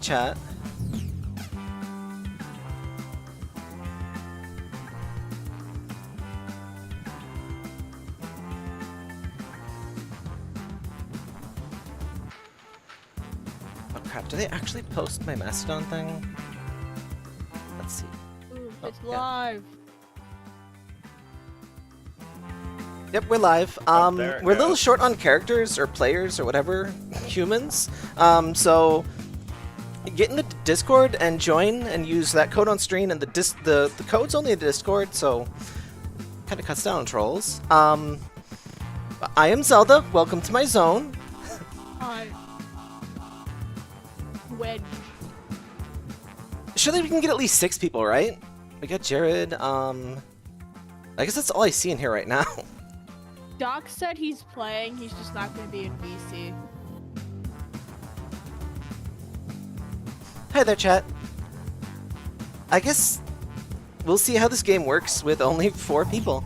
Chat. Oh crap, do they actually post my Mastodon thing? Let's see. Ooh, Oh, it's yeah. live. Yep, we're live. There it We're a little goes. short on characters or players or whatever, humans. So get in the Discord and join and use that code on screen. And the code's only in the Discord, so kind of cuts down on trolls. I am Zelda. Welcome to my zone. Hi. Wedge. Surely we can get at least 6 people, right? We got Jared. I guess that's all I see in here right now. Doc said he's playing, he's just not going to be in VC. Hi there, chat. I guess we'll see how this game works with only 4 people.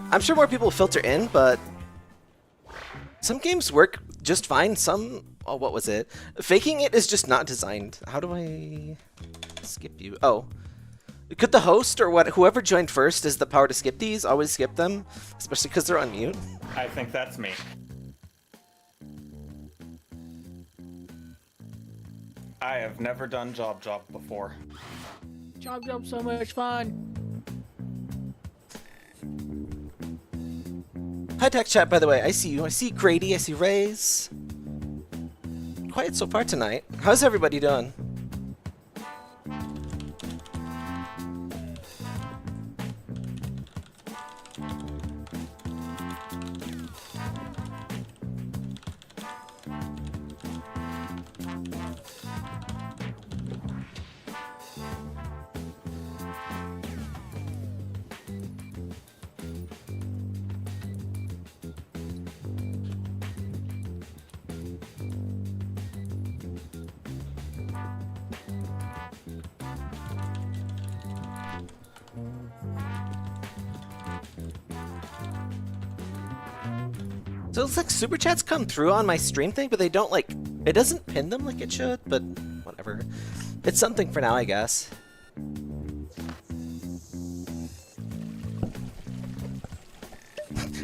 I'm sure more people will filter in, but some games work just fine. Some... Oh, what was it? Faking it is just not designed. How do I skip you? Oh. Could the host or whoever joined first has the power to skip these? Always skip them, especially because they're on mute. I think that's me. I have never done JobJob before. JobJob so much fun. Hi, Tech Chat, by the way. I see you. I see Grady. I see Rays. Quiet so far tonight. How's everybody doing? So it looks like super chats come through on my stream thing, but they don't like, it doesn't pin them like it should, but whatever. It's something for now, I guess.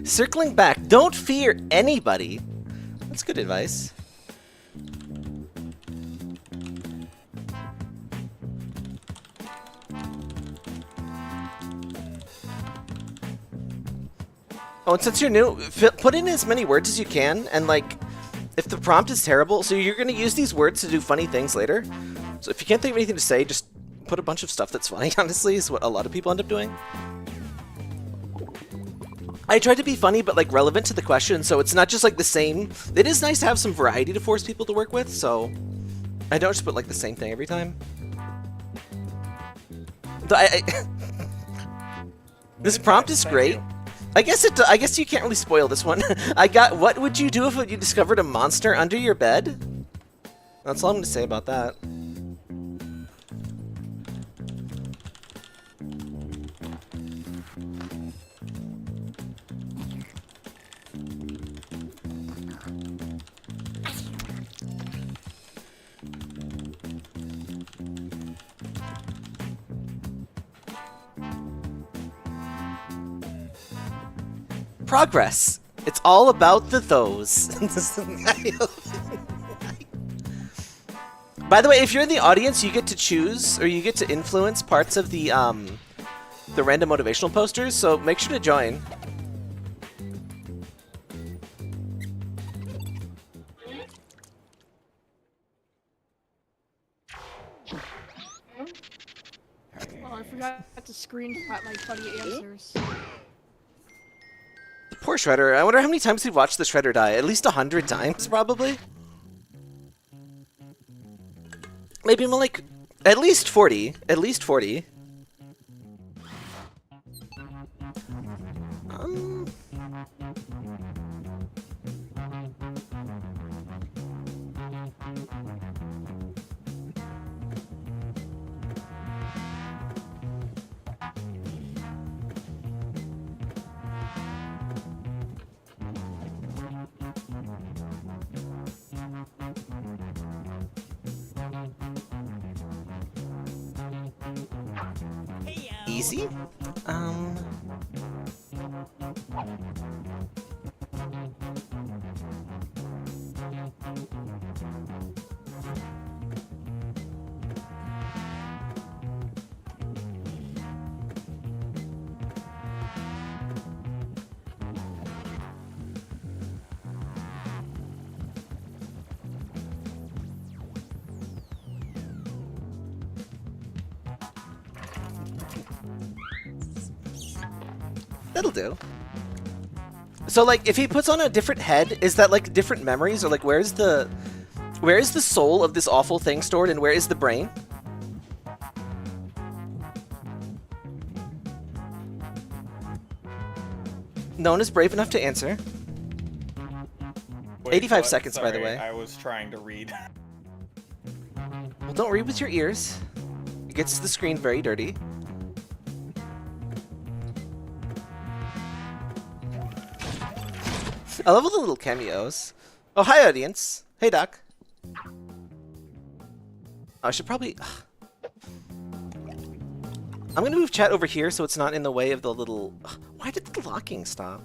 Circling back, don't fear anybody. That's good advice. Oh, and since you're new, put in as many words as you can, and like, if the prompt is terrible, so you're gonna use these words to do funny things later. So if you can't think of anything to say, just put a bunch of stuff that's funny, honestly, is what a lot of people end up doing. I tried to be funny, but like relevant to the question, so it's not just like the same. It is nice to have some variety to force people to work with, so I don't just put like the same thing every time. This prompt is great. I guess you can't really spoil this one. What would you do if you discovered a monster under your bed? That's all I'm gonna say about that. Progress. It's all about the those. By the way, if you're in the audience, you get to choose or you get to influence parts of the random motivational posters. So make sure to join. Oh, I forgot to screenshot my funny answers. Poor Shredder. I wonder how many times we've watched the Shredder die. At least 100 times, probably. Maybe more like at least 40. At least 40. easy? That'll do. So like, if he puts on a different head, is that like different memories, or like where is the soul of this awful thing stored, and where is the brain? No one is brave enough to answer. Wait, 85 what? seconds, by the Sorry, way. I was trying to read. Well, don't read with your ears. It gets the screen very dirty. I love all the little cameos. Oh, hi, audience. Hey, Doc. Oh, I should probably... I'm gonna move chat over here so it's not in the way of the little... Why did the locking stop?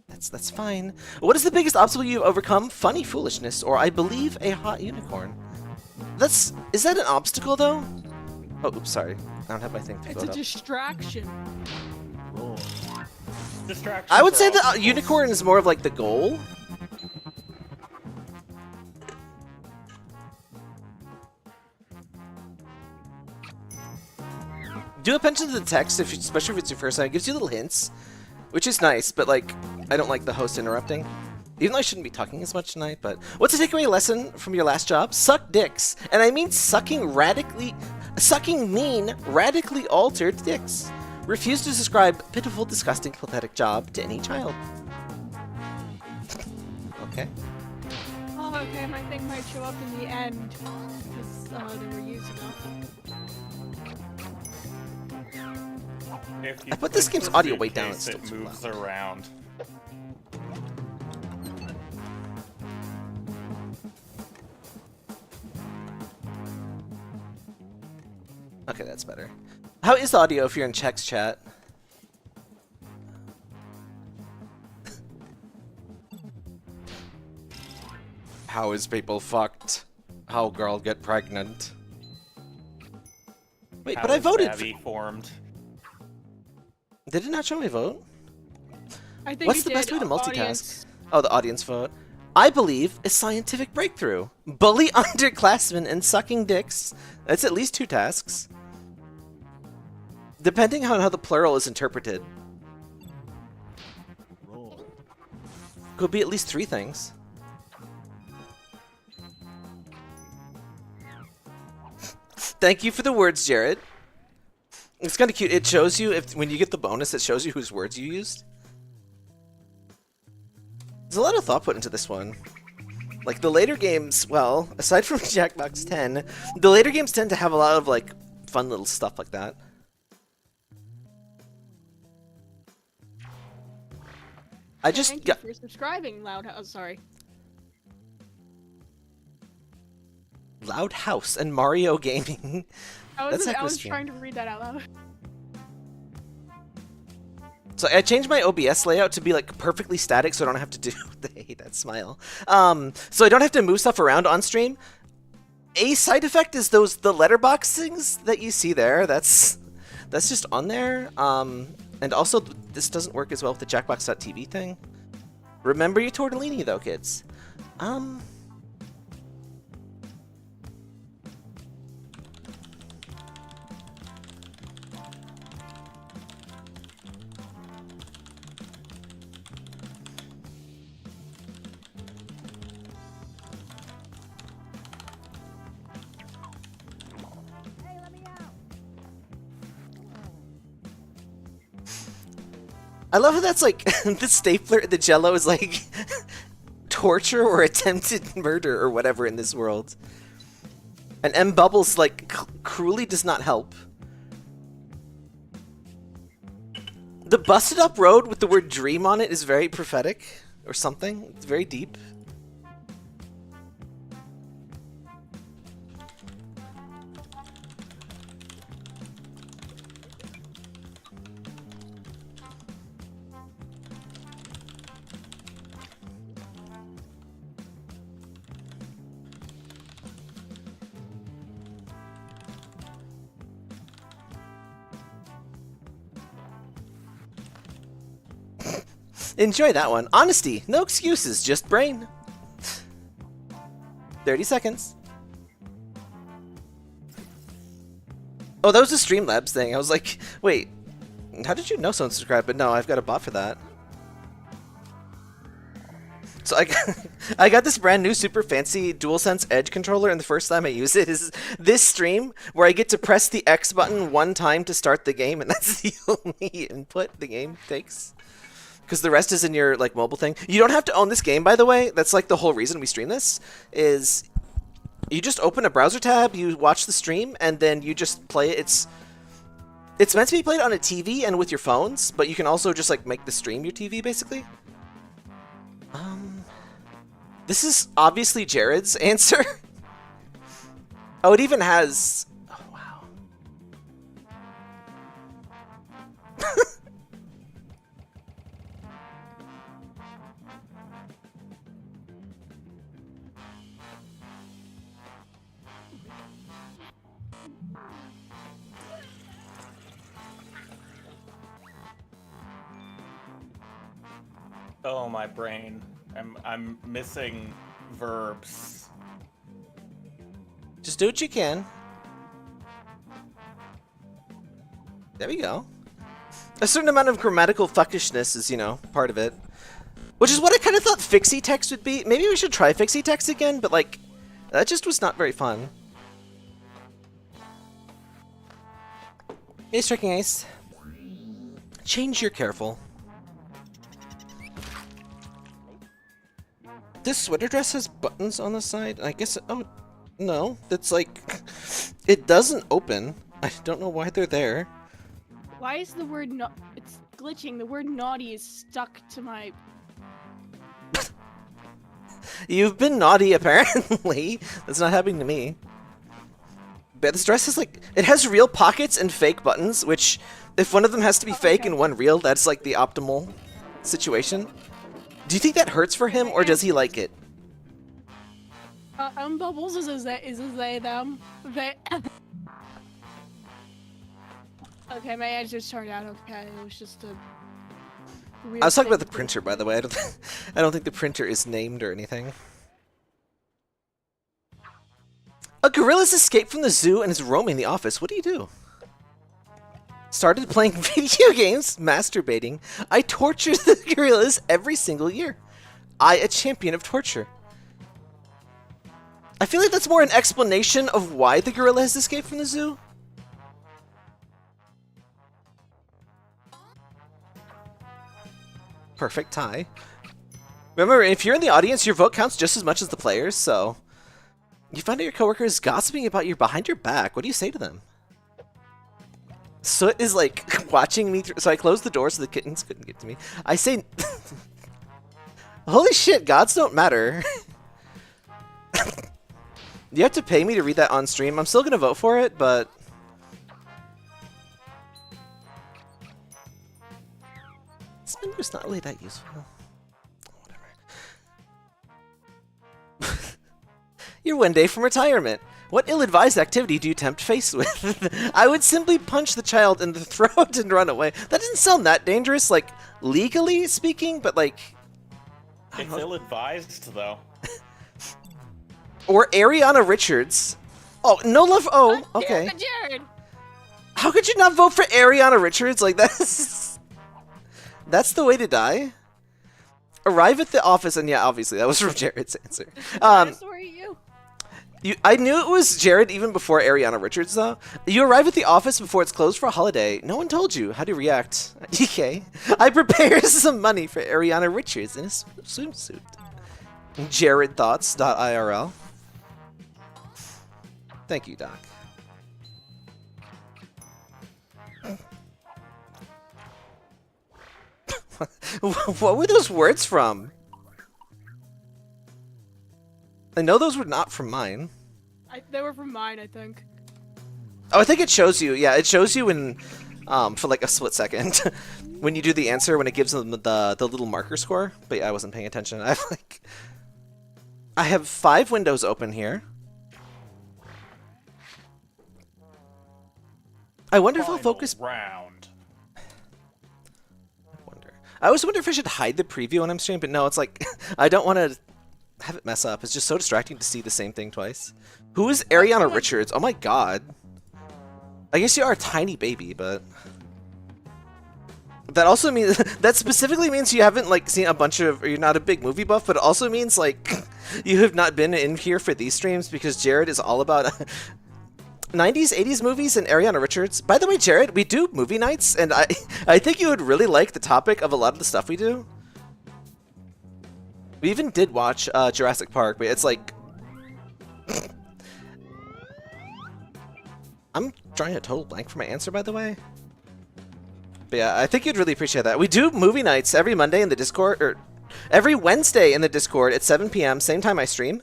That's fine. What is the biggest obstacle you've overcome? Funny foolishness, or I believe a hot unicorn. Is that an obstacle, though? Oh, oops, sorry. I don't have my thing to It's fill a up. distraction. Distractions I would are say the obstacles. unicorn is more of like the goal. Do attention to the text, especially if it's your first time. It gives you little hints, which is nice, but like, I don't like the host interrupting. Even though I shouldn't be talking as much tonight, but what's the takeaway lesson from your last job? Suck dicks. And I mean sucking mean, radically altered dicks. Refuse to describe pitiful, disgusting, pathetic job to any child. Okay. Oh, okay, my thing might show up in the end. Because they were using it. If you I put this push game's the audio way down, suitcase, it's still it too moves loud. around. Okay, that's better. How is the audio if you're in Check's chat? How is people fucked? How girl get pregnant? Wait, How but I is voted. Babby formed? Did it not show my vote? I think What's it the best did, way to multitask? audience. Oh, the audience vote. I believe a scientific breakthrough. Bully underclassmen and sucking dicks. That's at least 2 tasks. Depending on how the plural is interpreted. Could be at least 3 things. Thank you for the words, Jared. It's kind of cute. It shows you, when you get the bonus, it shows you whose words you used. There's a lot of thought put into this one. Like, the later games, well, aside from Jackbox 10, the later games tend to have a lot of, like, fun little stuff like that. I just Thank got... you for subscribing, Loud House. Sorry. Loud House and Mario Gaming. I That's was Echo's trying to read that out loud. So I changed my OBS layout to be like perfectly static, so I don't have to do that smile. So I don't have to move stuff around on stream. A side effect is the letterbox things that you see there. That's just on there. And also this doesn't work as well with the Jackbox.tv thing. Remember your tortellini though, kids. I love how that's like the stapler, the Jello is like torture or attempted murder or whatever in this world. And M Bubbles like cruelly does not help. The busted up road with the word dream on it is very prophetic or something. It's very deep. Enjoy that one. Honesty, no excuses, just brain. 30 seconds. Oh, that was a Streamlabs thing. I was like, wait, how did you know someone subscribed? But no, I've got a bot for that. So I got this brand new super fancy DualSense Edge controller, and the first time I use it is this stream where I get to press the X button one time to start the game, and that's the only input the game takes. Because the rest is in your like mobile thing. You don't have to own this game, by the way. That's like the whole reason we stream this, is you just open a browser tab, you watch the stream, and then you just play it. It's meant to be played on a TV and with your phones, but you can also just like make the stream your TV, basically. This is obviously Jared's answer. Oh, it even has... Oh, wow. Oh, my brain. I'm missing verbs. Just do what you can. There we go. A certain amount of grammatical fuckishness is, you know, part of it. Which is what I kind of thought fixie text would be. Maybe we should try fixie text again, but like, that just was not very fun. Hey, Striking Ace. Change your careful. This sweater dress has buttons on the side. I guess, oh, no. That's like, it doesn't open. I don't know why they're there. Why is the word no? It's glitching. The word naughty is stuck to my. You've been naughty, apparently. That's not happening to me. But this dress is like, it has real pockets and fake buttons, which, if one of them has to be fake and one real, that's like the optimal situation. Do you think that hurts for him, or does he like it? Bubbles is a they, them. They. Okay, my answers turned out okay. It was just a weird I was talking thing about the to- printer, by the way. I don't think the printer is named or anything. A gorilla's escaped from the zoo and is roaming the office. What do you do? Started playing video games, masturbating. I torture the gorillas every single year. I, a champion of torture. I feel like that's more an explanation of why the gorilla has escaped from the zoo. Perfect tie. Remember, if you're in the audience, your vote counts just as much as the players, so... You find out your coworker is gossiping about you behind your back. What do you say to them? Soot is like watching me so I closed the door so the kittens couldn't get to me. I say... Holy shit, gods don't matter. You have to pay me to read that on stream. I'm still gonna vote for it, but... Spinner's not really that useful. Whatever. You're one day from retirement. What ill-advised activity do you tempt fate with? I would simply punch the child in the throat and run away. That doesn't sound that dangerous, like, legally speaking, but like... It's ill-advised, though. Or Ariana Richards. Oh, no love. Oh, okay. Jared! How could you not vote for Ariana Richards? Like, that's the way to die. Arrive at the office, and yeah, obviously, that was from Jared's answer. Dinosaur you? I knew it was Jared even before Ariana Richards, though. You arrive at the office before it's closed for a holiday. No one told you. How do you react? EK. I prepare some money for Ariana Richards in a swimsuit. JaredThoughts.irl. Thank you, Doc. What were those words from? I know those were not from mine. They were from mine, I think. Oh, I think it shows you. Yeah, it shows you when, for like a split second, when you do the answer, when it gives them the little marker score. But yeah, I wasn't paying attention. I have 5 windows open here. I wonder if I'll focus. Round. I always wonder if I should hide the preview when I'm streaming, but no, it's like, I don't want to have it mess up. It's just so distracting to see the same thing twice. Who is Ariana Richards? Oh my god. I guess you are a tiny baby, but... That also means... That specifically means you haven't, like, seen a bunch of... Or you're not a big movie buff, but it also means, like, you have not been in here for these streams because Jared is all about... 90s, 80s movies and Ariana Richards. By the way, Jared, we do movie nights, and I think you would really like the topic of a lot of the stuff we do. We even did watch Jurassic Park, but it's like... I'm drawing a total blank for my answer, by the way. But yeah, I think you'd really appreciate that. We do movie nights every Monday in the Discord, or every Wednesday in the Discord at 7 p.m., same time I stream.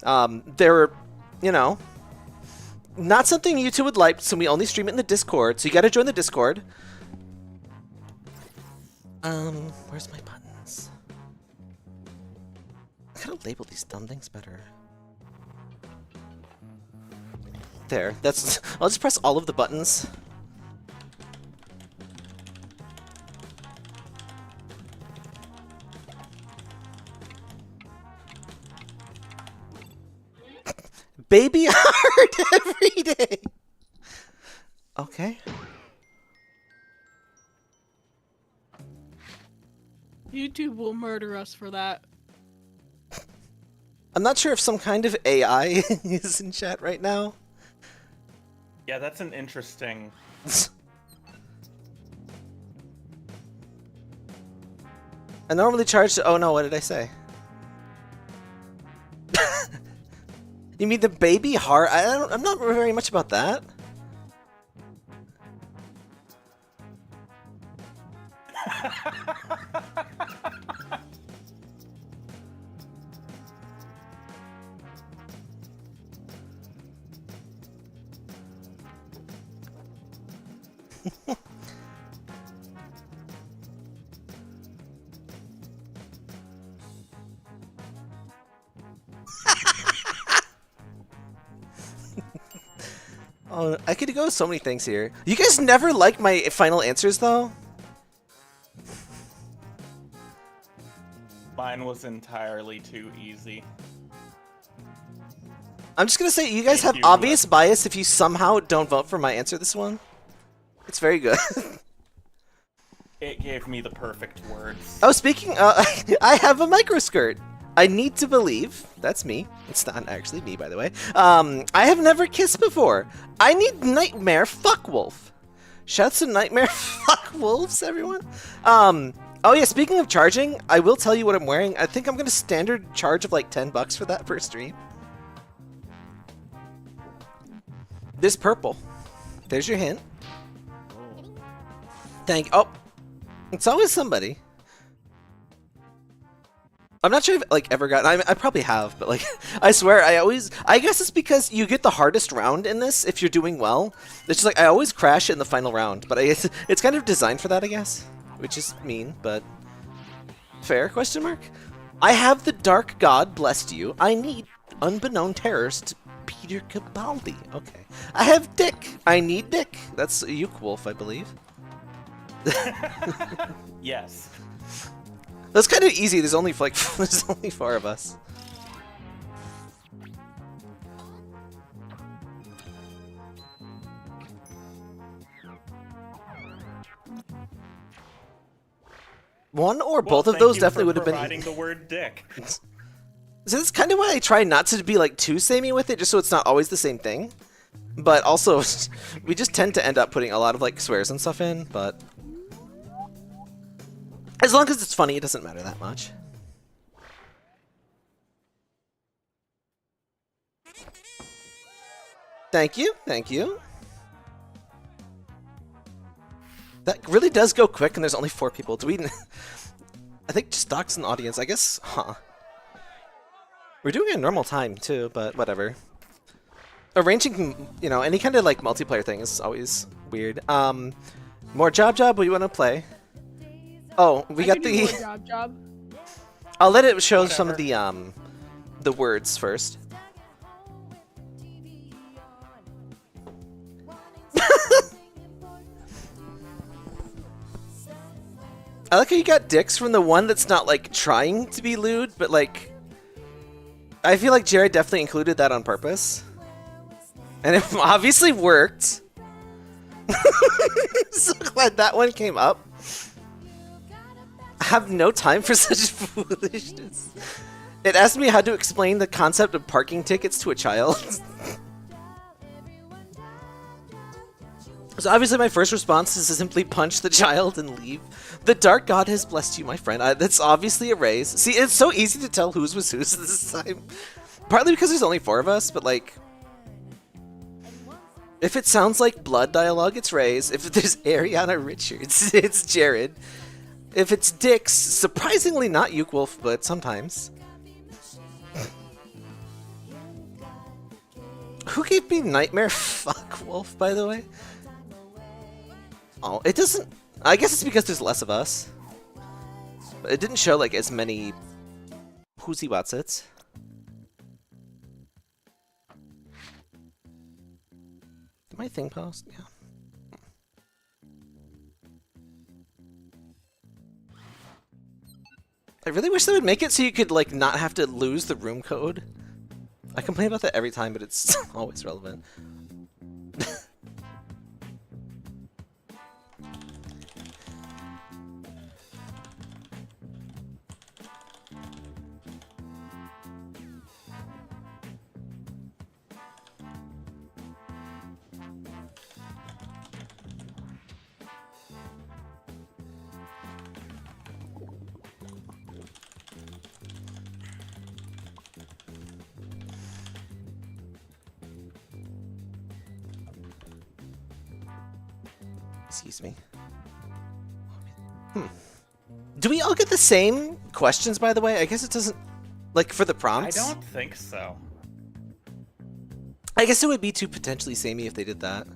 They're, you know... Not something you two would like, so we only stream it in the Discord, so you gotta join the Discord. Where's my buttons? I gotta label these dumb things better. There, that's... I'll just press all of the buttons. Baby hard every day. Okay. YouTube will murder us for that. I'm not sure if some kind of AI is in chat right now. Yeah, that's an interesting... I normally charge... Oh no, what did I say? You mean the baby heart? I'm not very much about that. Oh, I could go so many things here. You guys never like my final answers, though? Mine was entirely too easy. I'm just gonna say, you guys Thank have you, obvious bias if you somehow don't vote for my answer this one. It's very good. It gave me the perfect words. Oh, speaking, I have a microskirt. I need to believe. That's me. It's not actually me, by the way. I have never kissed before. I need Nightmare Fuckwolf. Shouts to Nightmare Fuckwolves, everyone. Oh yeah, speaking of charging, I will tell you what I'm wearing. I think I'm gonna standard charge of like $10 for that per stream. This purple. There's your hint. Oh, it's always somebody. I'm not sure if like ever gotten. I probably have, but like I swear I guess it's because you get the hardest round in this if you're doing well. It's just like I always crash in the final round, but it's kind of designed for that, I guess, which is mean, but fair? Question mark. I have the dark god blessed you. I need unbeknown terrors to Peter Cabaldi. Okay. I have Dick. I need Dick. That's Uke Wolf, I believe. Yes. That's kind of easy. There's only like there's only 4 of us. One or both of those definitely would have been. Providing the word dick. So that's kind of why I try not to be like too samey with it, just so it's not always the same thing. But also, we just tend to end up putting a lot of like swears and stuff in. But as long as it's funny, it doesn't matter that much. Thank you, thank you. That really does go quick, and there's only 4 people. Do we? I think just Doc's in the audience. I guess, huh? We're doing it a normal time too, but whatever. Arranging, you know, any kind of like multiplayer thing is always weird. More JobJob. What do you want to play? Oh, we got the. JobJob. I'll let it show some of the words first. I like how you got dicks from the one that's not like trying to be lewd, but like I feel like Jared definitely included that on purpose. And it obviously worked. So glad that one came up. I have no time for such foolishness. It asked me how to explain the concept of parking tickets to a child. So obviously my first response is to simply punch the child and leave. The dark god has blessed you, my friend. That's obviously a raise. See, it's so easy to tell whose was whose this time. Partly because there's only 4 of us, but like... If it sounds like blood dialogue, it's Ray's. If there's Ariana Richards, it's Jared. If it's Dix, surprisingly not Wolf, but sometimes. Who gave me Nightmare Fuck Wolf, by the way? Oh, it doesn't... I guess it's because there's less of us. But it didn't show, like, as many... Whoosy Watsits. Did my thing post? Yeah. I really wish they would make it so you could, like, not have to lose the room code. I complain about that every time, but it's always relevant. Excuse me. Do we all get the same questions, by the way? I guess it doesn't... Like, for the prompts? I don't think so. I guess it would be too potentially samey if they did that.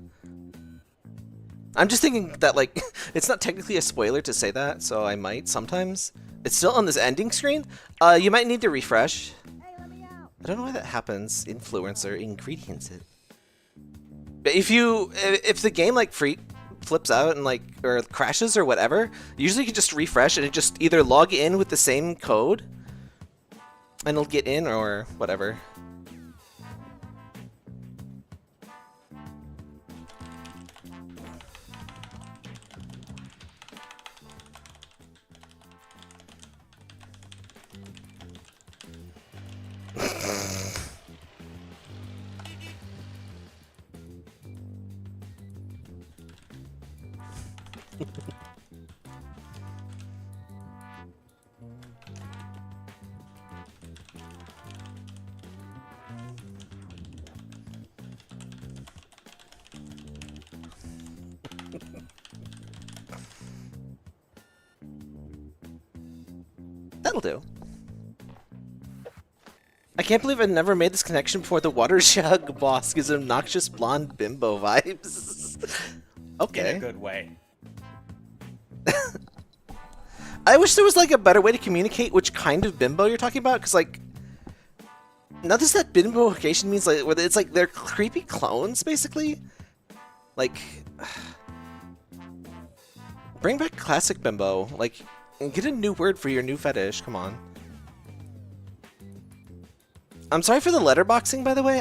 I'm just thinking that, like, it's not technically a spoiler to say that, so I might sometimes. It's still on this ending screen. You might need to refresh. I don't know why that happens. Influencer ingredients it. But if the game, like, flips out and like or crashes or whatever, usually you can just refresh and it just either log in with the same code and it'll get in or whatever. That'll do. I can't believe I never made this connection before. The water jug boss gives obnoxious blonde bimbo vibes. Okay. In a good way. I wish there was like a better way to communicate which kind of bimbo you're talking about, because like, notice that bimboification means like it's like they're creepy clones basically. Like, bring back classic bimbo. Like, and get a new word for your new fetish. Come on. I'm sorry for the letterboxing, by the way.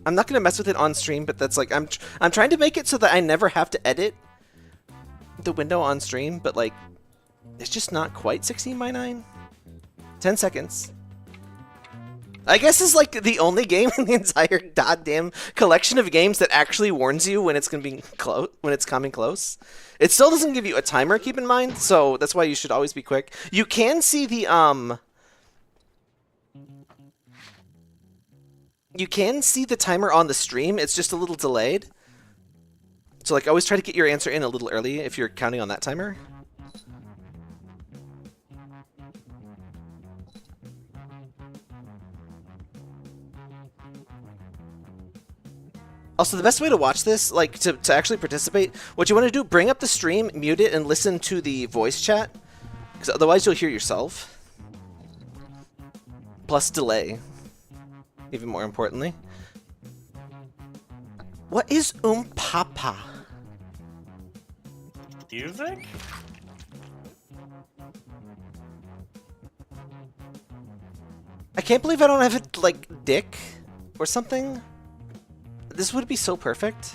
I'm not gonna mess with it on stream, but that's like I'm trying to make it so that I never have to edit the window on stream, but like it's just not quite 16 by 9. 10 seconds. I guess it's like the only game in the entire goddamn collection of games that actually warns you when it's gonna be when it's coming close. It still doesn't give you a timer, keep in mind, so that's why you should always be quick. You can see the you can see the timer on the stream, it's just a little delayed. So like always try to get your answer in a little early if you're counting on that timer. Also, the best way to watch this, like to actually participate, what you want to do, bring up the stream, mute it, and listen to the voice chat. Because otherwise you'll hear yourself. Plus delay. Even more importantly. What is Papa? Music? I can't believe I don't have it, like, dick or something. This would be so perfect.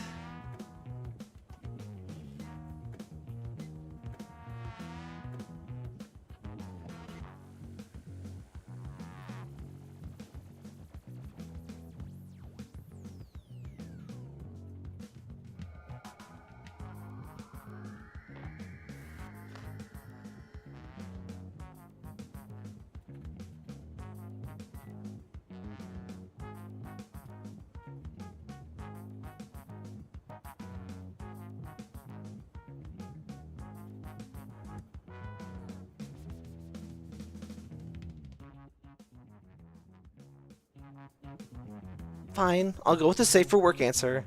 Fine, I'll go with the safe for work answer.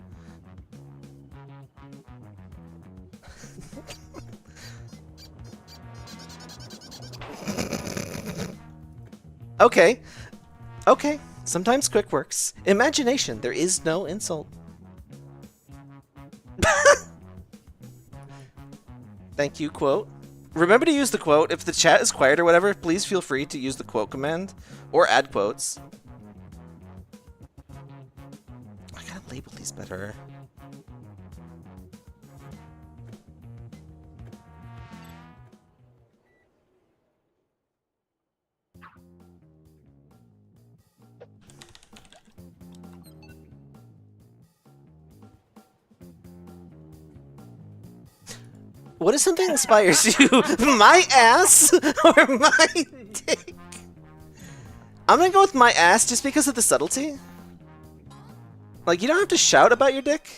Okay. Okay. Sometimes quick works. Imagination, there is no insult. Thank you, quote. Remember to use the quote. If the chat is quiet or whatever, please feel free to use the quote command or add quotes. I gotta label these better. What if something inspires you? My ass or my dick? I'm gonna go with my ass just because of the subtlety. Like, you don't have to shout about your dick.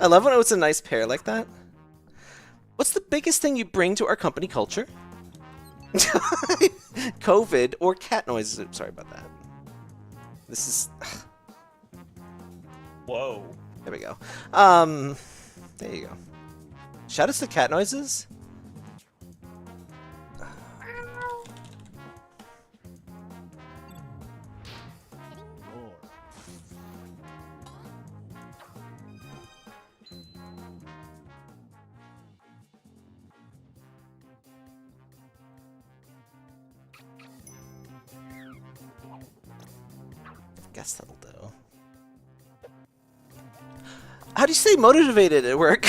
I love when it's a nice pair like that. What's the biggest thing you bring to our company culture? COVID or cat noises. Oops, sorry about that. This is... Whoa. There we go. There you go. Shout outs to cat noises. Guess that'll do. How do you say motivated at work?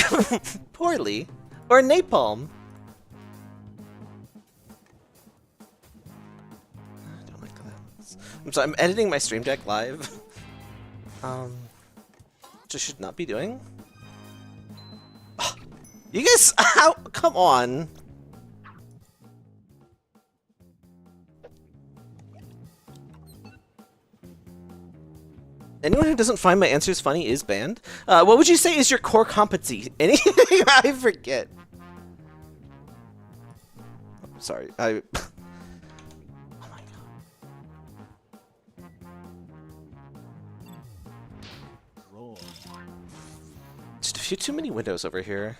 Poorly. Or napalm? I don't like that. I'm sorry, I'm editing my stream deck live. Which I should not be doing. You guys, how? Come on. Anyone who doesn't find my answers funny is banned. What would you say is your core competency? Anything? I forget. I'm sorry. Oh my god. Just a few too many windows over here.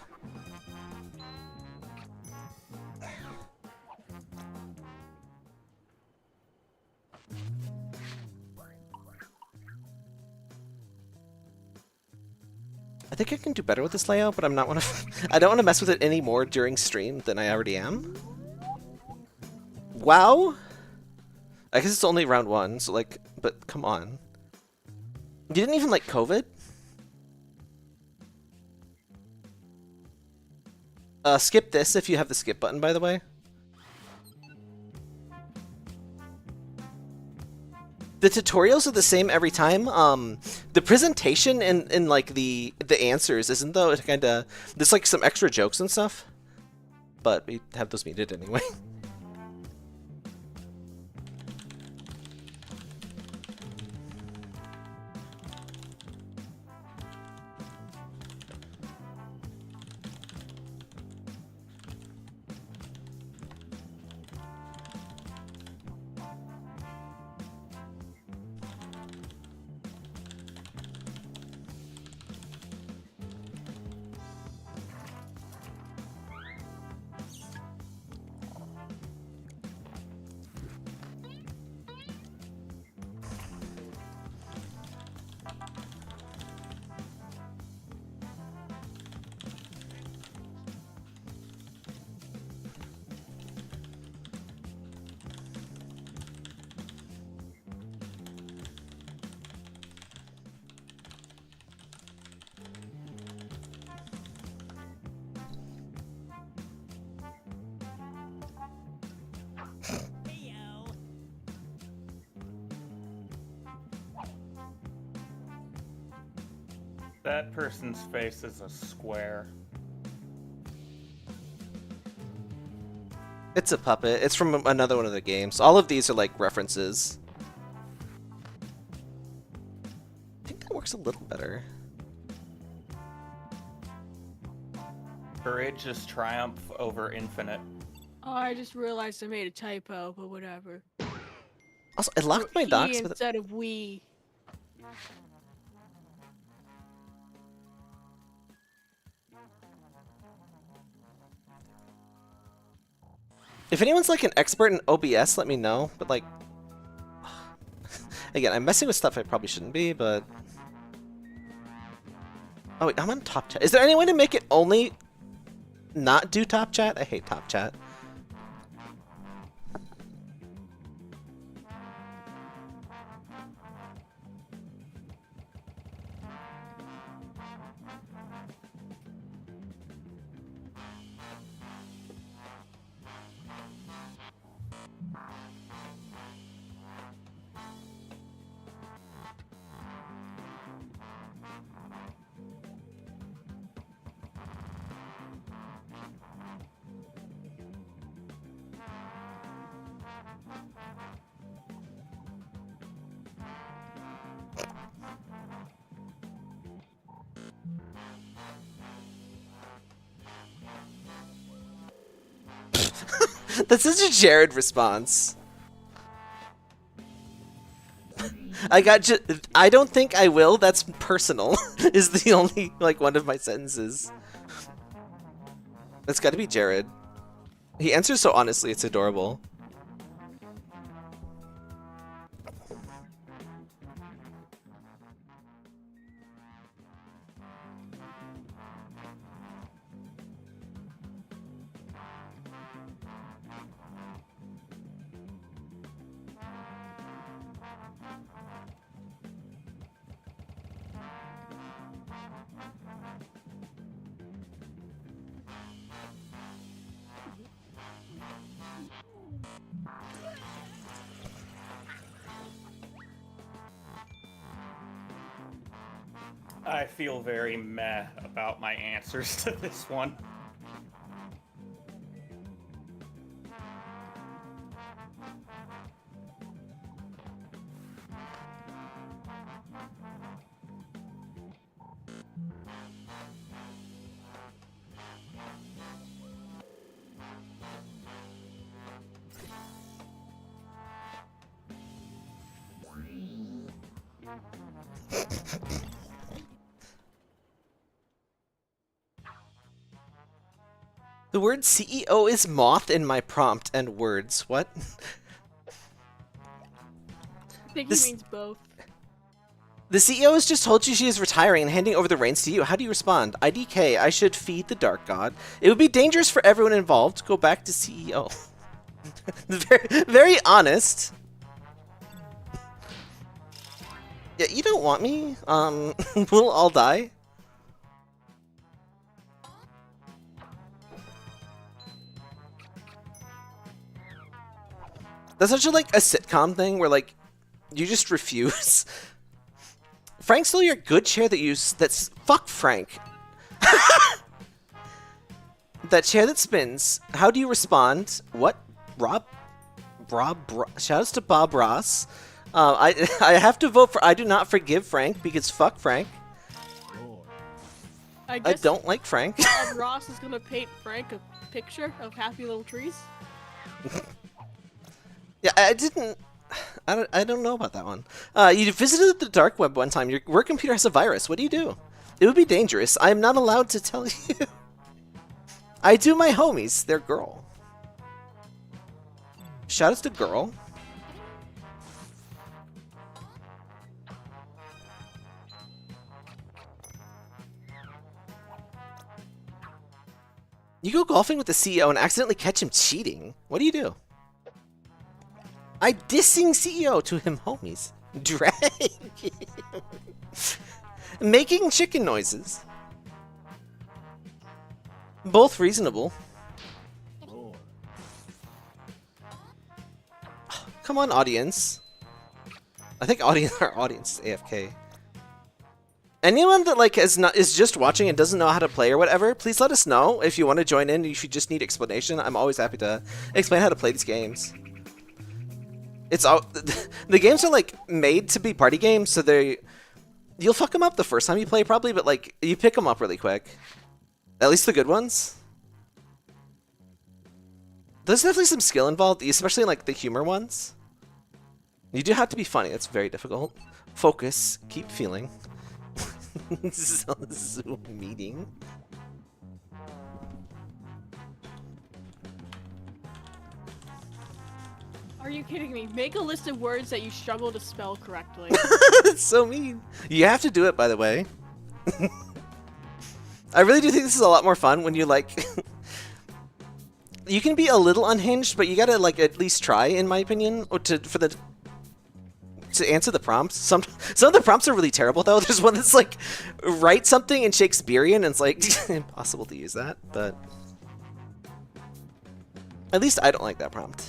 I think I can do better with this layout, but I'm not want to. I don't want to mess with it any more during stream than I already am. Wow. I guess it's only round 1, so like, but come on. You didn't even like COVID? Skip this if you have the skip button, by the way. The tutorials are the same every time. The presentation and like the answers isn't though. It kind of there's like some extra jokes and stuff, but we have those muted anyway. That person's face is a square. It's a puppet. It's from another one of the games. All of these are like references. I think that works a little better. Courageous triumph over infinite. Oh, I just realized I made a typo, but whatever. Also, I locked my E docs with instead of we. If anyone's like an expert in OBS, let me know. But like, again, I'm messing with stuff I probably shouldn't be, but... Oh wait, I'm on top chat. Is there any way to make it only not do top chat? I hate top chat. That's such a Jared response. I don't think I will. That's personal. Is the only like one of my sentences. That's got to be Jared. He answers so honestly. It's adorable. I feel very meh about my answers to this one. The word CEO is moth in my prompt and words. What? I think This- he means both. The CEO has just told you she is retiring and handing over the reins to you. How do you respond? IDK, I should feed the Dark God. It would be dangerous for everyone involved. Go back to CEO. very, very honest. Yeah, you don't want me. We'll all die. That's such a like a sitcom thing where like you just refuse. Frank stole your good chair that you that's fuck Frank. That chair that spins. How do you respond? What? Rob shoutouts to Bob Ross. I have to vote for I do not forgive Frank because fuck Frank. I I guess don't like Frank. Bob Ross is gonna paint Frank a picture of happy little trees. Yeah, I don't know about that one. You visited the dark web one time. Your work computer has a virus. What do you do? It would be dangerous. I am not allowed to tell you. I do my homies. They're girl. Shoutouts to girl. You go golfing with the CEO and accidentally catch him cheating. What do you do? I dissing CEO to him homies. Drag him. Making chicken noises. Both reasonable. Come on, audience. I think our audience is AFK. Anyone that like is just watching and doesn't know how to play or whatever, please let us know if you want to join in. If you just need explanation, I'm always happy to explain how to play these games. It's all the games are like made to be party games, so you'll fuck them up the first time you play probably, but like you pick them up really quick. At least the good ones. There's definitely some skill involved, especially in like the humor ones. You do have to be funny. It's very difficult. Focus. Keep feeling. Zoom meeting. Are you kidding me? Make a list of words that you struggle to spell correctly. That's so mean. You have to do it, by the way. I really do think this is a lot more fun when you like... You can be a little unhinged, but you gotta like at least try, in my opinion, or to answer the prompts. Some of the prompts are really terrible though. There's one that's like, write something in Shakespearean, and it's like impossible to use that. But at least I don't like that prompt.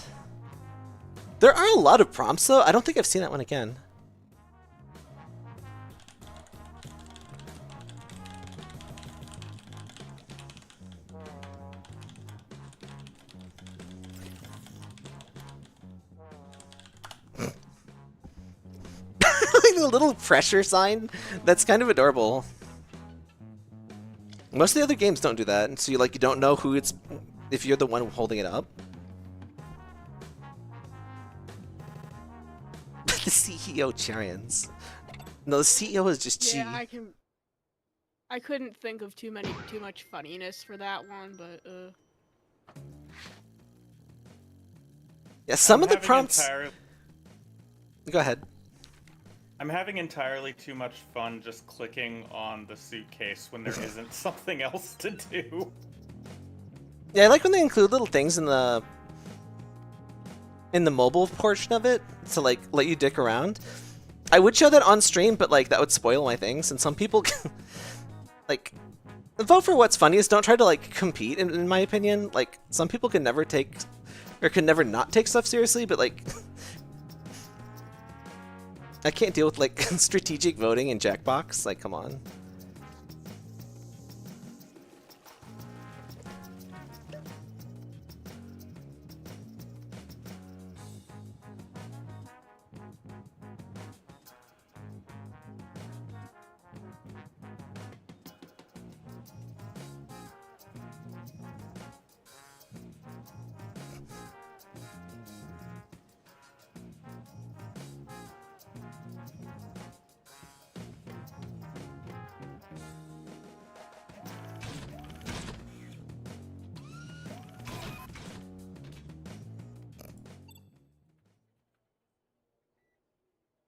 There are a lot of prompts though. I don't think I've seen that one again. A little pressure sign. That's kind of adorable. Most of the other games don't do that, and so you don't know who it's if you're the one holding it up. The CEO Charians. No, the CEO is just Chi. Yeah, I couldn't think of too much funniness for that one, but yeah, some of the prompts. Go ahead. I'm having entirely too much fun just clicking on the suitcase when there isn't something else to do. Yeah, I like when they include little things in the mobile portion of it to like let you dick around. I would show that on stream, but like that would spoil my things, and some people like vote for what's funniest. Don't try to like compete. In my opinion, like some people can never take or can never not take stuff seriously, but like. I can't deal with like strategic voting in Jackbox. Like, come on.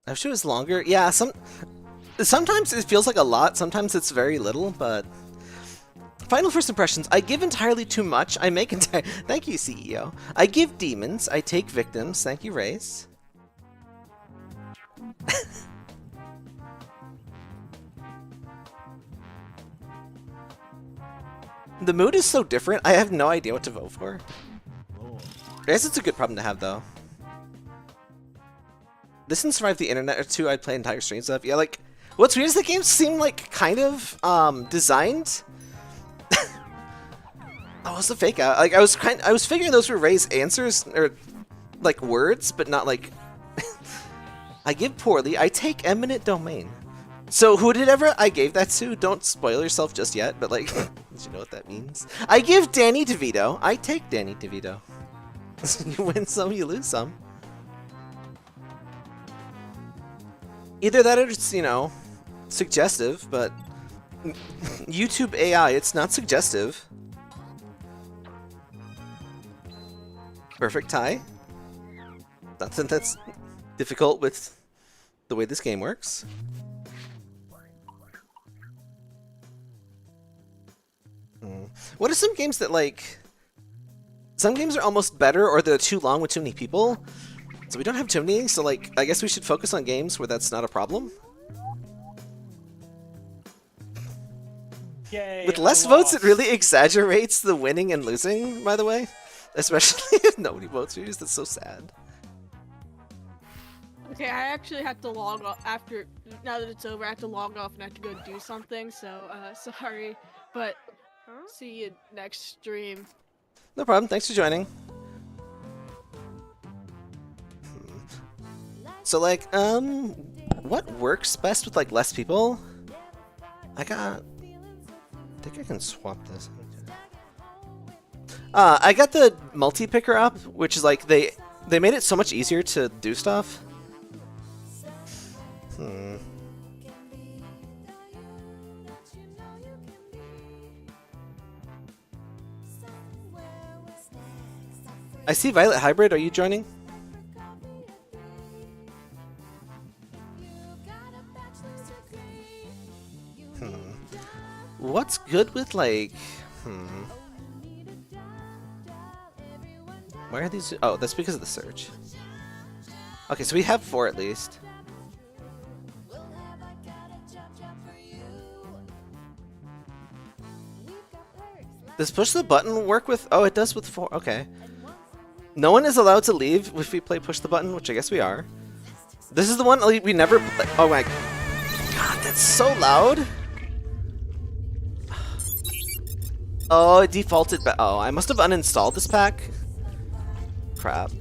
I wish it was longer. Yeah, sometimes it feels like a lot, sometimes it's very little, but... Final first impressions. I give entirely too much. I make entire... Thank you, CEO. I give demons. I take victims. Thank you, Race. The mood is so different, I have no idea what to vote for. I guess it's a good problem to have, though. This didn't survive the internet or two. I'd play entire streams of. Yeah, like what's weird is the games seem like kind of designed. Oh, it's a fake out. Like I was figuring those were Ray's answers or like words, but not like. I give poorly. I take eminent domain. So who did ever I gave that to? Don't spoil yourself just yet, but like, did you know what that means? I give Danny DeVito. I take Danny DeVito. You win some, you lose some. Either that or it's, you know, suggestive, but YouTube AI, it's not suggestive. Perfect tie. Nothing that's difficult with the way this game works. What are some games that, like... Some games are almost better, or they're too long with too many people. So we don't have too many, so like, I guess we should focus on games where that's not a problem. Yay, with less votes, it really exaggerates the winning and losing, by the way. Especially if nobody votes for you, that's so sad. Okay, I actually have to log off after. Now that it's over, I have to log off and I have to go do something. So, sorry, but see you next stream. No problem. Thanks for joining. So like, what works best with like less people? I think I can swap this. I got the multi-picker up, which is like they made it so much easier to do stuff. I see Violet Hybrid. Are you joining? What's good with like? Where are these? Oh, that's because of the search. Okay, so we have 4 at least. Does push the button work with? Oh, it does with 4. Okay. No one is allowed to leave if we play push the button, which I guess we are. This is the one we never play. Oh my god, that's so loud. Oh, it defaulted. Oh, I must have uninstalled this pack. Crap.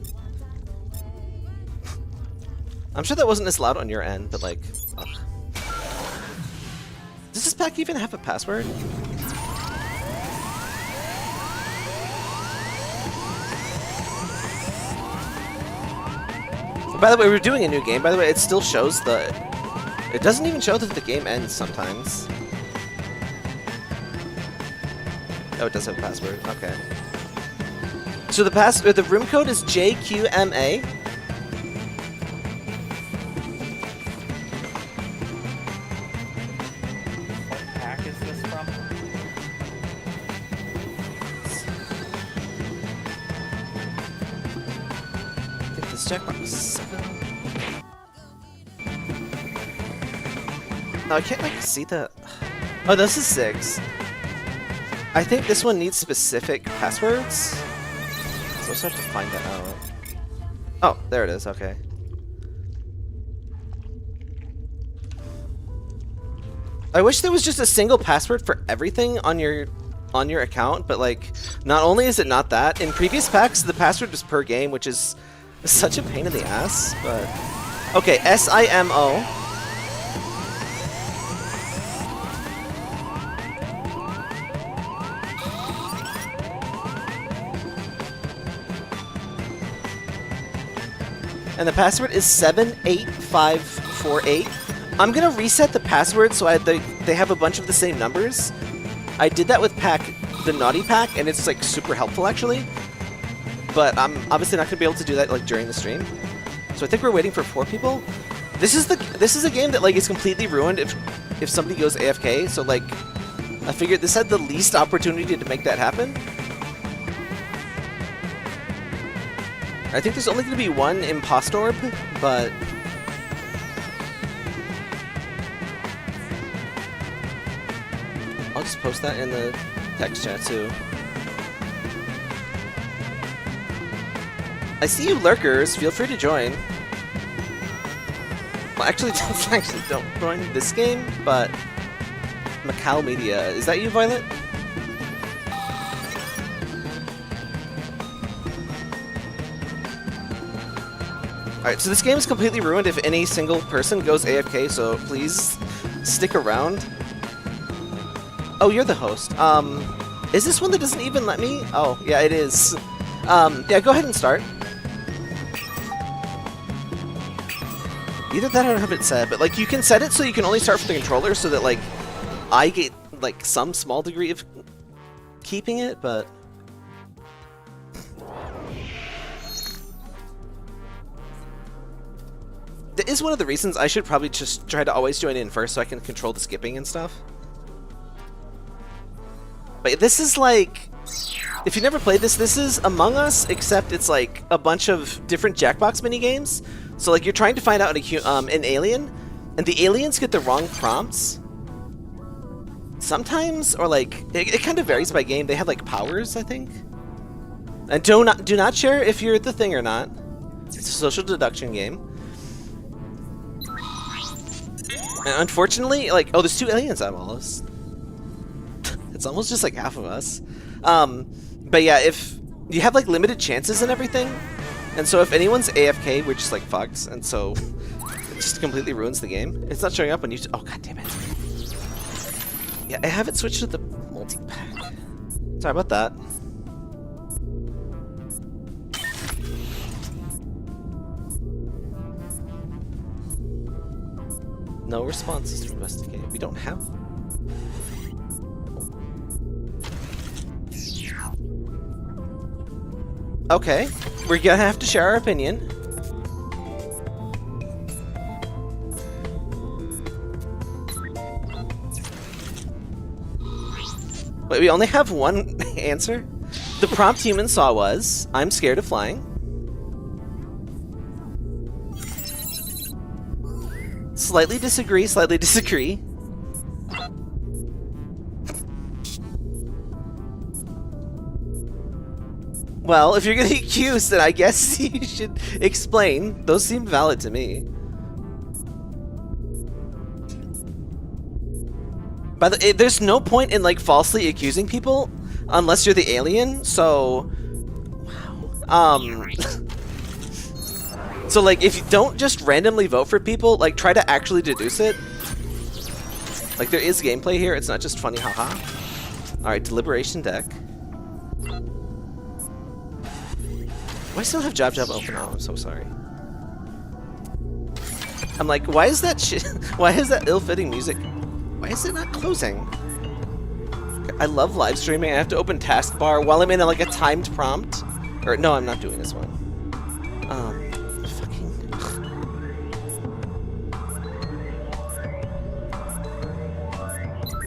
I'm sure that wasn't as loud on your end, but like, ugh. Does this pack even have a password? By the way, we're doing a new game. By the way, it still shows the... It doesn't even show that the game ends sometimes. Oh, it does have a password. Okay. So the room code is JQMA. What pack is this from? Get this Jackbox. Oh, I can't like see the... Oh, this is 6. I think this one needs specific passwords. So let's have to find that out. Oh, there it is. Okay. I wish there was just a single password for everything on your account, but like, not only is it not that, in previous packs the password was per game, which is such a pain in the ass. But okay, SIMO. And the password is 78548. I'm gonna reset the password so they have a bunch of the same numbers. I did that with the Naughty Pack, and it's like super helpful actually. But I'm obviously not gonna be able to do that like during the stream. So I think we're waiting for 4 people. This is a game that like is completely ruined if somebody goes AFK. So like, I figured this had the least opportunity to make that happen. I think there's only going to be 1 impostor, but... I'll just post that in the text chat too. I see you lurkers, feel free to join. Well, actually don't join this game, but... Macau Media, is that you, Violet? Alright, so this game is completely ruined if any single person goes AFK, so please stick around. Oh, you're the host. Is this one that doesn't even let me? Oh, yeah, it is. Yeah, go ahead and start. Either that or I don't have it set, but like you can set it so you can only start from the controller so that like I get like some small degree of keeping it, but... That is one of the reasons I should probably just try to always join in first so I can control the skipping and stuff. But this is like... If you never played this, this is Among Us, except it's like a bunch of different Jackbox minigames. So like you're trying to find out an alien, and the aliens get the wrong prompts. Sometimes, or like, it kind of varies by game. They have like powers, I think. And do not share if you're the thing or not. It's a social deduction game. And unfortunately, like, oh, there's 2 aliens eyeballs. It's almost just like half of us. But yeah, if you have like limited chances and everything, and so if anyone's AFK, we're just like fucked, and so it just completely ruins the game. It's not showing up on YouTube. Oh, god damn it. Yeah, I have it switched to the multi-pack. Sorry about that. No responses to investigate. We don't have. Okay, we're gonna have to share our opinion. Wait, we only have one answer? The prompt human saw was, I'm scared of flying. Slightly disagree, slightly disagree. Well, if you're gonna accuse, then I guess you should explain. Those seem valid to me. By the way, there's no point in like falsely accusing people unless you're the alien. So, wow. So like, if you don't just randomly vote for people, like try to actually deduce it. Like there is gameplay here. It's not just funny, haha. All right, deliberation deck. Why still have JobJob open? Oh, I'm so sorry. I'm like, why is that shit? Why is that ill-fitting music? Why is it not closing? I love live streaming. I have to open taskbar while I'm in like a timed prompt. Or no, I'm not doing this one. Fucking.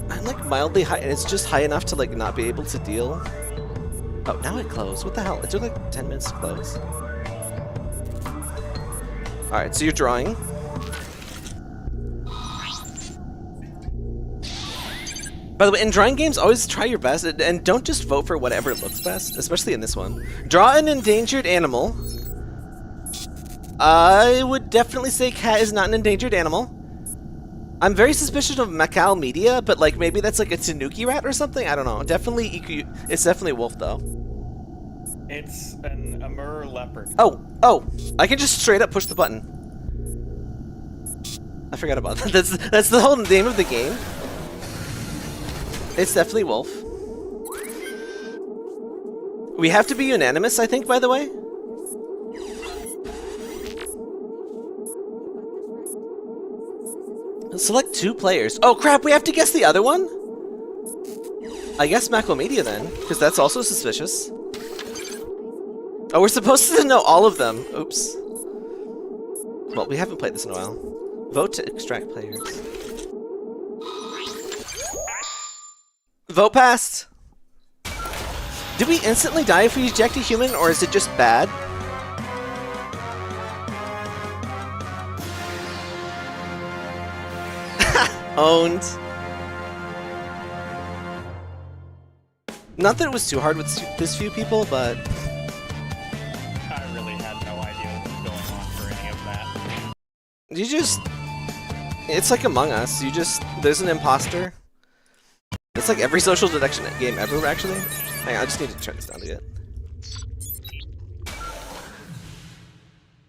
I'm like mildly high, and it's just high enough to like not be able to deal. Oh, now it closed. What the hell? It took like 10 minutes to close. Alright, so you're drawing. By the way, in drawing games, always try your best, and don't just vote for whatever looks best, especially in this one. Draw an endangered animal. I would definitely say cat is not an endangered animal. I'm very suspicious of Macal Media, but like maybe that's like a tanuki rat or something. I don't know. Definitely, it's definitely wolf though. It's an Amur leopard. Oh! I can just straight up push the button. I forgot about that. That's the whole name of the game. It's definitely wolf. We have to be unanimous, I think. By the way. Select 2 players. Oh crap, we have to guess the other one? I guess Macromedia then, because that's also suspicious. Oh, we're supposed to know all of them. Oops. Well, we haven't played this in a while. Vote to extract players. Vote passed! Did we instantly die if we eject a human, or is it just bad? Owned. Not that it was too hard with this few people, but... I really had no idea what was going on for any of that. You just... It's like Among Us. You just... There's an imposter. It's like every social deduction game ever, actually. Hang on, I just need to turn this down a bit.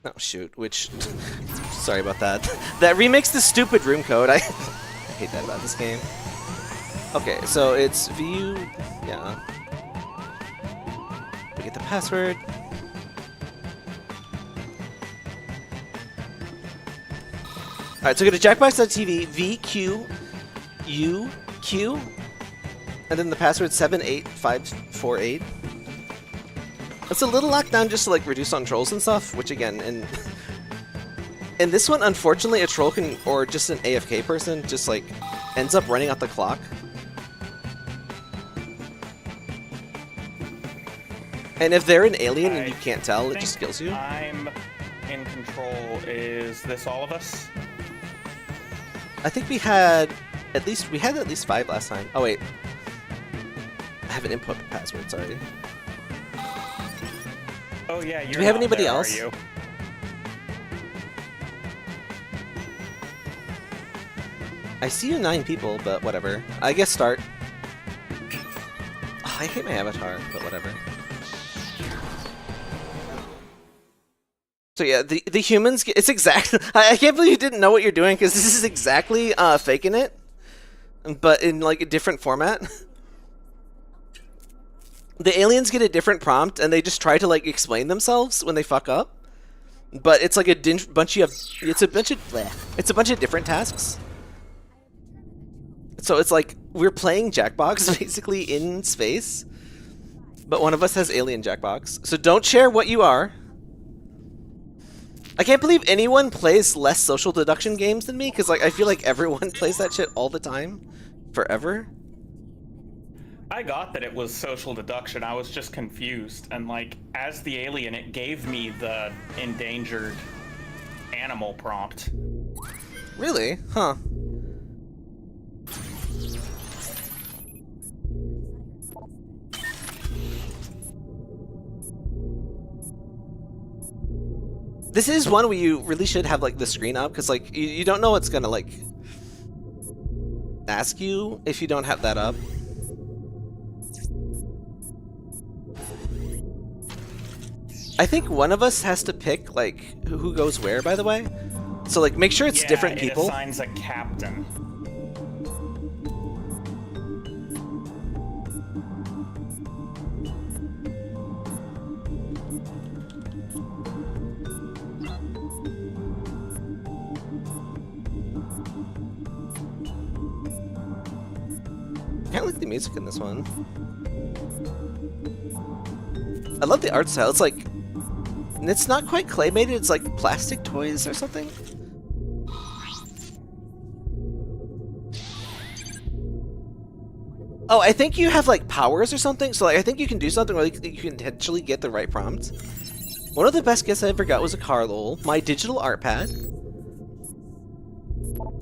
Oh, shoot. Which... Sorry about that. That remakes the stupid room code. I hate that about this game. Okay, so it's view... Yeah. We get the password. Alright, so go to jackbox.tv, VQUQ, and then the password 78548. It's a little lockdown just to like reduce on trolls and stuff, which again, in this one, unfortunately, a troll can, or just an AFK person, just like ends up running out the clock. And if they're an alien and you can't tell, it just kills you. I'm in control. Is this all of us? I think we had at least 5 last time. Oh wait, I haven't input the password. Sorry. Oh yeah. You're Do we have not anybody there, else? Are you? I see you 9 people, but whatever. I guess start. Oh, I hate my avatar, but whatever. So yeah, the humans, it's exactly, I can't believe you didn't know what you're doing, because this is exactly Fakin' It, but in like a different format. The aliens get a different prompt, and they just try to like explain themselves when they fuck up. But it's like a bunch of different tasks. So it's like we're playing Jackbox basically in space, but one of us has alien Jackbox. So don't share what you are. I can't believe anyone plays less social deduction games than me, because like I feel like everyone plays that shit all the time, forever. I got that it was social deduction. I was just confused, and like as the alien, it gave me the endangered animal prompt. Really? Huh. This is one where you really should have like the screen up, because like you don't know what's gonna like ask you if you don't have that up. I think one of us has to pick like who goes where, by the way. So like make sure it's different people. It assigns a captain. I kind of like the music in this one. I love the art style. It's like, it's not quite claymated, it's like plastic toys or something. Oh, I think you have like powers or something, so like, I think you can do something where you can potentially get the right prompt. One of the best gifts I ever got was a car lol. My digital art pad.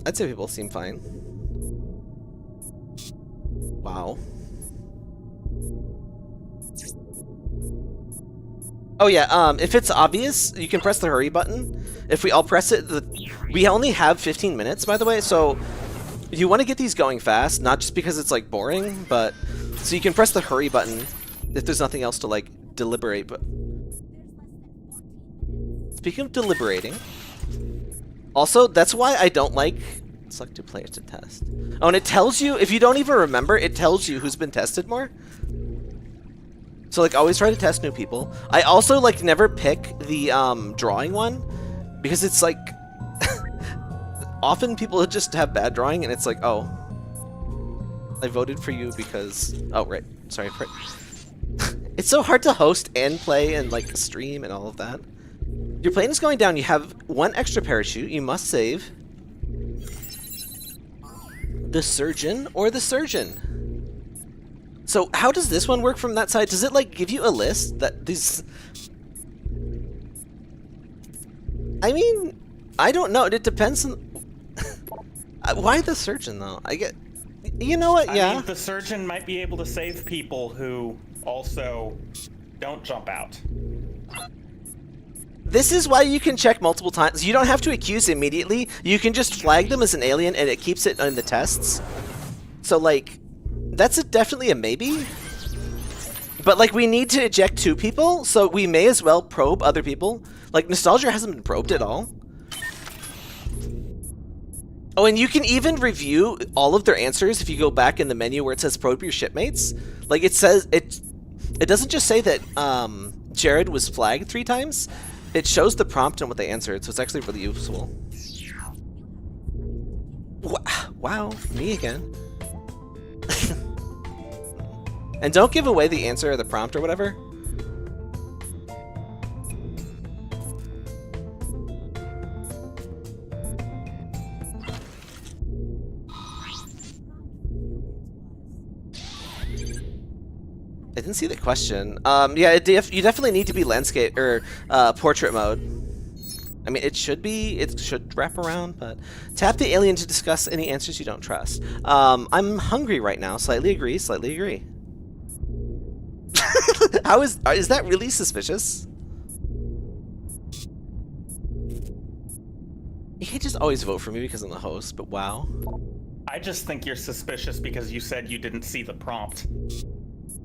I'd say people seem fine. Wow. Oh yeah, if it's obvious, you can press the hurry button. If we all press it, we only have 15 minutes, by the way, so you want to get these going fast, not just because it's like boring, but so you can press the hurry button if there's nothing else to like deliberate. But speaking of deliberating, also that's why I don't like select 2 players to test. Oh, and it tells you, if you don't even remember, it tells you who's been tested more. So like always try to test new people. I also like never pick the drawing one, because it's like often people just have bad drawing, and it's like, oh, I voted for you because, oh right, sorry for it's so hard to host and play and like stream and all of that. Your plane is going down. You have 1 extra parachute. You must save the surgeon or the surgeon. So how does this one work from that side? Does it like give you a list that these? I mean, I don't know. It depends on why the surgeon though. I get, you know what? Yeah. I mean, the surgeon might be able to save people who also don't jump out. This is why you can check multiple times. You don't have to accuse immediately. You can just flag them as an alien, and it keeps it in the tests. So like, that's definitely a maybe. But like, we need to eject 2 people, so we may as well probe other people. Like, Nostalgia hasn't been probed at all. Oh, and you can even review all of their answers if you go back in the menu where it says probe your shipmates. Like, it says, it doesn't just say that Jared was flagged 3 times. It shows the prompt and what they answered, so it's actually really useful. Wow, me again. And don't give away the answer or the prompt or whatever. I didn't see the question. Yeah, you definitely need to be landscape or portrait mode. I mean, it should wrap around, but tap the alien to discuss any answers you don't trust. I'm hungry right now. Slightly agree, slightly agree. How is that really suspicious? You can't just always vote for me because I'm the host, but wow. I just think you're suspicious because you said you didn't see the prompt.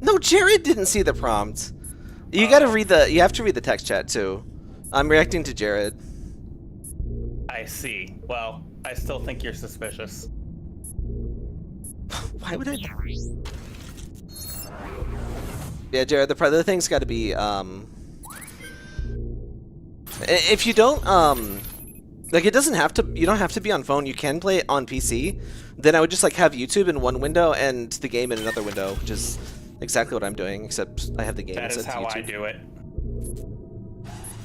No, Jared didn't see the prompt. You gotta read the. You have to read the text chat too. I'm reacting to Jared. I see. Well, I still think you're suspicious. Why would I? Yeah, Jared. The other thing's got to be. If you don't like, it doesn't have to. You don't have to be on phone. You can play it on PC. Then I would just like have YouTube in one window and the game in another window, which is exactly what I'm doing, except I have the game. That is instead how of I YouTube. do it.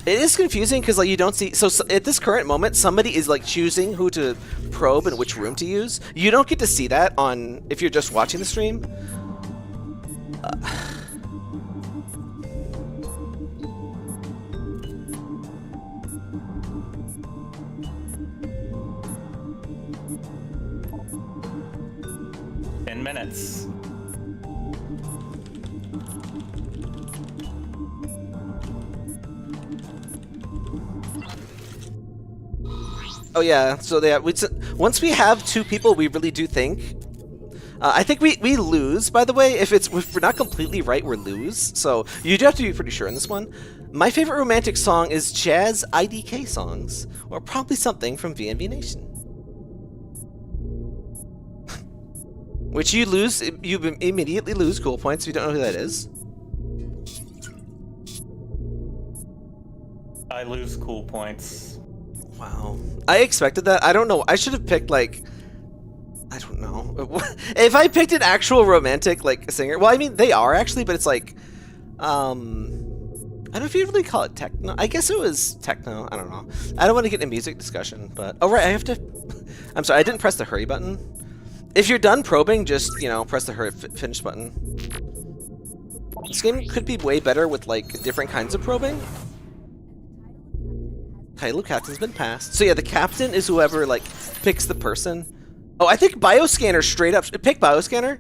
It is confusing because like you don't see. So at this current moment, somebody is like choosing who to probe and which room to use. You don't get to see that on if you're just watching the stream. Minutes. Oh yeah, so once we have 2 people, we really do think. I think we lose, by the way. If we're not completely right, we lose. So you do have to be pretty sure in this one. My favorite romantic song is jazz IDK songs, or probably something from VNV Nation. Which you lose, you immediately lose cool points if you don't know who that is. I lose cool points. Wow. I expected that. I don't know. I should have picked, like, I don't know. If I picked an actual romantic, like, singer. Well, I mean, they are actually, but it's like, I don't know if you'd really call it techno. I guess it was techno. I don't know. I don't want to get in a music discussion, but, oh, right, I have to, I'm sorry, I didn't press the hurry button. If you're done probing, just, you know, press the finish button. This game could be way better with, like, different kinds of probing. Title captain's been passed. So yeah, the captain is whoever, like, picks the person. Oh, I think Bioscanner straight up... Pick Bioscanner?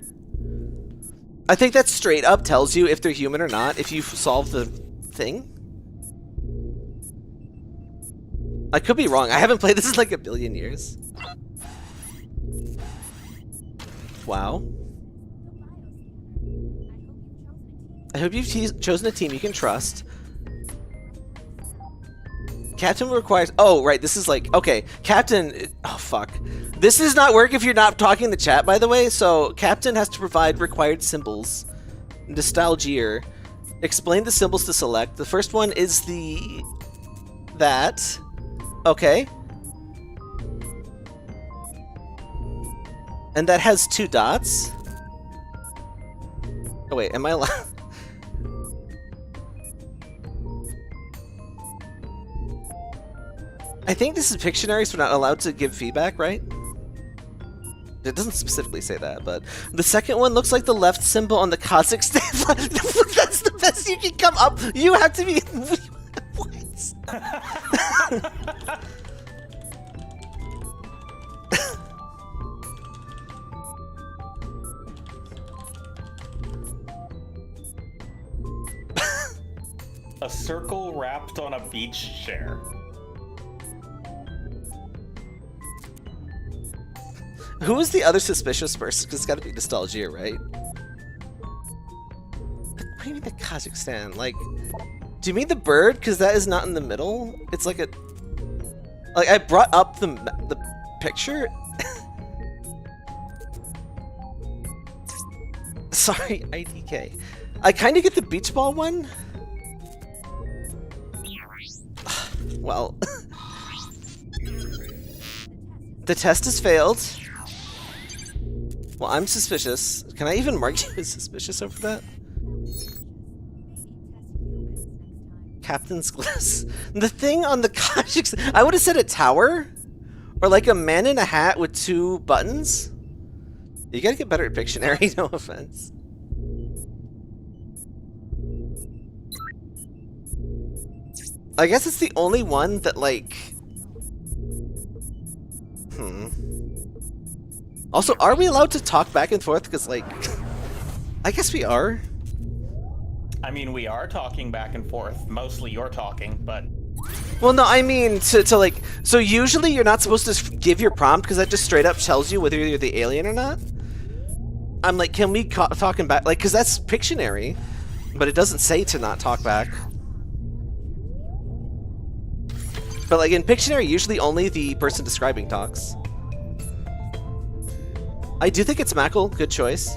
I think that straight up tells you if they're human or not, if you solve the thing. I could be wrong. I haven't played this in, like, a billion years. Wow. I hope you've chosen a team you can trust. Captain requires... Oh, right, this is like... Okay, Captain... Oh, fuck. This does not work if you're not talking in the chat, by the way, so Captain has to provide required symbols. Nostalgia. Explain the symbols to select. The first one is the... That. Okay. And that has 2 dots. Oh wait, am I allowed? I think this is Pictionary, so we're not allowed to give feedback, right? It doesn't specifically say that, but... The second one looks like the left symbol on the Kazakhstan flag. That's the best you can come up! You have to be... What? A circle wrapped on a beach chair. Who is the other suspicious person? Because it's got to be Nostalgia, right? What do you mean the Kazakhstan? Like, do you mean the bird? Because that is not in the middle. It's like a... Like, I brought up the picture. Sorry, IDK. I kind of get the beach ball one. Well, the test has failed. Well, I'm suspicious. Can I even mark you as suspicious over that? Captain's glass. The thing on the Kazakhstan. I would have said a tower, or like a man in a hat with 2 buttons. You gotta get better at Pictionary. No offense. I guess it's the only one that, like... Also, are we allowed to talk back and forth? Because, like... I guess we are. I mean, we are talking back and forth. Mostly you're talking, but... Well, no, I mean to like. So usually you're not supposed to give your prompt because that just straight up tells you whether you're the alien or not. I'm like, can we talking back? Like, because that's Pictionary, but it doesn't say to not talk back. But like in Pictionary, usually only the person describing talks. I do think it's Mackle. Good choice.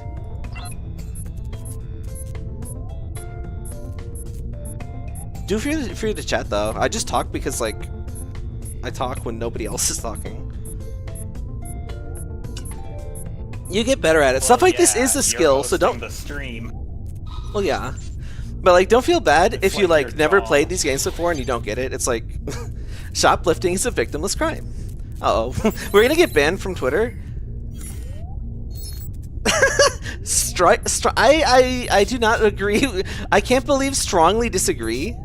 Do feel free to chat though. I just talk because like I talk when nobody else is talking. You get better at it. Stuff like this is a skill, so don't. The stream. Well, yeah, but like don't feel bad It's if you like like your never job. played these games before and you don't get it. It's like shoplifting is a victimless crime. Uh oh, we're gonna get banned from Twitter. I do not agree. I can't believe strongly disagree.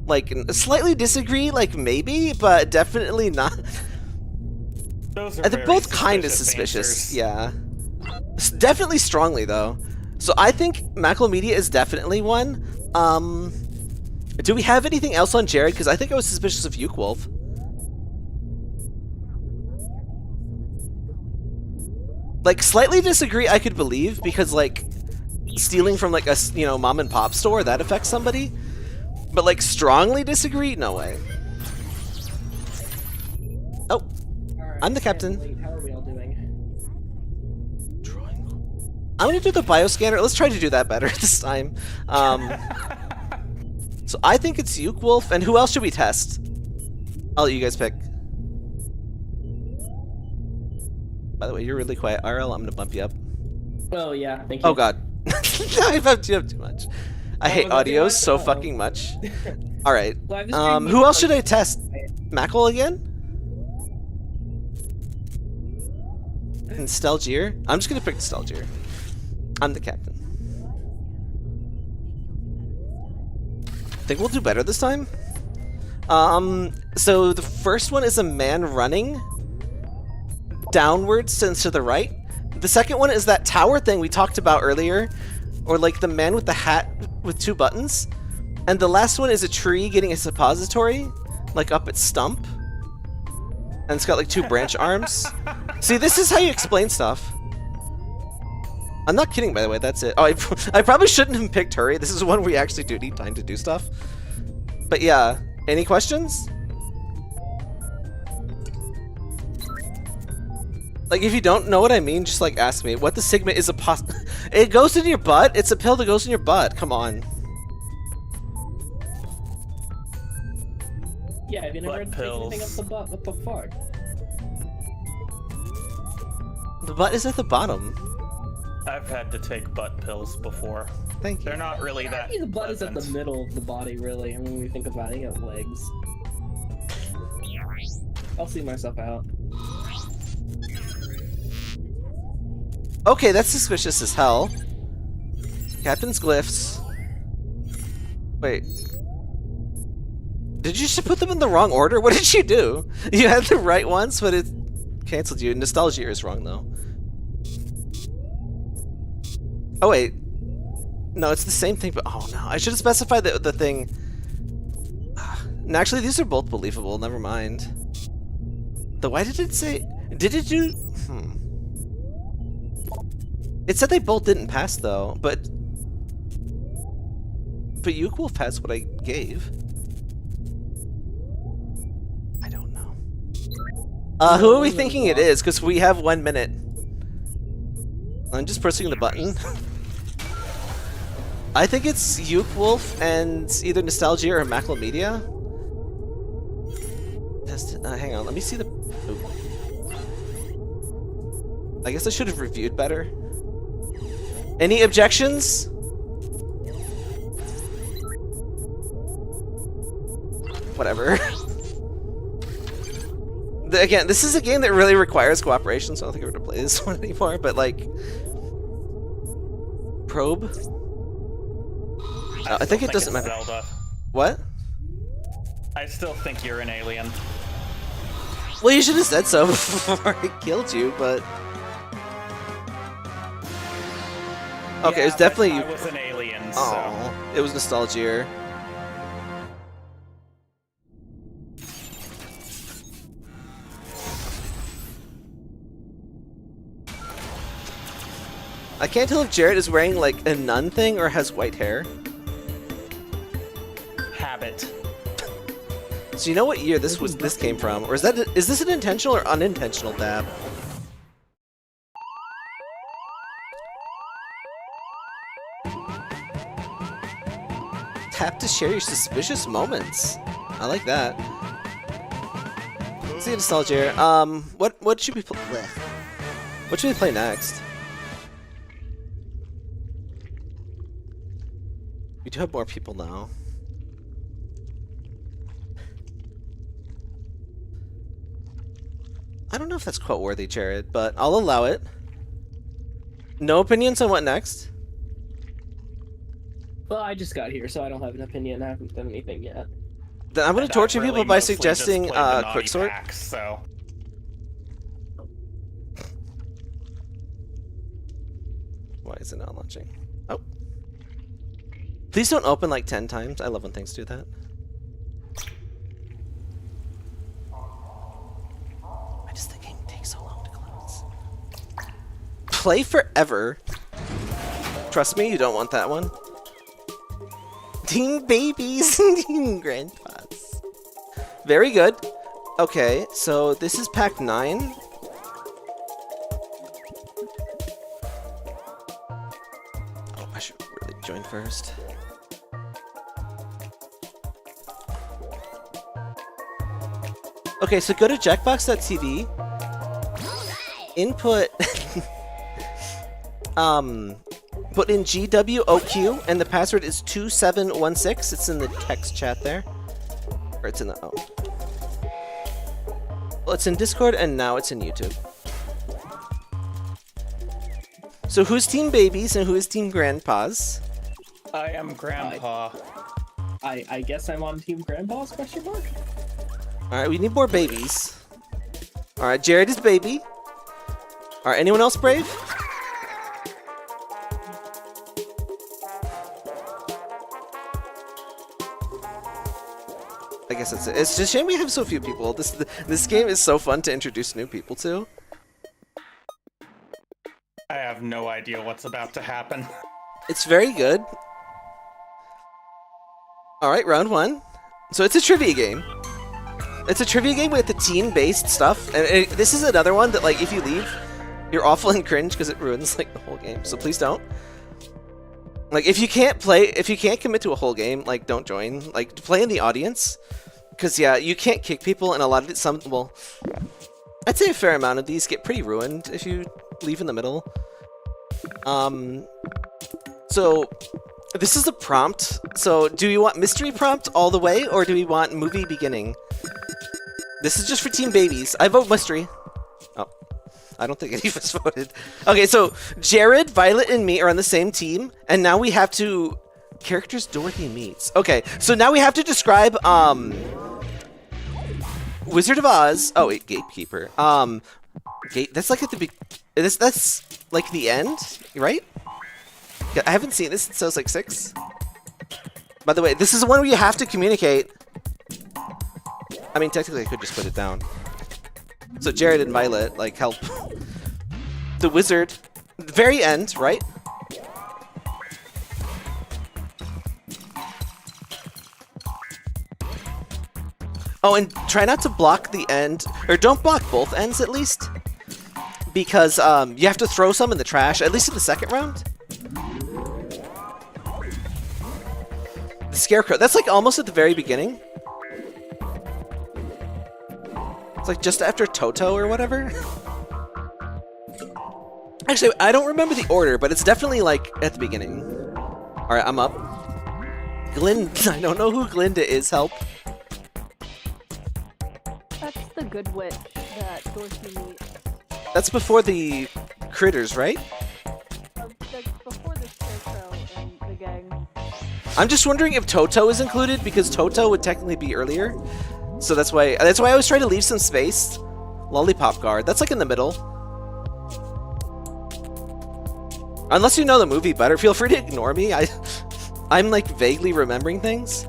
Like slightly disagree, like maybe, but definitely not. Those are They're very both kind of suspicious. answers. Yeah, definitely strongly though. So I think Macromedia is definitely one. Do we have anything else on Jared? Because I think I was suspicious of Wolf. Like slightly disagree, I could believe because like stealing from like a mom and pop store that affects somebody, but like strongly disagree, no way. Oh, I'm the captain. How are we all doing? I'm gonna do the bioscanner. Let's try to do that better this time. So I think it's Wolf, and who else should we test? I'll let you guys pick. By the way, you're really quiet. RL, I'm gonna bump you up. Oh yeah, thank you. Oh god. I bumped you up too much. I hate was that too audios much? so Uh-oh. fucking much. Alright. Well, I've just been Who else should I like- test? Mackle again? And Stelgier? I'm just gonna pick Stelgier. I'm the captain. Think we'll do better this time? So the first one is a man running downwards and to the right. The second one is that tower thing we talked about earlier, or like the man with the hat with 2 buttons. And the last one is a tree getting a suppository, like up its stump. And it's got like 2 branch arms. See, this is how you explain stuff. I'm not kidding, by the way, that's it. Oh, I probably shouldn't have picked Hurry. This is one where we actually do need time to do stuff. But yeah, any questions? Like, if you don't know what I mean, just like ask me. What the Sigma is a It goes in your butt? It's a pill that goes in your butt. Come on. Yeah, have you never Butt had to take anything pills. up the butt? What the fuck? The butt is at the bottom. I've had to take butt pills before. Thank you. They're not really that. Maybe the butt is at the pleasant. middle of the body, really. I mean, when we think about it, you have legs. I'll see myself out. Okay, that's suspicious as hell. Captain's glyphs. Wait. Did you just put them in the wrong order? What did you do? You had the right ones, but it canceled you. Nostalgia is wrong, though. Oh, wait. No, it's the same thing, but... Oh, no. I should have specified the thing. And actually, these are both believable. Never mind. Why did it say... Did it do... It said they both didn't pass, though, but... But Wolf has what I gave. I don't know. Who are we thinking it is? Because we have 1 minute. I'm just pressing the button. I think it's Wolf and either Nostalgia or Macromedia. Hang on, let me see the... Ooh. I guess I should have reviewed better. Any objections? Whatever. Again, this is a game that really requires cooperation, so I don't think we're gonna play this one anymore, but like... Probe? I think it doesn't it's matter. Zelda. What? I still think you're an alien. Well, you should have said so before I killed you, but... Okay, Yeah, it's definitely but you. I was an alien, so. Oh, it was Nostalgia. I can't tell if Jared is wearing like a nun thing or has white hair. Habit. So you know what year this came from, or is this an intentional or unintentional dab? Tap to share your suspicious moments. I like that. See nostalgia. What should we play? What should we play next? We do have more people now. I don't know if that's quote worthy, Jared, but I'll allow it. No opinions on what next? Well, I just got here, so I don't have an opinion. I haven't done anything yet. Then I'm going to torture people by suggesting Quixort. So. Why is it not launching? Oh. Please don't open like 10 times. I love when things do that. Why does the game take so long to close? Play forever. Trust me, you don't want that one. Teen babies, teen grandpas. Very good. Okay, so this is pack 9. Oh, I should really join first. Okay, so go to jackbox.tv. Input put in GWOQ, and the password is 2716. It's in the text chat there. Or it's in the... oh. Well, it's in Discord, and now it's in YouTube. So who's Team Babies, and who is Team Grandpas? I am Grandpa. I guess I'm on Team Grandpa's question mark? Alright, we need more babies. Alright, Jared is baby. Alright, anyone else brave? I guess that's it. It's just a shame we have so few people. This game is so fun to introduce new people to. I have no idea what's about to happen. It's very good. Alright, round 1. So it's a trivia game. It's a trivia game with the team-based stuff. And this is another one that, like, if you leave, you're awful and cringe because it ruins, like, the whole game. So please don't. Like, if you can't commit to a whole game, like, don't join. Like, play in the audience. Because, yeah, you can't kick people, and a lot of it, well, I'd say a fair amount of these get pretty ruined if you leave in the middle. So, this is a prompt. So, do you want mystery prompt all the way, or do we want movie beginning? This is just for Team Babies. I vote mystery. Oh, I don't think any of us voted. Okay, so Jared, Violet, and me are on the same team, and now we have to... Characters Dorothy meets. Okay, so now we have to describe, Wizard of Oz. Oh, wait, Gatekeeper. That's like at the that's like the end, right? Yeah, I haven't seen this since I was like 6. By the way, this is one where you have to communicate. I mean, technically I could just put it down. So Jared and Violet, like, help. The wizard. The very end, right? Oh, and try not to block the end, or don't block both ends at least, because you have to throw some in the trash, at least in the second round. The Scarecrow, that's like almost at the very beginning. It's like just after Toto or whatever. Actually, I don't remember the order, but it's definitely like at the beginning. Alright, I'm up. Glinda, I don't know who Glinda is, help. That's the good witch that Dorothy meets. That's before the critters, right? That's before the Scarecrow and the gang. I'm just wondering if Toto is included, because Toto would technically be earlier. So that's why I always try to leave some space. Lollipop Guard, that's like in the middle. Unless you know the movie better, feel free to ignore me. I'm like vaguely remembering things.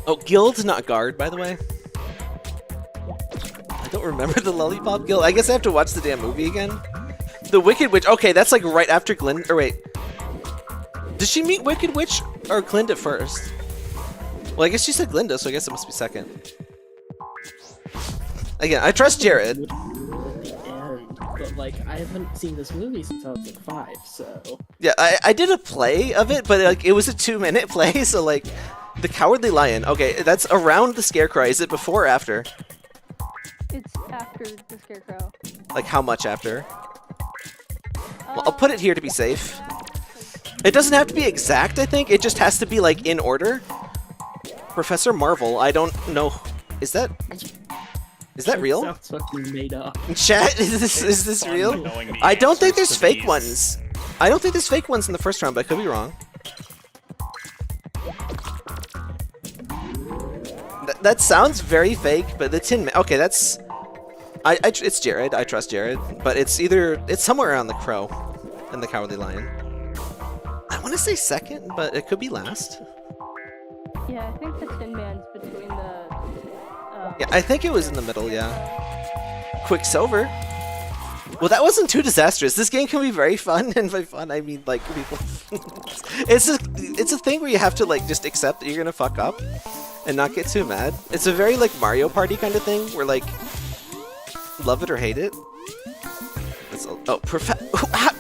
Oh, Guild, not Guard, by the way. don't remember the Lollipop Guild. I guess I have to watch the damn movie again. The Wicked Witch. Okay, that's like right after Glinda. Or wait. Did she meet Wicked Witch or Glinda first? Well, I guess she said Glinda, so I guess it must be second. Again, I trust Jared. But like, I haven't seen this movie since I was like 5, so. Yeah, I did a play of it, but like it was a 2-minute play, so like the Cowardly Lion. Okay, that's around the Scarecrow. Is it before or after? It's after the Scarecrow. Like how much after? Well, I'll put it here to be safe. It doesn't have to be exact, I think. It just has to be like in order. Professor Marvel. I don't know. Is that real? Sounds fucking made up. Chat, is this real? I don't think there's fake ones. I don't think there's fake ones in the first round, but I could be wrong. That sounds very fake, but the Tin Man. Okay, that's. It's Jared. I trust Jared, but it's somewhere around the Crow and the Cowardly Lion. I want to say second, but it could be last. Yeah, I think the Tin Man's between the. Yeah, I think it was in the middle. Yeah. Quicksilver. Well, that wasn't too disastrous. This game can be very fun, and by fun I mean like people. it's a thing where you have to like just accept that you're gonna fuck up, and not get too mad. It's a very like Mario Party kind of thing where like love it or hate it.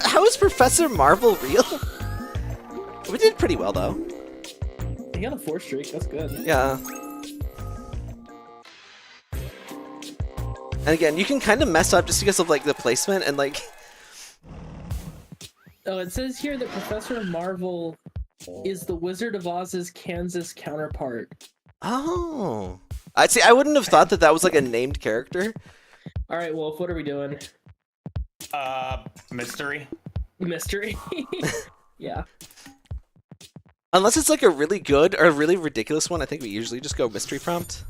How is Professor Marvel real? We did pretty well though. You got a 4 streak. That's good. Yeah. And again, you can kind of mess up just because of like the placement and like. Oh, it says here that Professor Marvel is the Wizard of Oz's Kansas counterpart. Oh. I see. I wouldn't have thought that was like a named character. All right, Wolf. What are we doing? Mystery. Mystery. Yeah. Unless it's like a really good or a really ridiculous one, I think we usually just go mystery prompt,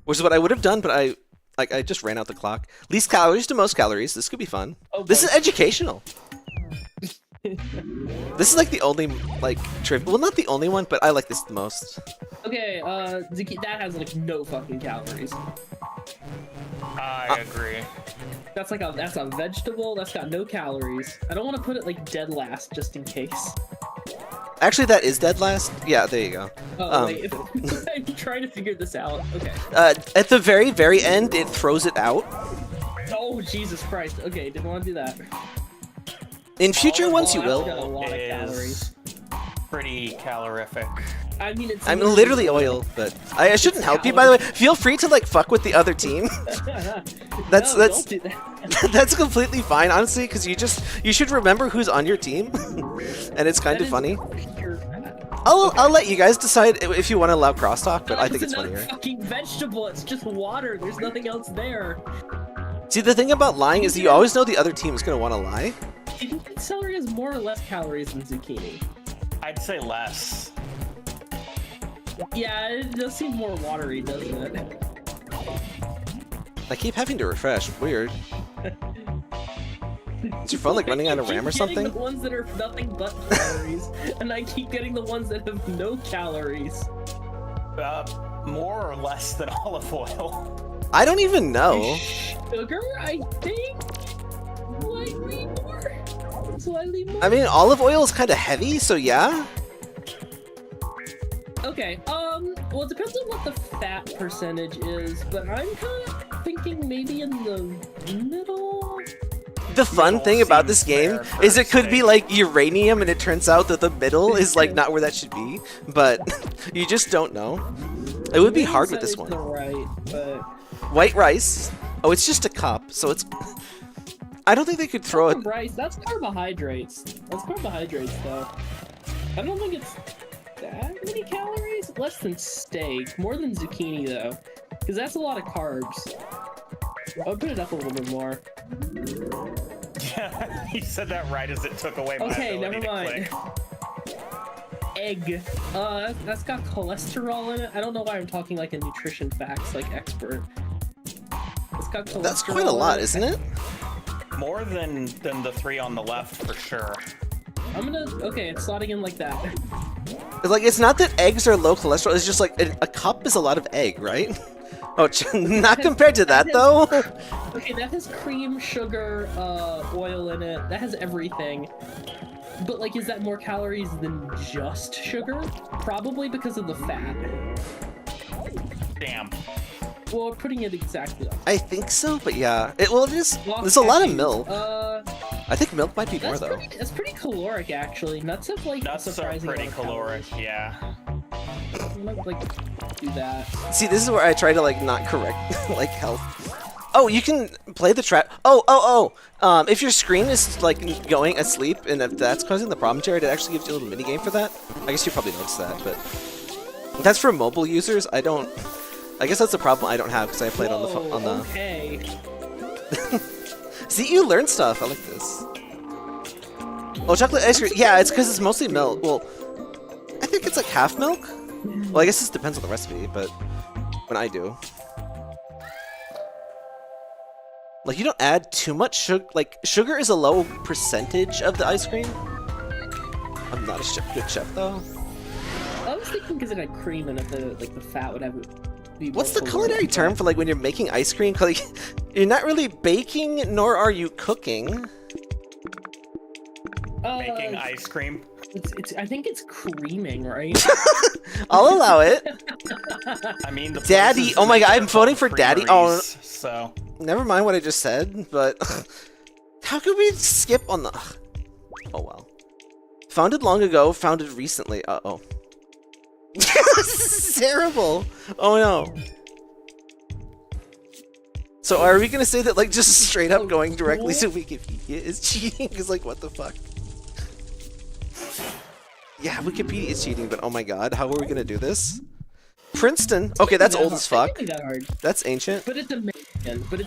which is what I would have done, but I just ran out the clock. Least calories to most calories. This could be fun. Oh, this is educational. This is like the only like trivia. Well, not the only one, but I like this the most. Okay, that has like no fucking calories. I agree. That's a vegetable. That's got no calories. I don't want to put it like dead last just in case. Actually, that is dead last. Yeah, there you go. Oh, wait, I'm trying to figure this out. Okay. At the very, very end, it throws it out. Oh, Jesus Christ. Okay, didn't want to do that. In future ones, you Got will. a lot of calories. Pretty calorific. I mean, it's. I'm literally oil, but I shouldn't help you. By the way, feel free to like fuck with the other team. That's Don't do that. That's completely fine, honestly, because you should remember who's on your team, and it's kind of funny. I'll let you guys decide if you want to allow crosstalk, but I think it's funnier. Fucking vegetable. It's just water. There's nothing else there. See, the thing about lying is you always know the other team is gonna want to lie. Do you think celery has more or less calories than zucchini? I'd say less. Yeah, it does seem more watery, doesn't it? I keep having to refresh. Weird. Is your phone like running out of RAM or something? I keep getting the ones that are nothing but calories, and I keep getting the ones that have no calories. More or less than olive oil. I don't even know. Sugar, I think? Slightly more? Slightly more? I mean, olive oil is kind of heavy, so yeah. Okay, well, it depends on what the fat percentage is, but I'm kind of thinking maybe in the middle? The fun thing about this game is it could be like uranium and it turns out that the middle is like not where that should be, but you just don't know. It would be hard with this one. Right, but... White rice. Oh, it's just a cup, so it's... I don't think they could throw it... Rice, that's carbohydrates. That's carbohydrates, though. I don't think it's that many calories? Less than steak. More than zucchini, though. Because that's a lot of carbs. I would put it up a little bit more. Yeah, he said that right as it took away my okay, ability never mind. to click. Egg. That's got cholesterol in it. I don't know why I'm talking like a nutrition facts like expert. It's got cholesterol. That's quite a lot, isn't it? More than the 3 on the left, for sure. Okay, it's slotting in like that. Like, it's not that eggs are low cholesterol, it's just like a cup is a lot of egg, right? Oh, not compared to that though. Okay, that has cream, sugar, oil in it. That has everything. But like, is that more calories than just sugar? Probably because of the fat. Damn. Well, we're putting it exactly up. I think so, but yeah. It is. There's a lot of milk. I think milk might be more though. That's pretty caloric, actually. Nuts have like Nuts are surprising pretty amount of caloric, calories. yeah. I'm gonna, like, do that. See, this is where I try to like not correct like health. Oh, you can play the trap. Oh. If your screen is like going asleep, and if that's causing the problem, Jared, it actually gives you a little mini game for that. I guess you probably noticed that, but that's for mobile users. I guess that's a problem I don't have because I played on the on the. Okay. See, you learn stuff. I like this. Oh, chocolate ice cream. Yeah, it's because it's mostly milk. Well, I think it's like half milk. Well, I guess this depends on the recipe, but when I do. Like, you don't add too much sugar. Like, sugar is a low percentage of the ice cream. I'm not a good chef, though. I was thinking because it had cream in it, the fat would have. What's the culinary term for like when you're making ice cream? Like, you're not really baking, nor are you cooking. Making ice cream. I think it's creaming, right? I'll allow it. I mean, the Daddy. places Oh my god, I'm make voting for Daddy. Oh, creameries, so never mind what I just said. But how could we skip on the? Oh well. Founded long ago, founded recently. Uh-oh. This is terrible. Oh no. So are we gonna say that like just straight up going directly to Wikipedia is cheating? Because like what the fuck? Yeah, Wikipedia is cheating, but oh my god, how are we gonna do this? Princeton. Okay, that's old as fuck. That's ancient. But it's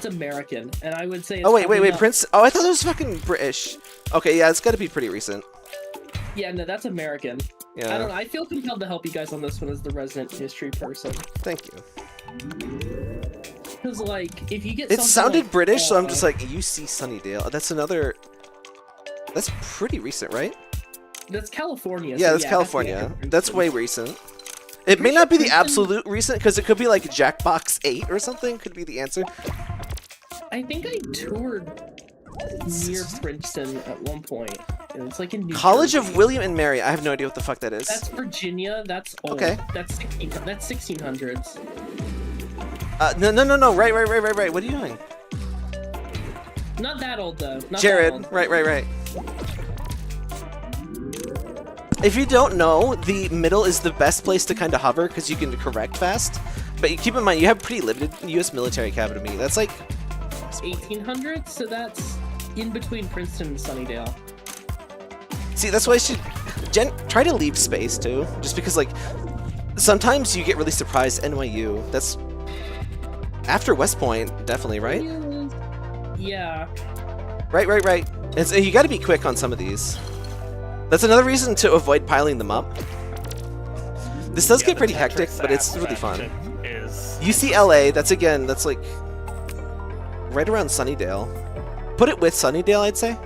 American, and I would say. It's Oh wait, not... Princeton. Oh, I thought it was fucking British. Okay, yeah, it's gotta be pretty recent. Yeah, no, that's American. Yeah. I don't know. I feel compelled to help you guys on this one as the resident history person. Thank you. Because, like, if you get It sounded like, British, so I'm just like, UC Sunnydale. That's another. That's pretty recent, right? That's California. Yeah, so that's yeah, California. That's way recent. It may not be the absolute recent, because it could be like Jackbox 8 or something, could be the answer. I think I toured near Princeton at one point. And it's like in New College Jersey. of William and Mary. I have no idea what the fuck that is. That's Virginia. That's old. Okay. That's 1600s. No. Right. What are you doing? Not that old though. Not Jared. that old. Right. If you don't know, the middle is the best place to kind of hover because you can correct fast. But you keep in mind, you have pretty limited U.S. military academy. That's like 1800s, so that's in between Princeton and Sunnydale. See, that's why I should try to leave space too, just because like sometimes you get really surprised. NYU. That's after West Point, definitely, right? Yeah. Right. And you got to be quick on some of these. That's another reason to avoid piling them up. This does get pretty hectic, but it's really fun. UCLA, that's like right around Sunnydale. Put it with Sunnydale, I'd say.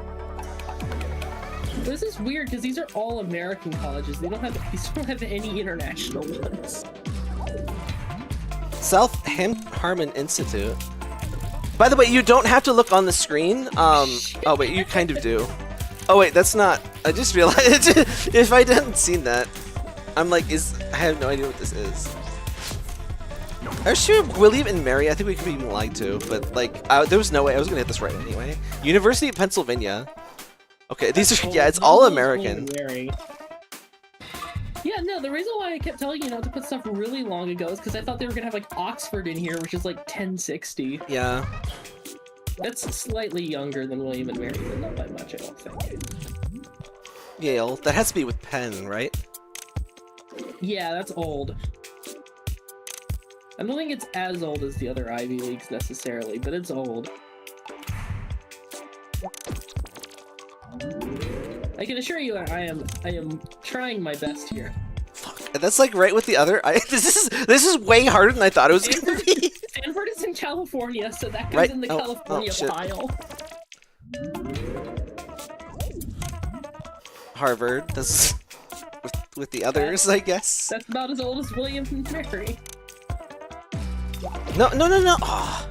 This is weird because these are all American colleges. These don't have any international ones. South Harmon Institute. By the way, you don't have to look on the screen. Oh wait, you kind of do. Oh wait, that's not. I just realized if I hadn't seen that, I'm like, I have no idea what this is. Are you sure William and Mary? I think we could be lied to, but like, there was no way I was gonna hit this right anyway. University of Pennsylvania. Okay, these are it's all American. Yeah, no, the reason why I kept telling you not to put stuff really long ago is because I thought they were gonna have like Oxford in here, which is like 1060. Yeah. That's slightly younger than William and Mary, but not by much, I don't think. Yale. That has to be with Penn, right? Yeah, that's old. I don't think it's as old as the other Ivy Leagues necessarily, but it's old. I can assure you I am trying my best here. Fuck, that's like right with the other. This is way harder than I thought it was gonna be. Stanford is in California, so that goes in the California shit. pile. Harvard. That's with the others, I guess. That's about as old as William and Mary. No, no, no, no. Oh.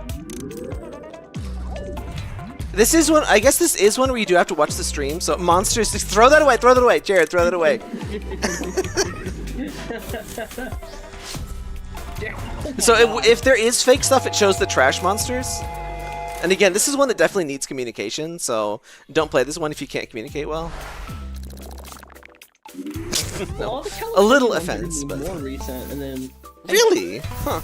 This is one. I guess this is one where you do have to watch the stream. So monsters, just throw that away. Throw that away, Jared. Throw that away. So if there is fake stuff, it shows the trash monsters. And again, this is one that definitely needs communication. So don't play this one if you can't communicate well. Well, A little offense, but more recent, and then really, huh?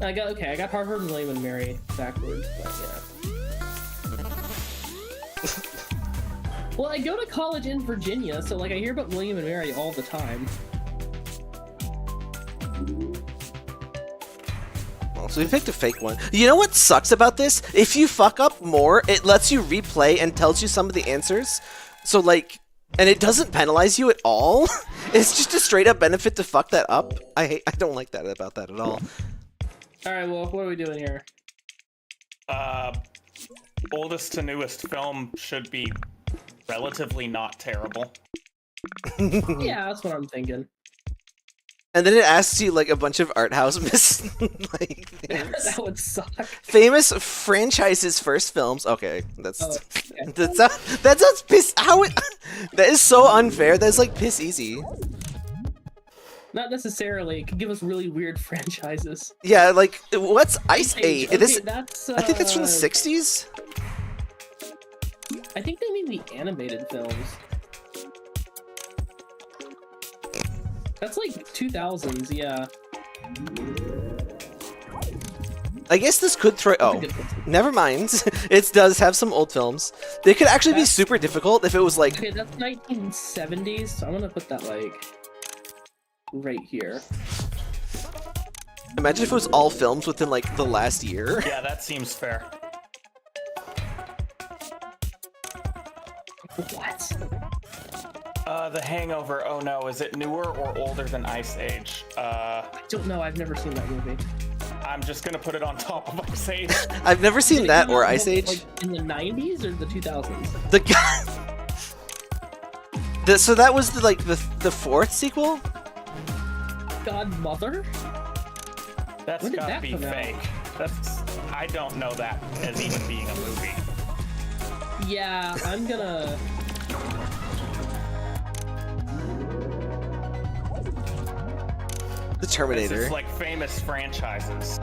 I got Harvard and William and Mary backwards, but yeah. Well, I go to college in Virginia, so like I hear about William and Mary all the time. Well, so we picked a fake one. You know what sucks about this? If you fuck up more, it lets you replay and tells you some of the answers. So like, and it doesn't penalize you at all. It's just a straight up benefit to fuck that up. I don't like that about that at all. Alright, well, what are we doing here? Oldest to newest film should be relatively not terrible. Yeah, that's what I'm thinking. And then it asks you like a bunch of art house like things. That would suck. Famous franchises first films. Okay, that's Okay. that sounds piss. How it, that is so unfair. That's like piss easy. Not necessarily. It could give us really weird franchises. Yeah, like what's Ice Age? Okay, This that's, I think that's from the '60s. I think they mean the animated films. That's like 2000s, yeah. I guess this could throw. Oh, never mind. It does have some old films. They could actually be super difficult if it was like. Okay, that's 1970s, so I'm gonna put that like right here. Imagine if it was all films within like the last year. Yeah, that seems fair. What? The Hangover. Oh no, is it newer or older than Ice Age? I don't know. I've never seen that movie. I'm just gonna put it on top of Ice Age. I've never seen Did it that come or out, Ice Age. Like, in the 90s or the 2000s? The guy. So that was the fourth sequel. Godmother? That's When did gotta that be come out? fake. I don't know that as even being a movie. Yeah, I'm gonna. The This Terminator. is like famous franchises.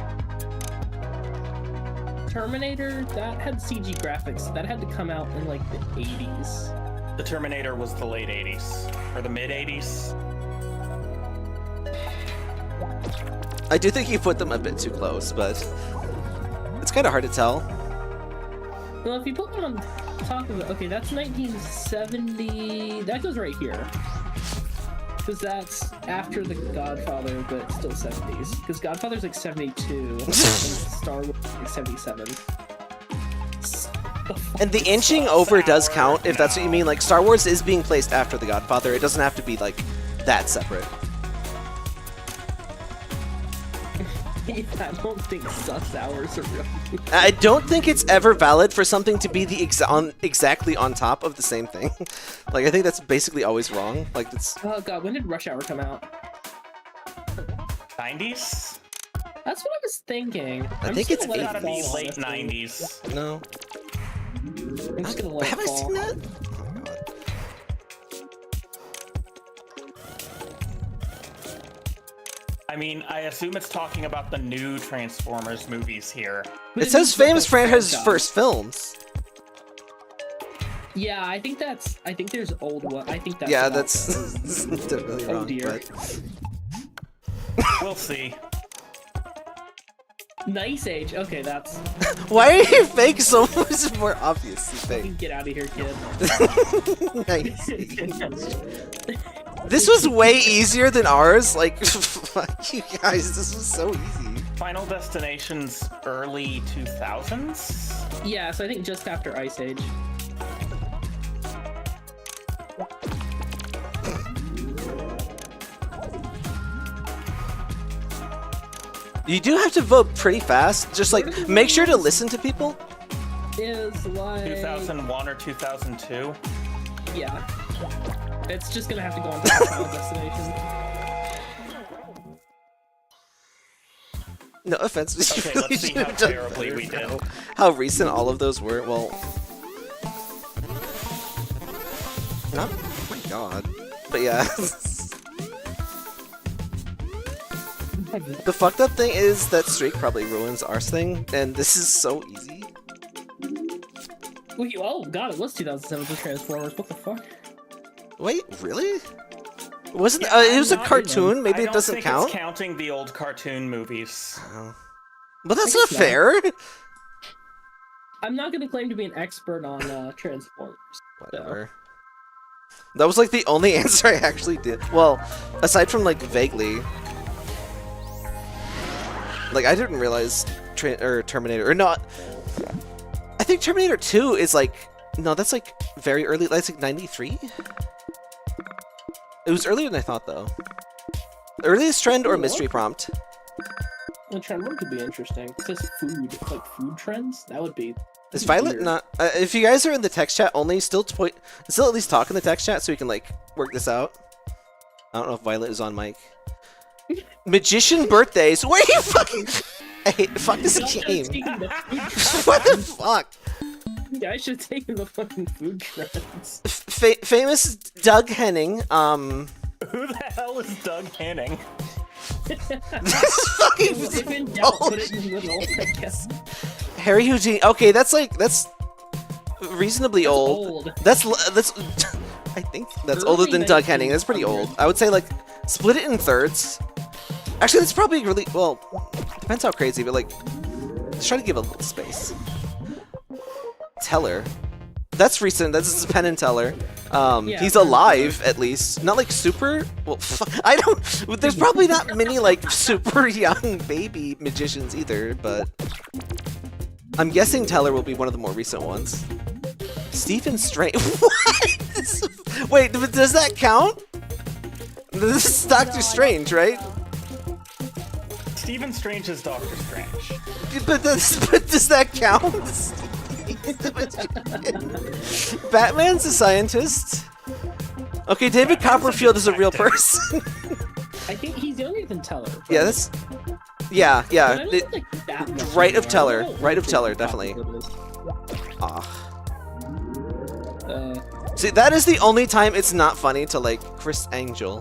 Terminator, that had CG graphics. That had to come out in like the 80s. The Terminator was the late 80s or the mid 80s. I do think you put them a bit too close, but it's kind of hard to tell. Well, if you put one on top of it, okay, that's 1970. That goes right here. Because that's after The Godfather, but still 70s. Because Godfather's like 72, and Star Wars is like 77. And the inching over does count if that's what you mean. Like Star Wars is being placed after The Godfather. It doesn't have to be like that separate. Yeah, I don't think sus hours are real. I don't think it's ever valid for something to be the exactly on top of the same thing. Like I think that's basically always wrong. Like it's. Oh god, when did Rush Hour come out? 90s? That's what I was thinking. I think it's Gotta be 80s. late 90s. No. I'm just gonna let Have it I fall. seen that? Oh, God. I mean, I assume it's talking about the new Transformers movies here. But It says is like famous a franchise's franchise. first films. Yeah, I think there's old one. I think that's Yeah, about that's those. definitely Oh wrong. dear. But We'll see. Nice Age. Okay, that's. why are you fake so much more obviously fake? Get out of here, kid. Nice. This was way easier than ours. Like, fuck you guys, this was so easy. Final Destination's early 2000s? Yeah, so I think just after Ice Age. You do have to vote pretty fast. Just like, make sure to listen to people. Is like 2001 or 2002? Yeah. It's just gonna have to go on to Final Destination. No offense. We Okay, really let's see how should've done terribly better we did. now. How recent all of those were. Well, not. Oh my god. But yeah. The fucked up thing is that streak probably ruins our thing, and this is so easy. Wait, oh god, it was 2007 for Transformers. What the fuck? Wait, really? Wasn't Yeah, it was a I'm not cartoon? Maybe I it don't doesn't think count. It's counting the old cartoon movies. Oh. But that's I not guess not. fair. I'm not gonna claim to be an expert on Transformers. Whatever. That was like the only answer I actually did. Well, aside from like vaguely. Like I didn't realize Terminator or not. I think Terminator 2 is like no, that's like very early. That's like 93. It was earlier than I thought though. Earliest trend or Ooh, mystery what? prompt? The trend one could be interesting. It says food, like food trends. That would be. Is that'd be Violet weird. not? If you guys are in the text chat only, still at least talk in the text chat so we can like work this out. I don't know if Violet is on mic. Magician birthdays. Where are you fucking? I hate fuck this Y'all should've game. taken the food What the trends. fuck? Yeah, I should have taken the fucking food trends. Famous Doug Henning. Who the hell is Doug Henning? This fucking If in doubt, put it in the middle, I guess. Harry Houdini. Okay, that's reasonably That's old. old. That's I think that's older than Doug Henning. That's pretty old. I would say like split it in thirds. Actually, that's probably really well. Depends how crazy, but like let's try to give a little space. Teller. That's recent. That's Penn and Teller. Yeah, He's Penn and alive at least. Not like super. Well, I don't. There's probably not many like super young baby magicians either, but I'm guessing Teller will be one of the more recent ones. Stephen Strange. What? Wait, does that count? This is Doctor Strange, right? Stephen Strange is Doctor Strange. But does that count? Batman's a scientist. Okay, David Batman's a Copperfield is a real detective. person. I think he's younger than Teller. Right? Yeah, that's. Yeah, But I yeah. don't think that much Right of anymore. Teller. I don't know Right of what Teller, Copperfield definitely. is. Ah. Uh, See, that is the only time it's not funny to like Chris Angel.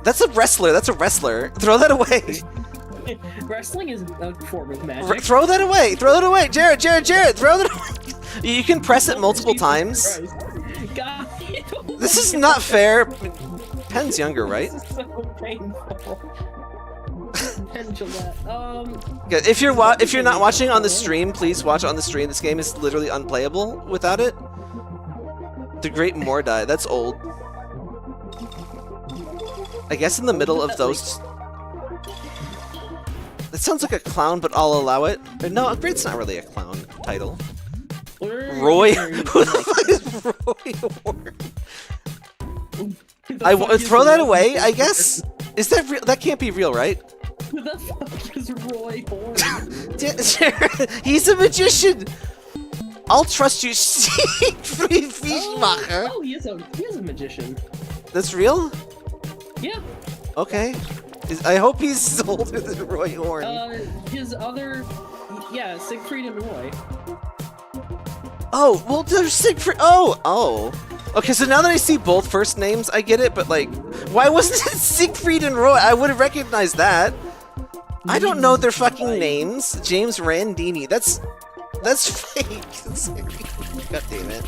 That's a wrestler. That's a wrestler. Throw that away. wrestling is a form of magic. Throw that away. Throw that away. Jared. Throw that away. You can press it multiple times. Christ. God, This is not fair. Penn's younger, right? This is so painful. Penn Gillette. Yeah, if you're not watching on the stream, please watch it on the stream. This game is literally unplayable without it. The Great Mordai. That's old. I guess in the middle of those. That sounds like a clown, but I'll allow it. No, Great's not really a clown title. Roy. Who the fuck is Roy Horn? Throw that away. I guess. Is that real? That can't be real, right? Who the fuck is Roy Horn? He's a magician. I'll trust you, Siegfried Fischmacher. Oh, he is a magician. That's real? Yeah. Okay. I hope he's older than Roy Horn. His other, yeah, Siegfried and Roy. Oh, well, there's Siegfried. Oh. Okay, so now that I see both first names, I get it, but like, why wasn't it Siegfried and Roy? I would have recognized that. I don't know their fucking names. James Randini. That's fake. God damn it.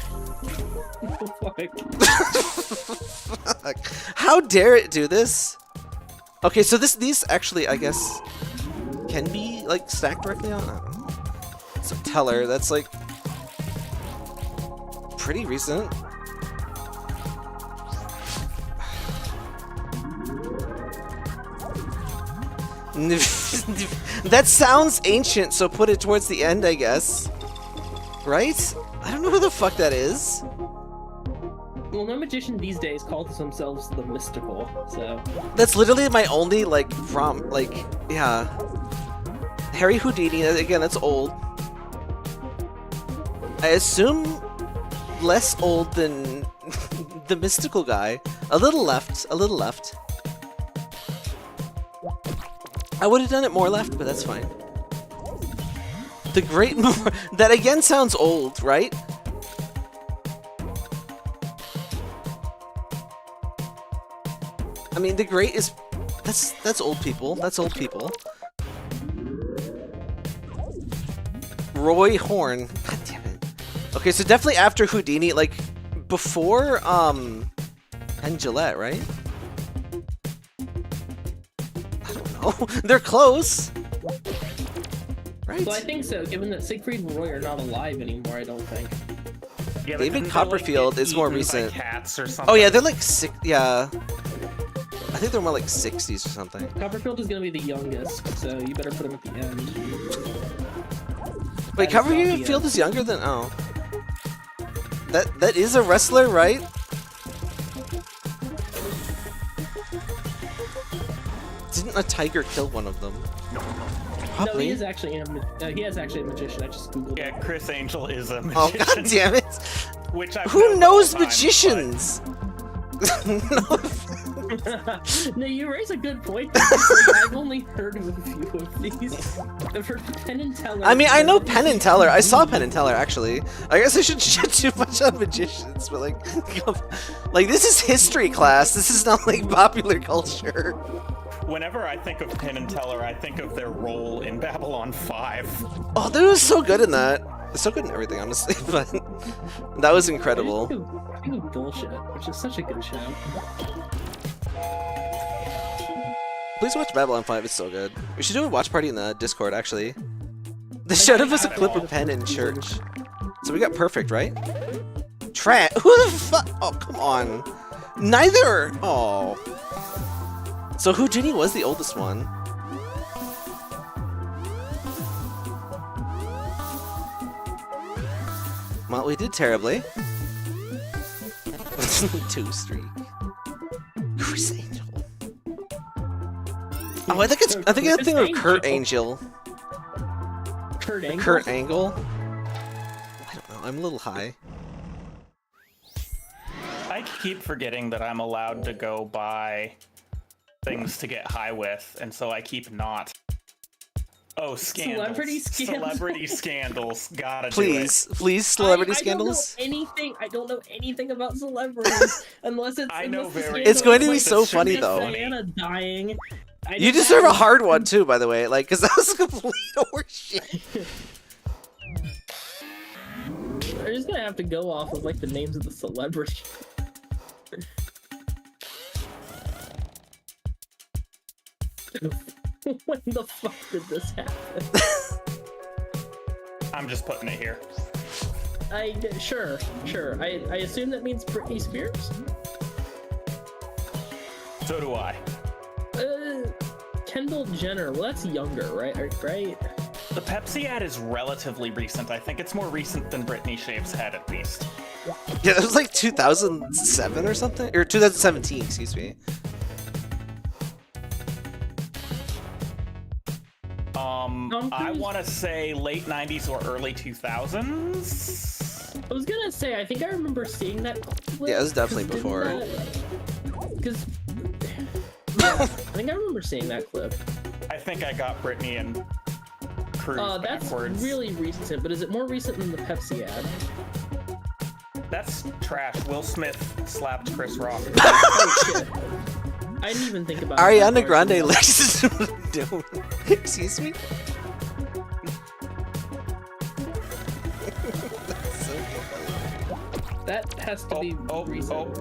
Fuck. How dare it do this? Okay, so these actually, I guess, can be like stacked directly on. I don't know. So Teller, that's like pretty recent. That sounds ancient, so put it towards the end, I guess. Right? I don't know who the fuck that is. Well, no magician these days calls themselves the mystical, so. That's literally my only, like, yeah. Harry Houdini, again, that's old. I assume less old than the mystical guy. A little left. I would have done it more left, but that's fine. The Great that again sounds old, right? I mean, the Great is that's old people. That's old people. Roy Horn. God damn it. Okay, so definitely after Houdini, like before and Gillette, right? I don't know. They're close. Right. So I think so, given that Siegfried and Roy are not alive anymore, I don't think. Yeah, David Copperfield is more recent. Cats or something. Oh yeah, they're like yeah. I think they're more like 60s or something. Copperfield is gonna be the youngest, so you better put him at the end. Wait, Copperfield is younger than That is a wrestler, right? Didn't a tiger kill one of them? No, he is actually he is actually a magician. I just googled Yeah, it. Chris Angel is a Oh magician. god damn it! Which I've Who known knows the whole time, magicians? No. No, you raise a good point. Like, I've only heard of a few of these. I've heard Penn and Teller. I mean, I know Penn and Teller. I saw Penn and Teller actually. I guess I shouldn't shit too much on magicians, but like this is history class. This is not like popular culture. Whenever I think of Penn and Teller, I think of their role in Babylon 5. Oh, they were so good in that. They're so good in everything, honestly, but that was incredible. I think of Bullshit, which is such a good show. Please watch Babylon 5, it's so good. We should do a watch party in the Discord, actually. They showed us a clip of Penn in church. So we got perfect, right? Who the fuck? Oh, come on. Neither! Oh. So Houdini was the oldest one. Well, we did terribly. 2 streak. Chris Angel. Oh, I think it's. I think I'm thinking of Kurt Angel. Kurt Angle? Kurt Angle. I don't know. I'm a little high. I keep forgetting that I'm allowed to go buy things to get high with, and so I keep not. Oh, scandals. Celebrity scandals. Celebrity scandals. Gotta Please, do it. please, celebrity scandals. I don't know anything about celebrities unless it's. I know unless the very scandal It's going to is, be like, so funny, Princess though. Diana dying. I You know deserve that. a hard one too, by the way. Like, cause that was complete horseshit. I'm just gonna have to go off of like the names of the celebrities. When the fuck did this happen? I'm just putting it here. Sure. I assume that means Britney Spears? So do I. Kendall Jenner. Well, that's younger, right? Right? The Pepsi ad is relatively recent. I think it's more recent than Britney shaves head, at least. Yeah, it was like 2007 or something, or 2017. Excuse me. I want to say late 90s or early 2000s. I was gonna say, I think I remember seeing that clip. Yeah, it was definitely before. Because I think I remember seeing that clip. I think I got Britney and Cruz That's backwards. really recent, but is it more recent than the Pepsi ad? That's trash. Will Smith slapped Chris Rock. Oh shit. I didn't even think about Ariana that part. Grande Lexus. Excuse me. That's so good. That has to be recent.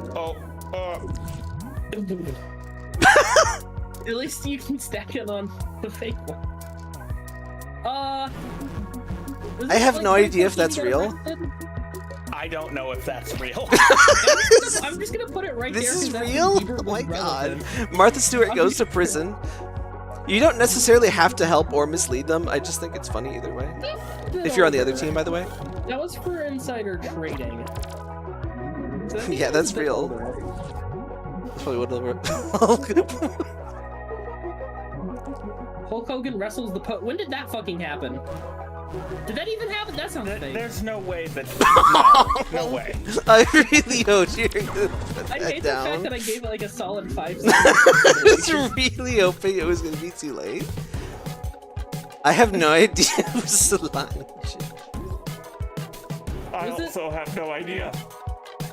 At least you can stack it on the fake one. I have no idea if that's real. I don't know if that's real. I'm just gonna put it right This there. is 'cause that's real? Bieber Oh my was god. relevant. Martha Stewart goes to prison. You don't necessarily have to help or mislead them. I just think it's funny either way. If you're on the other team, by the way. That was for insider trading. So that means Yeah, it was that's a bit real. older. That's probably what it'll Hulk Hogan wrestles the When did that fucking happen? Did that even happen? That sounds fake. There's no way that. No way. I really hope you're gonna put I that hate the fact down. that I gave it like a solid 5 I was really hoping it was gonna be too late. I have no idea who's Solange. I Was it? also have no idea.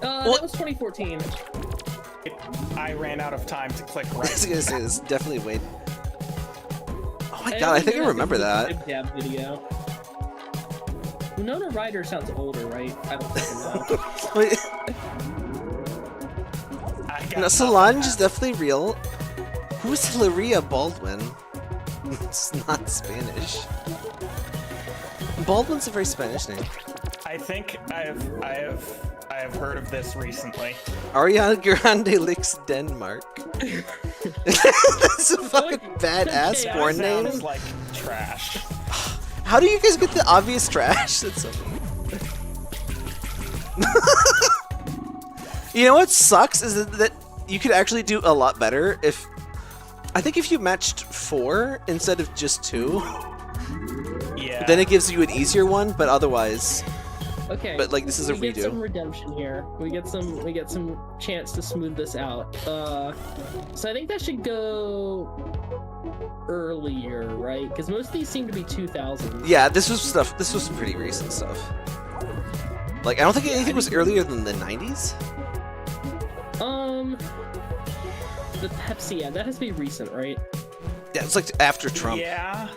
That was 2014. I ran out of time to click I was right. gonna say this is definitely way. Oh my god, I think I remember that. Dab video. Winona Ryder sounds older, right? I don't fucking know. Wait, I got no, nothing. Solange is definitely real. Who's Hilaria Baldwin? It's not Spanish. Baldwin's a very Spanish name. I think I have heard of this recently. Ariana Grande licks Denmark. That's a fucking badass Okay, porn name. Sounds like trash. How do you guys get the obvious trash? That's so funny. You know what sucks is that you could actually do a lot better if... I think if you matched 4 instead of just 2, Yeah. then it gives you an easier one, but otherwise... Okay. But, like, this is a we get some redo. redemption here. We get some chance to smooth this out. So I think that should go earlier, right? Because most of these seem to be 2000s. Yeah, this was pretty recent stuff. Like, I don't think anything was earlier than the 90s. The Pepsi ad, that has to be recent, right? Yeah, it's like after Trump. Yeah.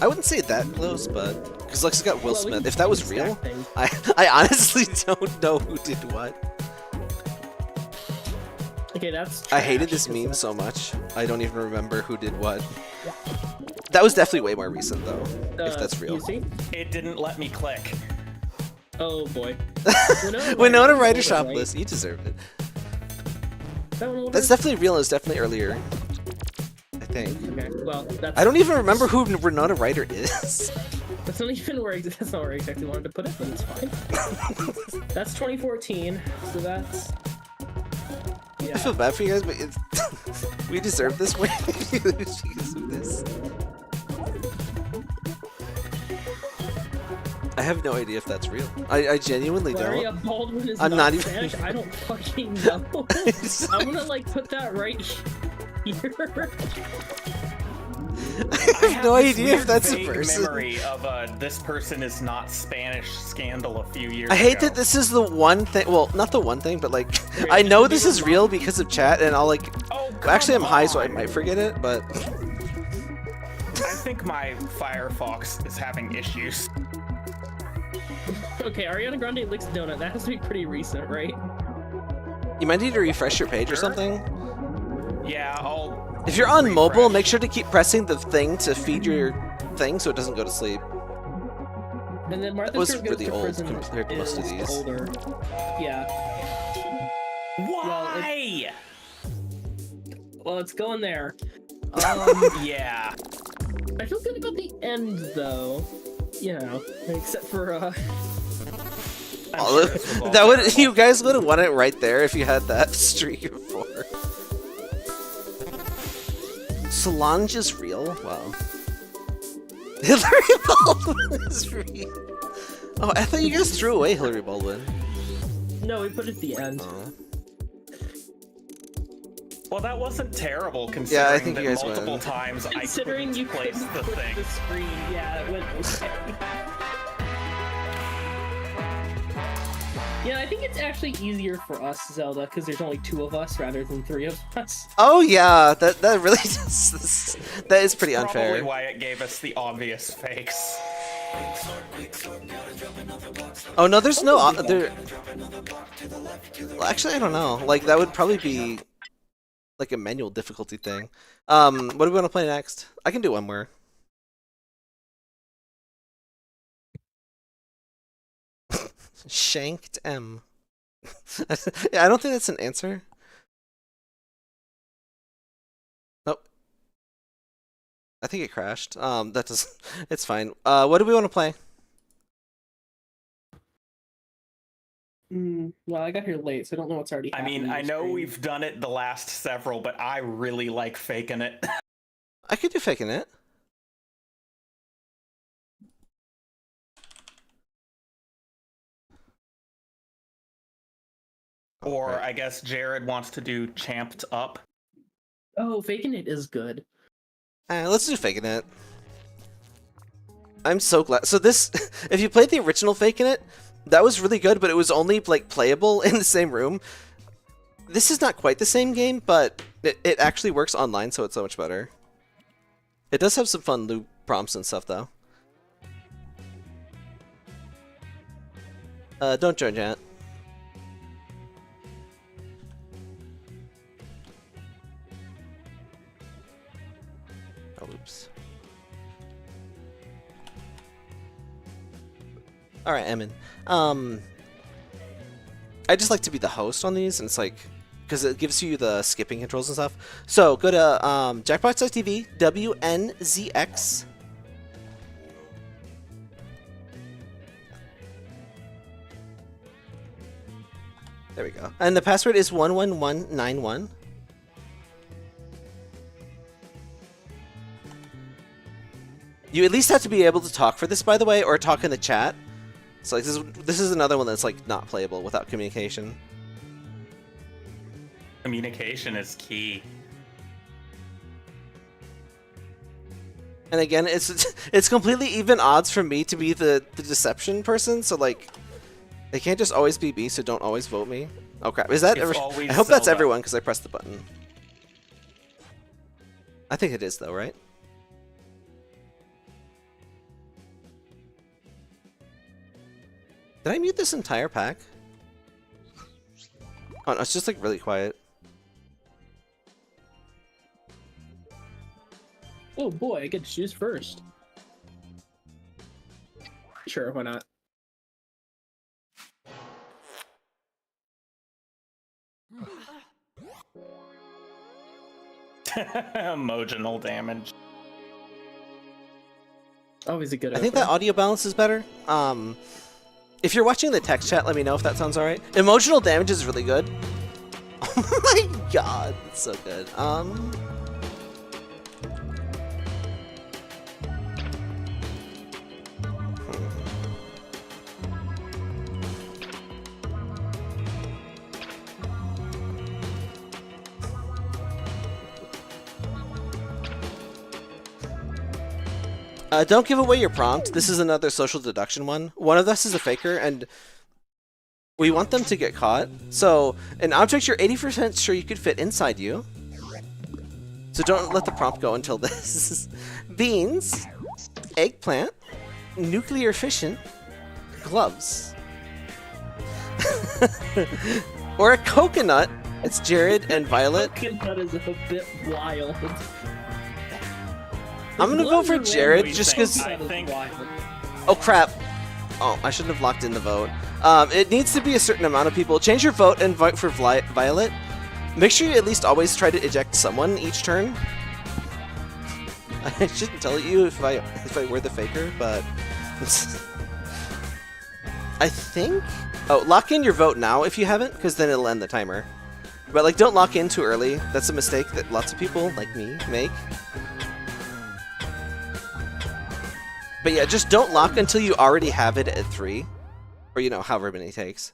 I wouldn't say that close, but... Because Lex got Will Well, we Smith. can If that was stack real, things. I honestly don't know who did what. Okay, that's I hated trash, this 'cause meme that's- so much. I don't even remember who did what. That was definitely way more recent, though, if that's real. You see? It didn't let me click. Oh boy. Winona Ryder Ryder, shopless. You deserve it. Is that one older? That's definitely real. It's definitely earlier. I think. Okay, well, that's... I don't even remember who Winona Ryder is. That's not even where that's not where I exactly wanted to put it, but it's fine. That's 2014, so that's I yeah. feel bad for you guys, but it's we deserve this win because of this. I have no idea if that's real. I genuinely Maria don't. Baldwin is I'm not not even- Spanish. I don't fucking know. I'm gonna like put that right here. I have no this idea if weird that's a vague person. memory of this person is not Spanish scandal a few years I hate ago. that this is the one thing. Well, not the one thing, but like, Wait, I know we this were is real because of chat, and I'll like. Oh, Actually, I'm come high, so I on. might forget it, but. I think my Firefox is having issues. Okay, Ariana Grande licks donut. That has to be pretty recent, right? You might need to refresh your page or Sure. something. Yeah, I'll. If you're on mobile, refresh. make sure to keep pressing the thing to feed your thing so it doesn't go to sleep. And then Martha was Stewart goes really to old prison compared to most of is these. older. Yeah. Why? Well, it's going there. Yeah. I feel good about the end, though. You know, except for I'm Oh, sure this was all that would terrible. you guys would have won it right there if you had that streak of 4. Solange is real? Wow. Hillary Baldwin is real. Oh, I thought you guys threw away Hillary Baldwin. no, we put it at the end. Oh. Well, that wasn't terrible considering Yeah, I think that you guys multiple win. times Considering I you couldn't place couldn't the put thing. the screen, yeah, it went okay. Yeah, I think it's actually easier for us, Zelda, because there's only 2 of us rather than 3 of us. Oh yeah, that really does, that is pretty Probably unfair. why it gave us the obvious fakes. Oh no, there's no there. Well, actually, I don't know. Like that would probably be like a manual difficulty thing. What do we want to play next? I can do one more. Shanked M. Yeah, I don't think that's an answer. Nope. I think it crashed. That does. It's fine. What do we want to play? Well, I got here late, so I don't know what's already I happening. mean, on I the know screen. we've done it the last several, but I really like faking it. I could do faking it. Or Alright. I guess Jared wants to do champed up. Oh, Faking It is good. Let's do Fakin' It. I'm so glad. So this, if you played the original Fakin' It, that was really good, but it was only like playable in the same room. This is not quite the same game, but it actually works online, so it's so much better. It does have some fun loop prompts and stuff, though. Don't join chat. Oh, oops. Alright, Emin. I just like to be the host on these, and it's like, because it gives you the skipping controls and stuff. So go to Jackbox.tv, WNZX. There we go. And the password is 11191. You at least have to be able to talk for this, by the way, or talk in the chat. So like this is another one that's like not playable without communication. Communication is key. And again, it's completely even odds for me to be the deception person. So like, they can't just always be me. So don't always vote me. Oh crap! Is that? I hope that's Zelda. everyone because I pressed the button. I think it is though, right? Did I mute this entire pack? Oh no, it's just like really quiet. Oh boy, I get to choose first. Sure, why not? Emotional damage. Always a good. I think that audio balance is better. If you're watching the text chat, let me know if that sounds alright. Emotional damage is really good. Oh my god, it's so good. Don't give away your prompt. This is another social deduction one. One of us is a faker, and we want them to get caught. So, an object you're 80% sure you could fit inside you. So don't let the prompt go until this. Beans, eggplant, nuclear fission, gloves. Or a coconut. It's Jared and Violet. Coconut is a bit wild. I'm gonna vote for Jared just because. I think- Oh crap! Oh, I shouldn't have locked in the vote. It needs to be a certain amount of people. Change your vote and vote for Violet. Make sure you at least always try to eject someone each turn. I shouldn't tell you if I were the faker, but I think. Oh, lock in your vote now if you haven't, because then it'll end the timer. But like, don't lock in too early. That's a mistake that lots of people like me make. But yeah, just don't lock until you already have it at 3. Or, you know, however many takes.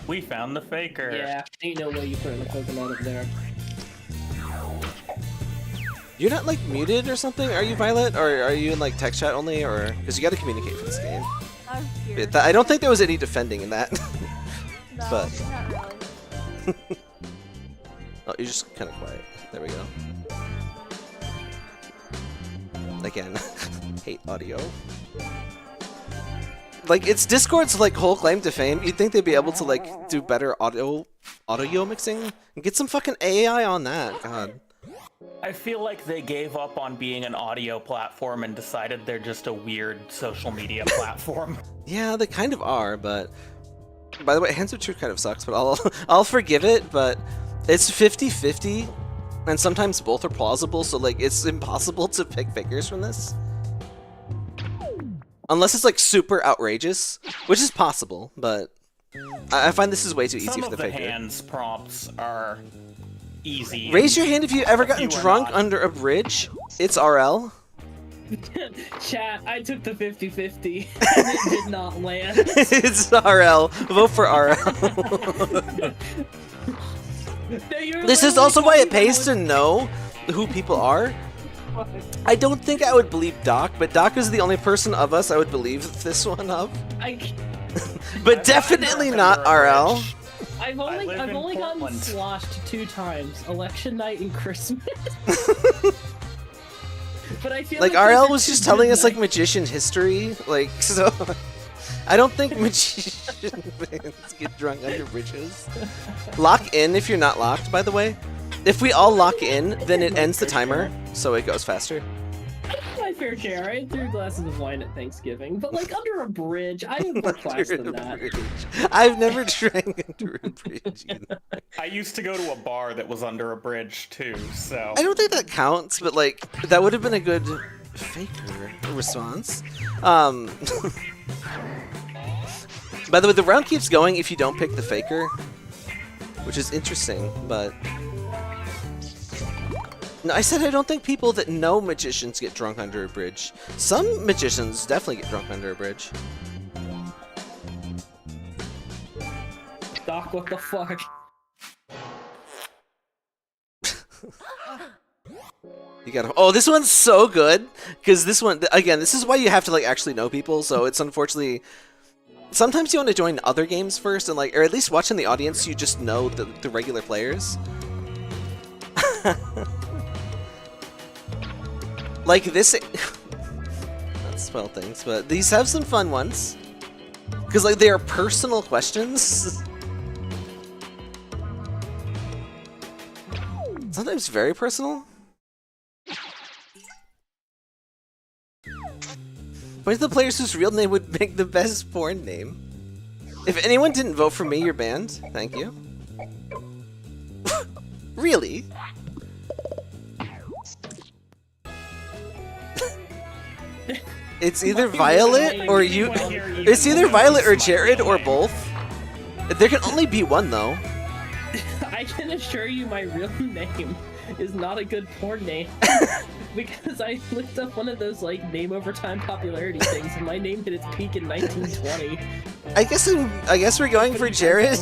We found the faker. Yeah, ain't no way you put the coconut up there. You're not, like, muted or something? Are you, Violet? Or are you in, like, text chat only? Or because you gotta communicate for this game. I'm here. I don't think there was any defending in that. No, but- not really. Oh, you're just kind of quiet. There we go. Again, hate audio. Like, it's Discord's like whole claim to fame. You'd think they'd be able to like do better audio mixing and get some fucking AI on that. God. I feel like they gave up on being an audio platform and decided they're just a weird social media platform. Yeah, they kind of are, but by the way, Hands of Truth kind of sucks, but I'll forgive it, but it's 50-50, and sometimes both are plausible, so like it's impossible to pick figures from this. Unless it's like super outrageous, which is possible, but I find this is way too easy Some for the of the faker. hands prompts are easy. Raise your hand if you've ever gotten You are drunk not. under a bridge. It's RL. Chat, I took the 50-50 and it did not land. It's RL. Vote for RL. No, This is also why it pays to know who people are. I don't think I would believe Doc, but Doc is the only person of us I would believe this one of. But definitely not RL. I've only live in gotten Portland. sloshed 2 times, election night and Christmas. But I feel Like like RL those was are just two telling good us like nights. magician history, like so. I don't think magician fans get drunk under bridges. Lock in if you're not locked, by the way. If we all lock in, then it ends the timer, so it goes faster. My fair share. I had 3 glasses of wine at Thanksgiving, but like under a bridge, I have more class Under than a that. bridge. I've never drank under a bridge either. I used to go to a bar that was under a bridge too, so I don't think that counts, but like that would have been a good faker response. By the way, the round keeps going if you don't pick the faker, which is interesting, but no, I said I don't think people that know magicians get drunk under a bridge. Some magicians definitely get drunk under a bridge. Doc, what the fuck? You gotta. Oh, this one's so good because this one again. This is why you have to like actually know people. So it's unfortunately sometimes you want to join other games first and like, or at least watch in the audience. So you just know the regular players. Like this. Not spoil things, but these have some fun ones because like they are personal questions. Sometimes very personal. Point to the players whose real name would make the best porn name. If anyone didn't vote for me, you're banned. Thank you. Really? It's either Violet or you. It's either Violet or Jared or both. There can only be one though. I can assure you my real name is not a good porn name. Because I looked up one of those like name over time popularity things and my name hit its peak in 1920. I guess we're going for Jared.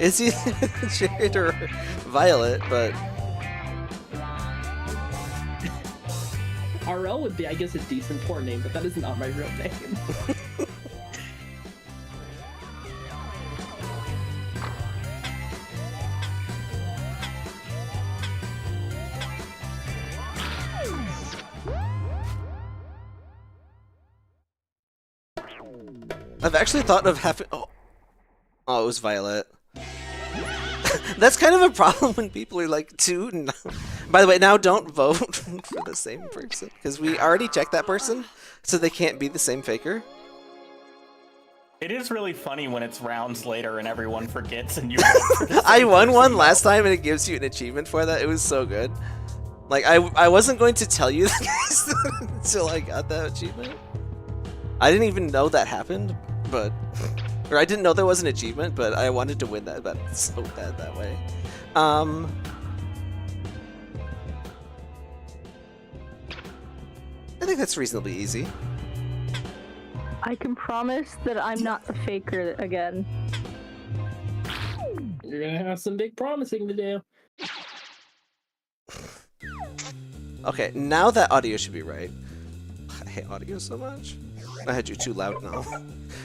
It's either Jared or Violet, but RL would be, I guess, a decent porn name, but that is not my real name. I've actually thought of having. Oh, it was Violet. That's kind of a problem when people are like too. No. By the way, now don't vote for the same person because we already checked that person, so they can't be the same faker. it is really funny when it's rounds later and everyone forgets and you. I won one last time and it gives you an achievement for that. It was so good. Like I wasn't going to tell you this until I got that achievement. I didn't even know that happened, but or I didn't know there was an achievement, but I wanted to win that, but it's so bad that way. I think that's reasonably easy. I can promise that I'm not the faker again. You're gonna have some big promising to do. Okay, now that audio should be right. I hate audio so much. I had you too loud now.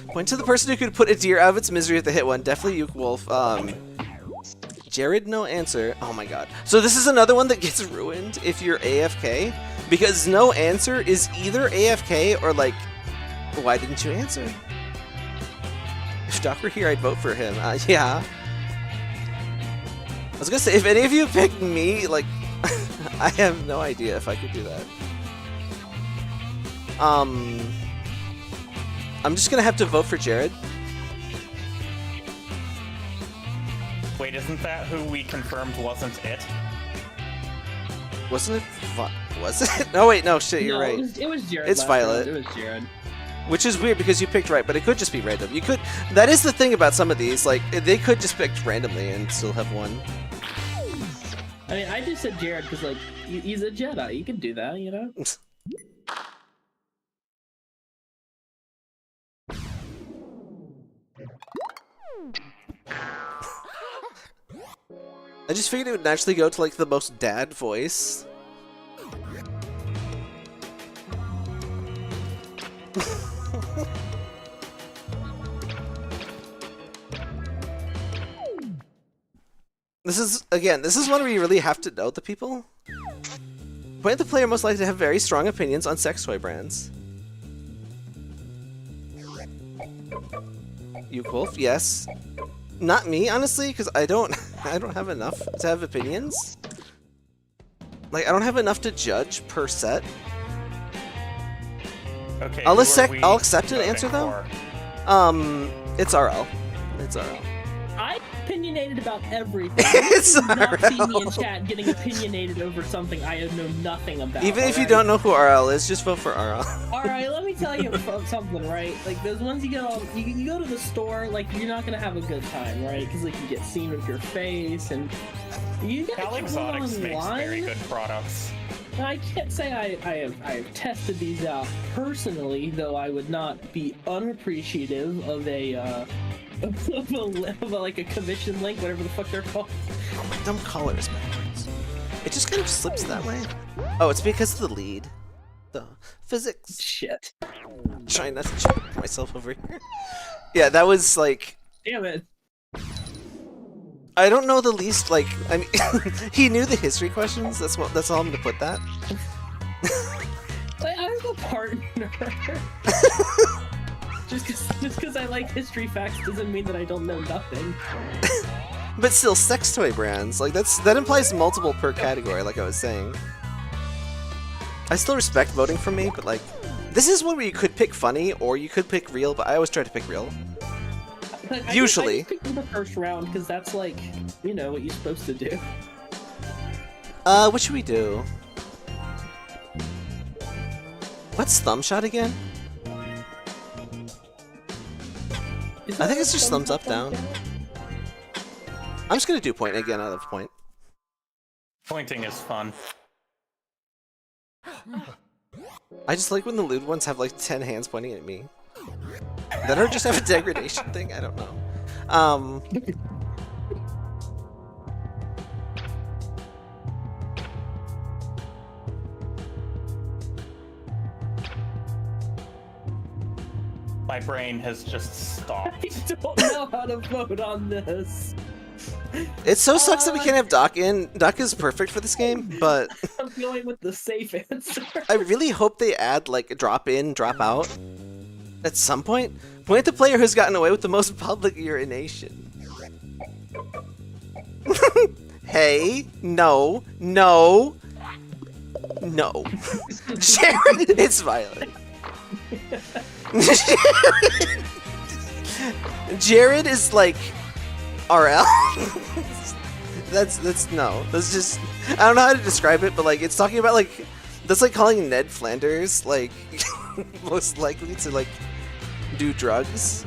Point to the person who could put a deer out of its misery with a hit one. Definitely Uke Wolf. Jared, no answer. Oh my god. So this is another one that gets ruined if you're AFK. Because no answer is either AFK or like, why didn't you answer? If Doc were here, I'd vote for him. Yeah. I was gonna say, if any of you picked me, like, I have no idea if I could do that. I'm just gonna have to vote for Jared. Wait, isn't that who we confirmed wasn't it? Wasn't it? Was it? No, wait, no, shit, you're No, right. It was Jared. It's last Violet. round. It was Jared. Which is weird because you picked right, but it could just be random. You could. That is the thing about some of these. Like, they could just pick randomly and still have won. I mean, I just said Jared because, like, he's a Jedi. You can do that, you know? I just figured it would naturally go to like the most dad voice. This is one where you really have to know the people. Point the player most likely to have very strong opinions on sex toy brands. You Wolf, yes. Not me, honestly, because I don't have enough to have opinions. Like, I don't have enough to judge per set. Okay. I'll who are accept we an answer voting though. for? It's RL. It's RL. I'm opinionated about everything. It's You do not see me in RL. chat getting opinionated over something I know nothing about. Even if you alright? don't know who RL is, just vote for RL. Alright, let me tell you something, right? Like, those ones you get on, you go to the store, like, you're not gonna have a good time, right? Because, like, you get seen with your face, and you get Cal Exotics makes online. very good products. Now, I can't say I have tested these out personally, though I would not be unappreciative of a like a commission link, whatever the fuck they're called. My dumb collar is backwards. It just kind of slips that way. Oh, it's because of the lead. The physics. Shit. Trying not to choke myself over here. Yeah, that was like. Damn it. I don't know the least. Like, I mean, he knew the history questions. That's all I'm gonna put that. Like, I'm a partner. Just because I like history facts doesn't mean that I don't know nothing. But still, sex toy brands. Like that implies multiple per category. Like I was saying. I still respect voting for me, but like, this is one where you could pick funny or you could pick real. But I always try to pick real. Like, Usually. I just picked the first round because that's like, you know, what you're supposed to do. What should we do? What's thumb shot again? I think it's just thumbs up, down. I'm just gonna do point again. I love point. Pointing is fun. I just like when the lewd ones have like 10 hands pointing at me. Then or just have a degradation thing. I don't know. My brain has just stopped. I don't know how to vote on this. It so sucks that we can't have Doc in. Doc is perfect for this game, but I'm going with the safe answer. I really hope they add like a drop in, drop out at some point. Point at the player who's gotten away with the most public urination. Hey, no, no, no. Jared, it's violent. Jared is like RL. that's no. That's just I don't know how to describe it, but like it's talking about like that's like calling Ned Flanders like most likely to like do drugs.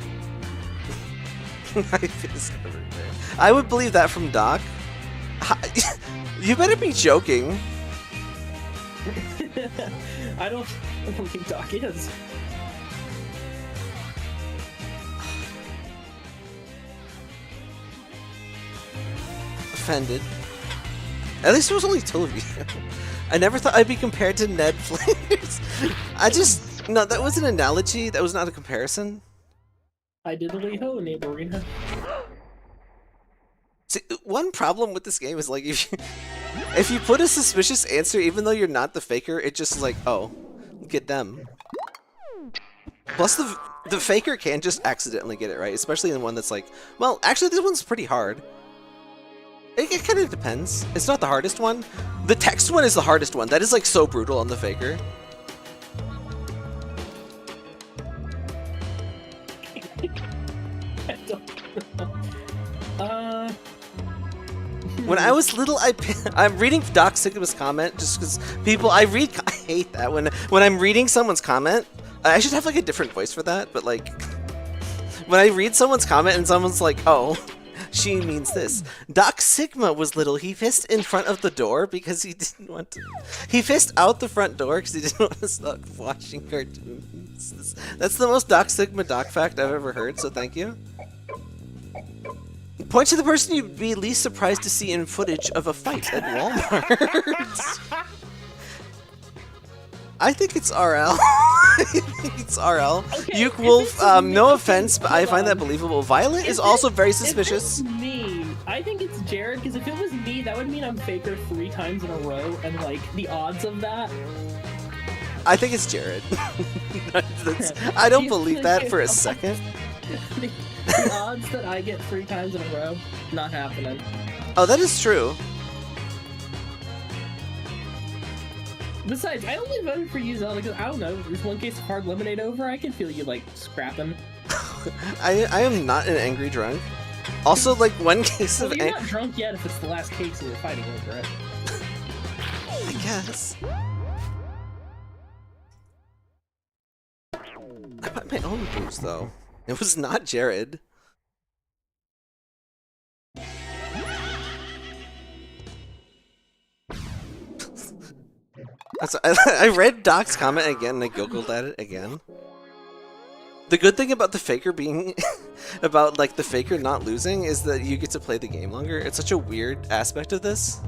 I would believe that from Doc. You better be joking. I don't think Doc is. Offended. At least it was only two of you. I never thought I'd be compared to Ned Flanders. No, that was an analogy. That was not a comparison. I did a Lee-Ho neighborina. See, one problem with this game is like if you put a suspicious answer, even though you're not the faker, it just like, oh, look at them. Plus the faker can just accidentally get it right, especially in one that's like, well, actually this one's pretty hard. It kind of depends. It's not the hardest one. The text one is the hardest one. That is like so brutal on the faker. I don't know. When I was little, I'm reading Doc Sigma's comment just because I hate that when I'm reading someone's comment. I should have like a different voice for that, but like when I read someone's comment and someone's like, oh, She means this. Doc Sigma was little. He pissed in front of the door because he didn't want to. He pissed out the front door because he didn't want to stop watching cartoons. That's the most Doc Sigma doc fact I've ever heard, so thank you. Point to the person you'd be least surprised to see in footage of a fight at Walmart. I think it's RL. I think it's RL. Okay, Uke Wolf, no offense, but I hold find that on. believable. Violet is also very suspicious. If it's me, I think it's Jared, because if it was me, that would mean I'm Faker 3 times in a row, and like, the odds of that... I think it's Jared. I don't believe that for a second. The odds that I get 3 times in a row, not happening. Oh, that is true. Besides, I only voted for you, Zelda, because I don't know, there's one case of hard lemonade over, I can feel you, like, scrapping. I am not an angry drunk. Also, like, one case Well, of you're not drunk yet if it's the last case and we're fighting over it. I guess. I bought my own booze, though. It was not Jared. I read Doc's comment again and I giggled at it again. The good thing about the Faker being... about, like, the Faker not losing is that you get to play the game longer. It's such a weird aspect of this.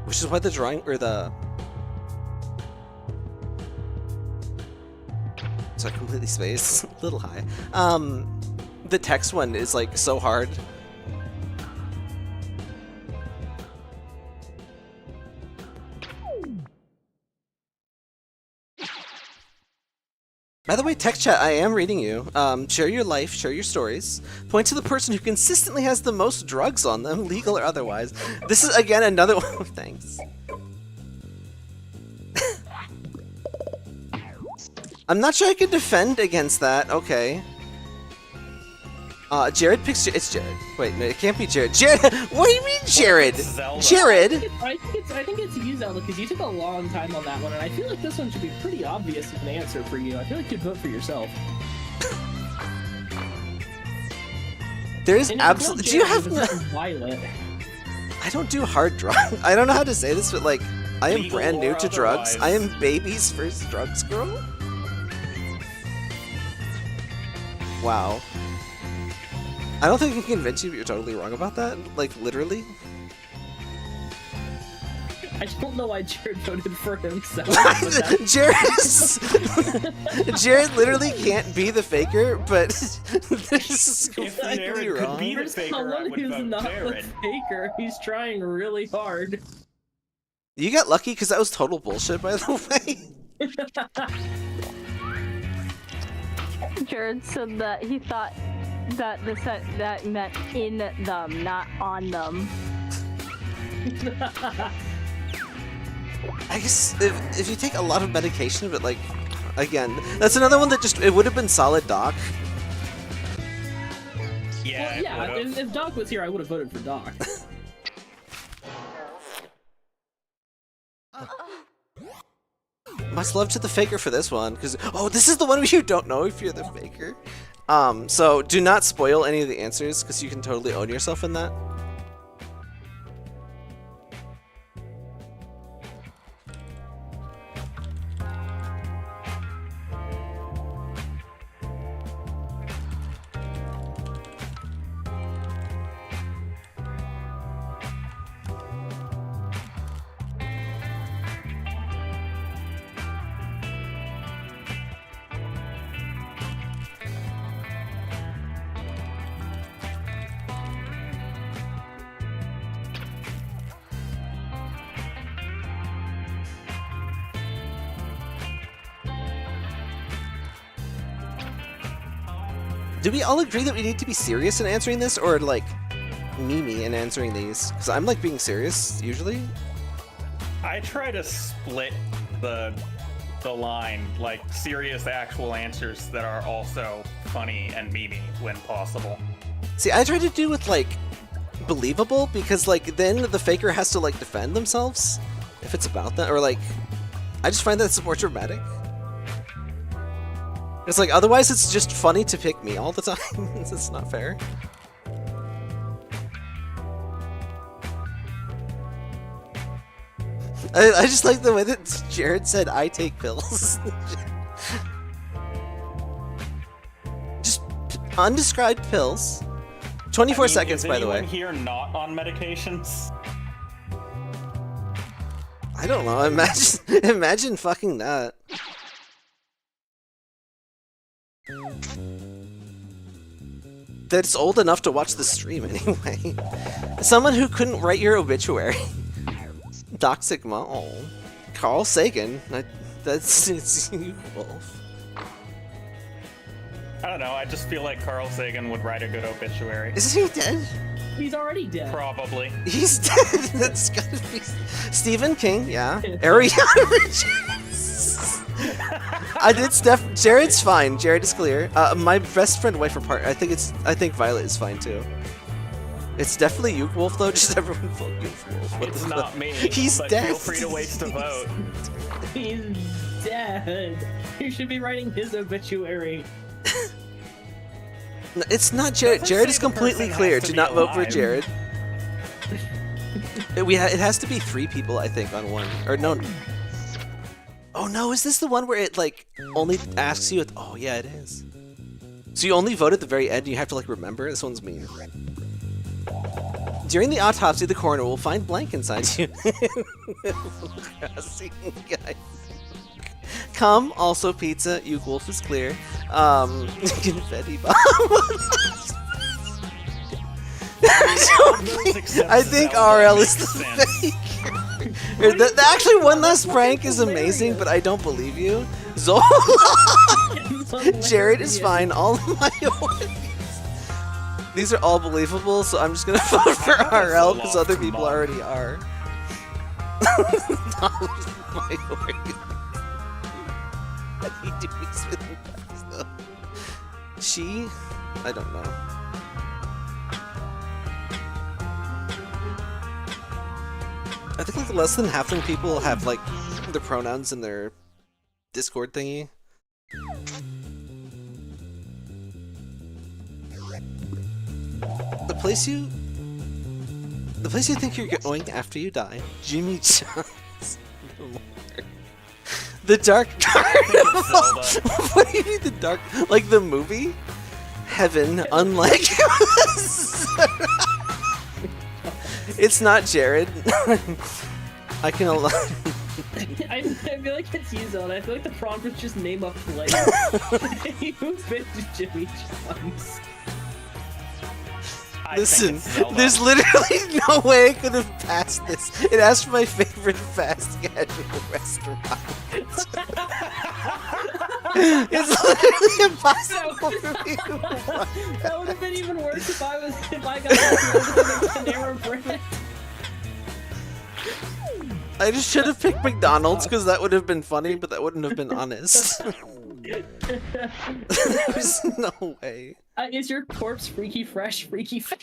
Which is why the drawing... or the... So I completely spaced. A little high. The text one is, like, so hard. By the way, text chat, I am reading you. Share your life, share your stories. Point to the person who consistently has the most drugs on them, legal or otherwise. This is, again, another one. Thanks. I'm not sure I can defend against that. Okay. Jared picks... It's Jared. Wait, no, it can't be Jared. Jared! What do you mean, Jared? Jared! I think it's you, Zelda, because you took a long time on that one, and I feel like this one should be pretty obvious of an answer for you. I feel like you'd vote for yourself. There is absolutely... Do you have... Violet. I don't do hard drugs. I don't know how to say this, but, like, I am Legal brand new or to drugs. I otherwise. am baby's first drugs girl. Wow. I don't think I can convince you, but you're totally wrong about that. Like, literally. I don't know why Jared voted for himself. Jared literally can't be the Faker, but this is If completely Jared could wrong. be the There's Faker, I someone would who's vote not Jared. the Faker. He's trying really hard. You got lucky because that was total bullshit, by the way. Jared said that he thought that that meant in them, not on them. I guess if you take a lot of medication, but like, again, that's another one that just, it would have been solid Doc. Yeah, Well, yeah, it would've. if Doc was here, I would have voted for Doc. Much love to the Faker for this one, because, oh, this is the one where you don't know if you're the Faker. So do not spoil any of the answers, because you can totally own yourself in that. Do we all agree that we need to be serious in answering this, or like Mimi in answering these? Because I'm like being serious usually. I try to split the line, like serious actual answers that are also funny and memey when possible. See, I try to do with like believable, because like then the Faker has to like defend themselves if it's about that, or like I just find that it's more dramatic. It's like, otherwise it's just funny to pick me all the time. It's not fair. I just like the way that Jared said, I take pills. Just undescribed pills. 24 seconds, by the way. Is anyone here not on medications? I don't know. Imagine fucking that. That's old enough to watch the stream anyway. Someone who couldn't write your obituary. Toxic Mom. Oh. Carl Sagan. That's it's you, Wolf. I don't know, I just feel like Carl Sagan would write a good obituary. Isn't he dead? He's already dead. Probably. He's dead. That's gotta be Stephen King. Yeah. Ariana Richards. I did Jared's fine. Jared is clear. My best friend, wife, or partner. I think Violet is fine too. It's definitely you, Wolf, though. Just everyone vote you, Wolf. It's not me. He's but dead. Feel free to waste a vote. He's dead. You should be writing his obituary. It's not Jared. Doesn't Jared say is the completely person clear. has to Do be not vote for alive. Jared. It has to be 3 people, I think, on one. Or no. Oh no, is this the one where it like only asks you? Oh yeah, it is. So you only vote at the very end. And you have to like remember. This one's mean. During the autopsy, the coroner will find blank inside you. Come, also pizza. You Wolf is clear. Confetti bomb. I think RL is the fake. The actually one last prank is amazing, but I don't believe you. Zola. Jared is fine. All of my orders. These are all believable, so I'm just gonna vote for RL because other people already are. All of my orders. How do you do these with me, though? She? I don't know. I think like less than half of people have like the pronouns in their Discord thingy. The place you think you're going after you die, Jimmy John's. The Dark Carnival. What do you mean the dark? Like the movie? Heaven, unlike. It's not Jared. I can allow. I feel like it's you, Zelda. I feel like the prompt was just name a place. You've been to Jimmy John's. Listen, there's literally no way I could have passed this. It asked for my favorite fast casual restaurant. It's literally impossible for me to find. That would have been even worse if I got Panera Bread. I just should have picked McDonald's because that would have been funny, but that wouldn't have been honest. There's no way. Is your corpse freaky fresh, freaky fresh?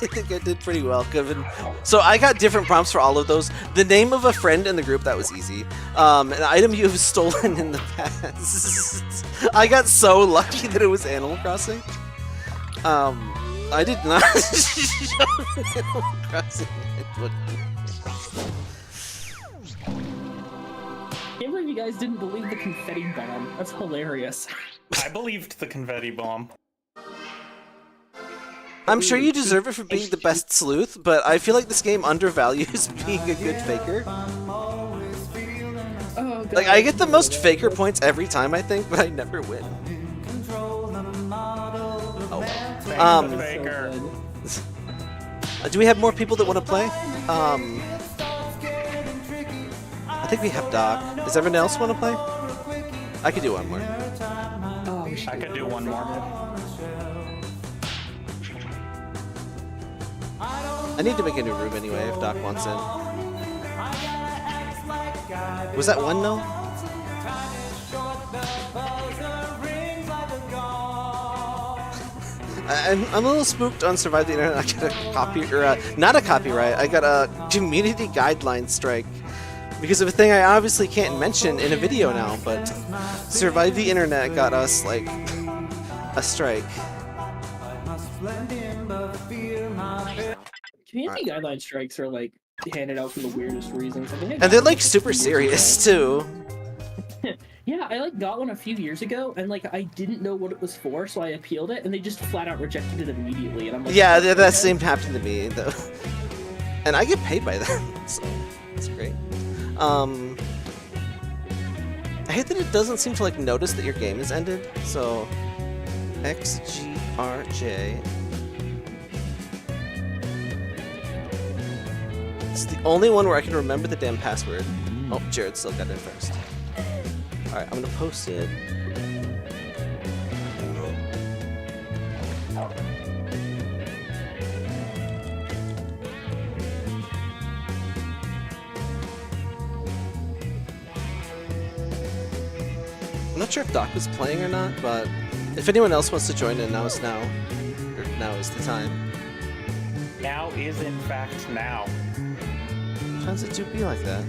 I think I did pretty well, Kevin. So I got different prompts for all of those. The name of a friend in the group, that was easy. An item you have stolen in the past. I got so lucky that it was Animal Crossing. I did not show Animal Crossing. I can't believe you guys didn't believe the confetti bomb. That's hilarious. I believed the confetti bomb. I'm sure you deserve it for being the best sleuth, but I feel like this game undervalues being a good faker. Oh, God. Like, I get the most faker points every time, I think, but I never win. Oh. Faker. Do we have more people that want to play? I think we have Doc. Does everyone else want to play? I could do one more. Oh, I could do one more. I need to make a new room anyway if Doc wants in. Was that one no? I'm a little spooked on Survive the Internet. I got a copy, or not a copyright. I got a community guideline strike because of a thing I obviously can't mention in a video now, but Survive the Internet got us, like, a strike. Community guideline strikes are like handed out for the weirdest reasons. I think I And got they're, one like, a super few years serious, ago. too. Yeah, I like got one a few years ago, and like I didn't know what it was for, so I appealed it, and they just flat out rejected it immediately. And I'm like, Yeah, okay. that same happened to me, though. And I get paid by that, so that's great. I hate that it doesn't seem to, like, notice that your game has ended, so... XGRJ... It's the only one where I can remember the damn password. Oh, Jared still got in first. Alright, I'm gonna post it. I'm not sure if Doc was playing or not, but if anyone else wants to join in, now is now. Or now is the time. Now is in fact now. Sometimes it do be like that.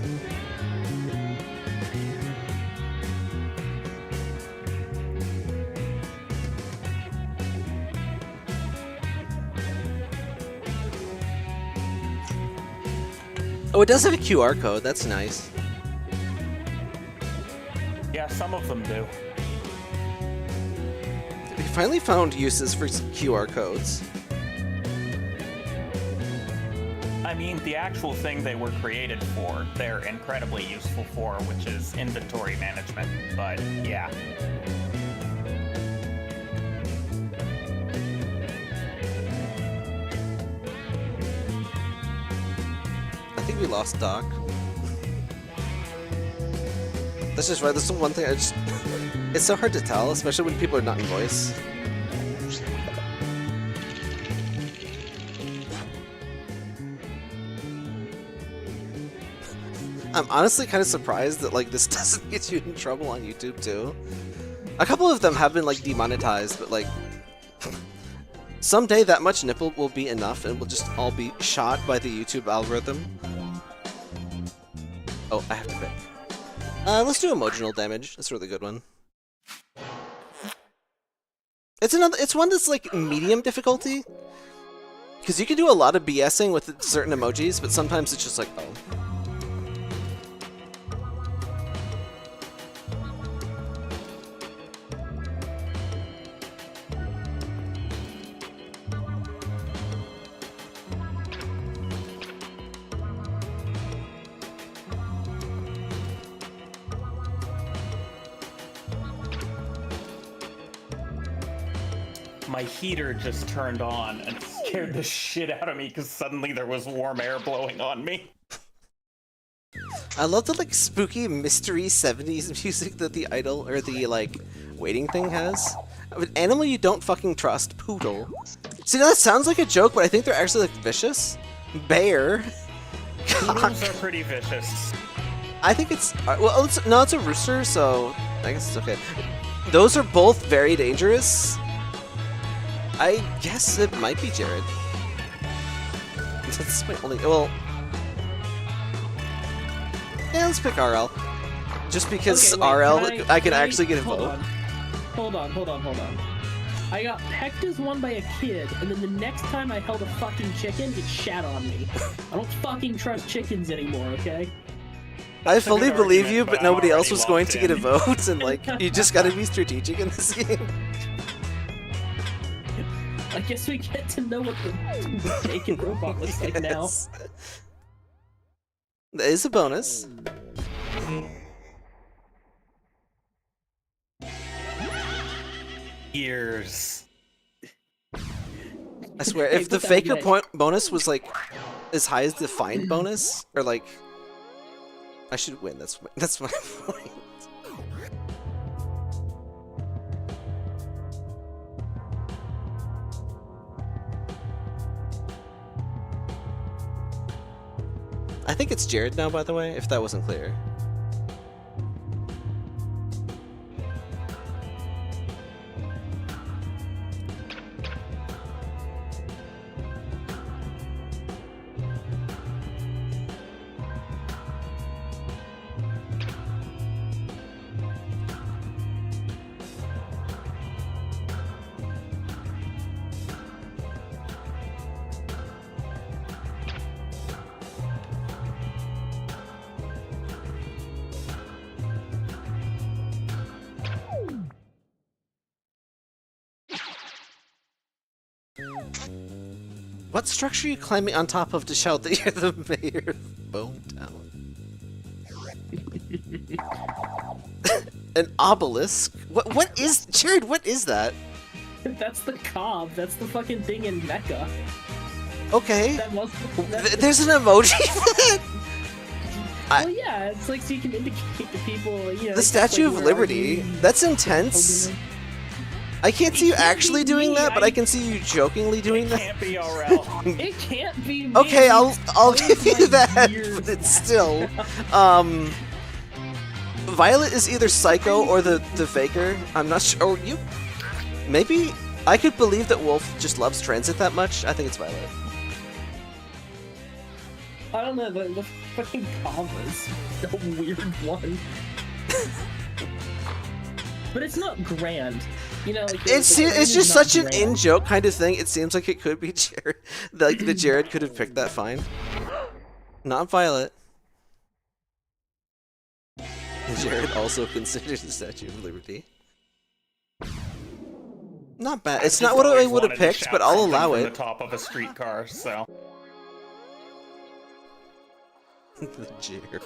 Oh, it does have a QR code. That's nice. Yeah, some of them do. We finally found uses for QR codes. I mean, the actual thing they were created for, they're incredibly useful for, which is inventory management, but yeah. I think we lost Doc. That's just right. That's the one thing I just... It's so hard to tell, especially when people are not in voice. I'm honestly kind of surprised that, like, this doesn't get you in trouble on YouTube, too. A couple of them have been, like, demonetized, but, like... Someday that much nipple will be enough and we'll just all be shot by the YouTube algorithm. Oh, I have to pick. Let's do emotional damage. That's a really good one. It's one that's like medium difficulty. Because you can do a lot of BSing with certain emojis, but sometimes it's just like, oh. My heater just turned on and scared the shit out of me because suddenly there was warm air blowing on me. I love the like spooky mystery 70s music that the idol or the like waiting thing has. An animal you don't fucking trust, poodle. See, that sounds like a joke, but I think they're actually like vicious. Bear. Poodles are pretty vicious. I think it's well, it's a rooster, so I guess it's okay. Those are both very dangerous. I guess it might be Jared. That's my only. Well, yeah, let's pick RL. Just because Okay, wait, RL, I can actually get a hold vote. on. Hold on. I got pecked as one by a kid, and then the next time I held a fucking chicken, it shat on me. I don't fucking trust chickens anymore, okay? I That's a fully good believe argument, you, but but I'm nobody else already was going locked to get a in. vote, and like, you just gotta be strategic in this game. I guess we get to know what the naked robot looks like now. Yes. That is a bonus. Ears. I swear, Hey, if the put that faker away. point bonus was like as high as the find bonus, or like, I should win. That's my point. I think it's Jared now, by the way, if that wasn't clear. What structure are you climbing on top of to shout that you're the mayor of Bone Town? An obelisk? What is... Jared, what is that? That's the cob. That's the fucking thing in Mecca. Okay. That must, There's an emoji for that? well, yeah, it's like so you can indicate to people, you know... The Statue like, of Liberty. That's intense. I can't see you actually doing that, but I can see you jokingly doing that. Can't be RL. It can't be me. Okay, I'll give you my that, years. but it's still... Violet is either Psycho or the Faker. I'm not sure. Or you... Maybe... I could believe that Wolf just loves Transit that much. I think it's Violet. I don't know, the fucking cob is a weird one. But it's not grand. You know, like, It's just such an in-joke kind of thing. It seems like it could be Jared. Like, the Jared could have picked that fine. Not Violet. Jared also considered the Statue of Liberty. Not bad. It's not what I would have picked, but I'll allow it. The top of a streetcar, so. The Jared.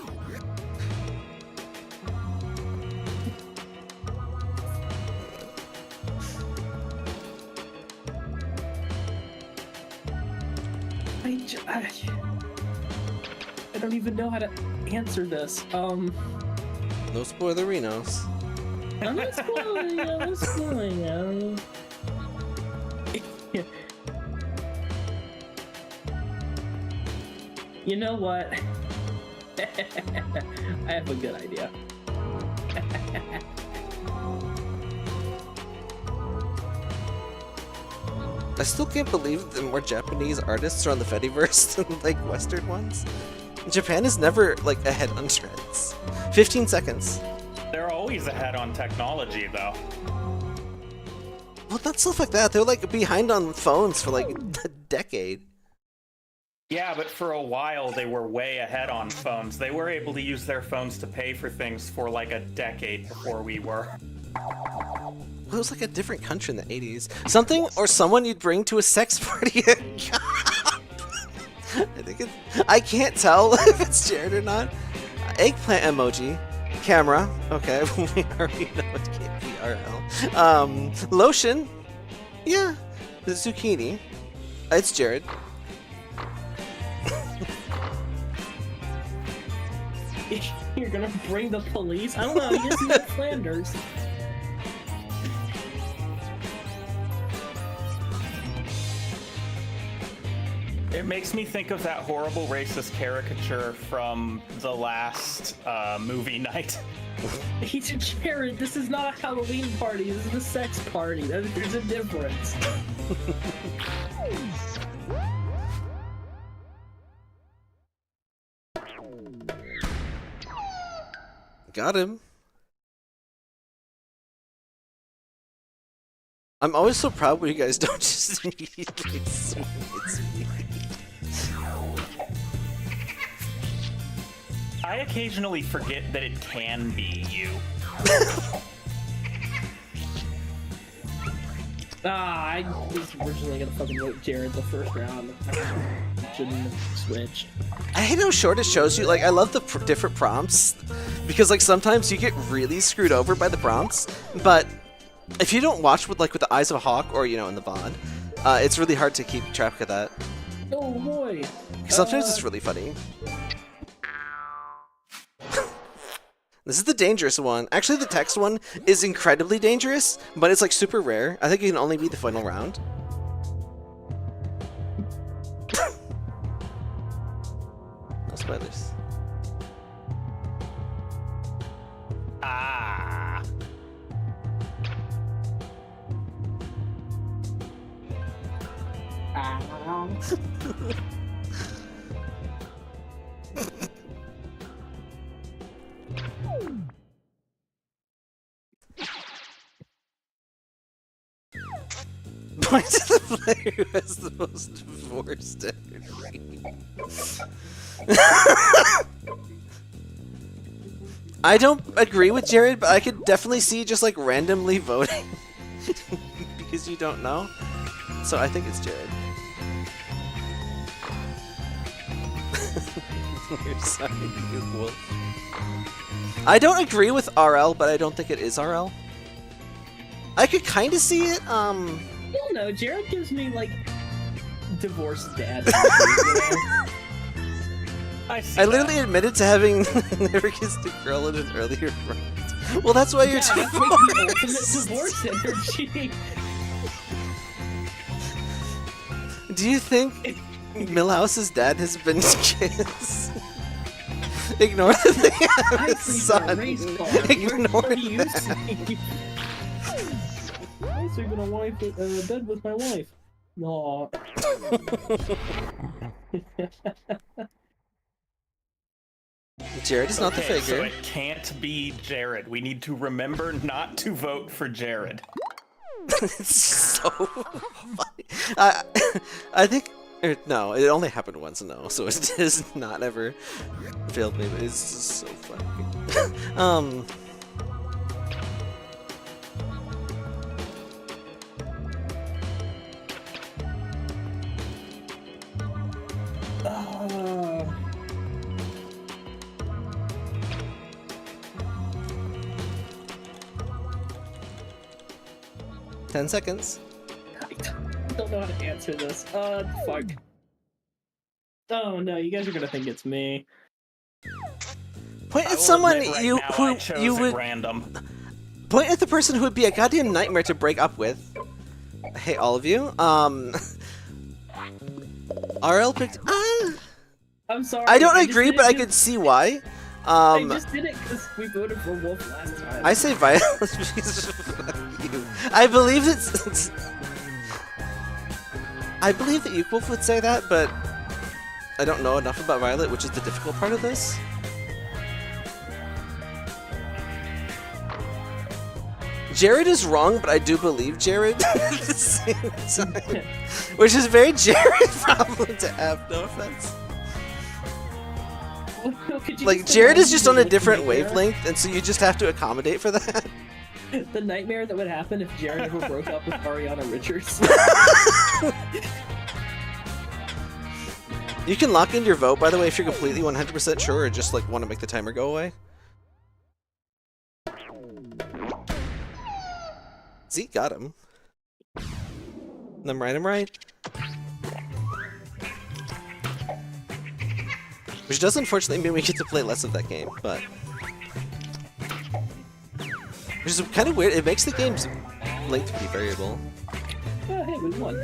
I don't even know how to answer this. No spoilerinos. I'm not spoiling it, I'm spoiling it. You know what? I have a good idea. I still can't believe that more Japanese artists are on the Fediverse than, like, Western ones. Japan is never, like, ahead on trends. 15 seconds. They're always ahead on technology, though. Well, not stuff like that. They're, like, behind on phones for, like, a decade. Yeah, but for a while they were way ahead on phones. They were able to use their phones to pay for things for, like, a decade before we were. Well, it was like a different country in the 80s. Something or someone you'd bring to a sex party. I can't tell if it's Jared or not. Eggplant emoji. Camera. Okay, we already know it can't be RL. Lotion. Yeah. The zucchini. It's Jared. You're gonna bring the police? I don't know, you just met Flanders. It makes me think of that horrible racist caricature from the last movie night. He's Jared, this is not a Halloween party, this is a sex party. There's a difference. Got him. I'm always so proud when you guys don't just immediately assume it's me. I occasionally forget that it can be you. I was originally gonna fucking vote Jared the first round. I shouldn't have switched. I hate how short it shows you. Like, I love the different prompts because, like, sometimes you get really screwed over by the prompts. But if you don't watch with the eyes of a hawk or, you know, in the VOD, it's really hard to keep track of that. Oh boy. Sometimes it's really funny. This is the dangerous one. Actually, the text one is incredibly dangerous, but it's, like, super rare. I think it can only be the final round. No spoilers. Ah. Point to the player who has the most divorced energy. I don't agree with Jared, but I could definitely see just, like, randomly voting because you don't know. so I think it's Jared. We're sorry, Wolf. I don't agree with RL, but I don't think it is RL. I could kind of see it. I don't know. Jared gives me like divorced dad. You know? I literally admitted to having never kissed a girl in an earlier round. Well, that's why you're That's like the ultimate divorced. divorce energy. Do you think Millhouse's dad has been kissed? Ignore that they have I a sleep in a son. race car. Ignore Where do you that. sleep? I sleep in a bed with my wife. No. Jared is not the Okay, so figure. it can't be Jared. We need to remember not to vote for Jared. It's so funny. I think. No, it only happened once. No, so it has not ever failed me. But it's just so funny. Uh, 10 seconds. I don't know how to answer this. Fuck. Oh no, you guys are gonna think it's me. Point I at will someone admit right you now, I who chose you at would random. point at the person who would be a goddamn nightmare to break up with. Hey, all of you. RL picked. I'm sorry. I don't just agree, did it but I 'cause- could see why. I just did it because we voted for Wolf last time. I say Violet because fuck you. I believe it's. I believe that Wolf would say that, but I don't know enough about Violet, which is the difficult part of this. Jared is wrong, but I do believe Jared at the same time. Which is a very Jared problem to have, no offense. Could you Like, just Jared is imagine just on a the different nightmare- wavelength, and so you just have to accommodate for that. The nightmare that would happen if Jared ever broke up with Ariana Richards. You can lock in your vote, by the way, if you're completely 100% sure, or just, like, want to make the timer go away. Zeke got him. I'm right. Which does unfortunately mean we get to play less of that game, but... Which is kind of weird, it makes the game's length be variable. Oh, hey, we won.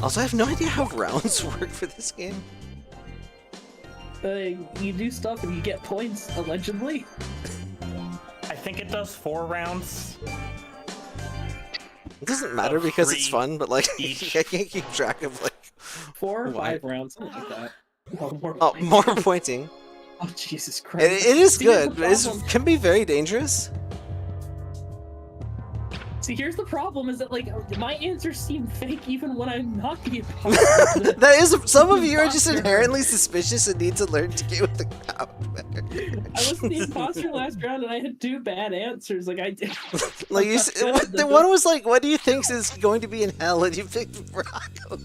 Also, I have no idea how rounds work for this game. You do stuff and you get points, allegedly. I think it does 4 rounds. It doesn't matter because it's Three fun, but like, each. I can't keep track of like... 4 or Why? 5 rounds, something like that. Oh, more Oh, points. more pointing. Oh, Jesus Christ. It is See, here's good, the but it problem. can be very dangerous. See, here's the problem: is that like my answers seem fake even when I'm not the imposter. That is, some of you are just inherently suspicious and need to learn to get with the crowd better. I was the imposter last round and I had 2 bad answers. Like I did. Like you, the one was like, "What do you think is going to be in hell?" And you picked broccoli.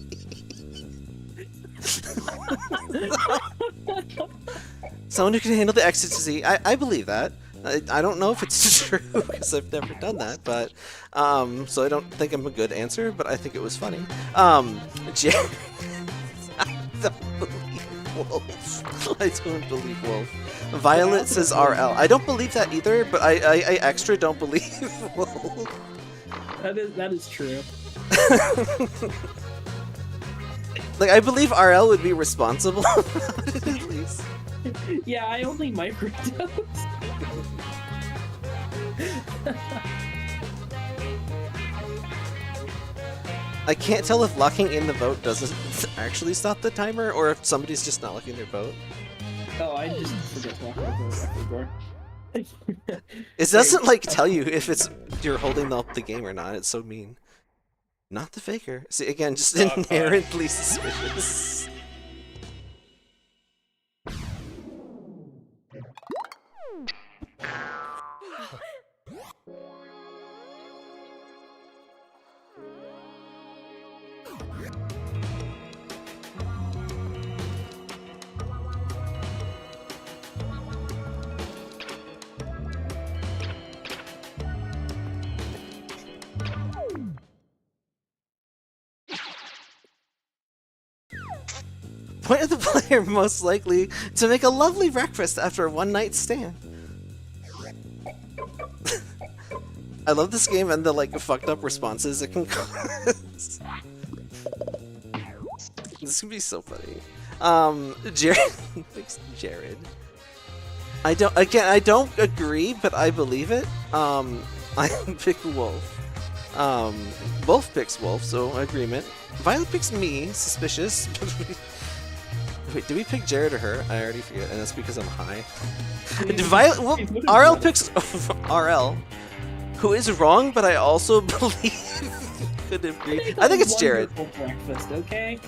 Someone who can handle the ecstasy. I believe that. I don't know if it's true because I've never done that, but so I don't think I'm a good answer, but I think it was funny. Jared, I don't believe Wolf. I don't believe Wolf. Violet says RL. I don't believe that either, but I extra don't believe Wolf. That is true. Like, I believe RL would be responsible about it at least. Yeah, I only microdose. I can't tell if locking in the vote doesn't actually stop the timer, or if somebody's just not locking their vote. Oh, I just forget to lock my vote after the door. It doesn't, like, tell you if it's you're holding up the game or not. It's so mean. Not the faker. See, again, just inherently suspicious. Point of the player most likely to make a lovely breakfast after a one-night stand. I love this game and the like fucked up responses it can cause. This can be so funny. Jared thanks, Jared. I don't agree, but I believe it. I pick Wolf. Wolf picks Wolf, so agreement. Violet picks me, suspicious. Wait, did we pick Jared or her? I already forget, and that's because I'm high. Violet, well, RL picks RL, who is wrong, but I also believe could agree. I think it's Jared. Breakfast, okay?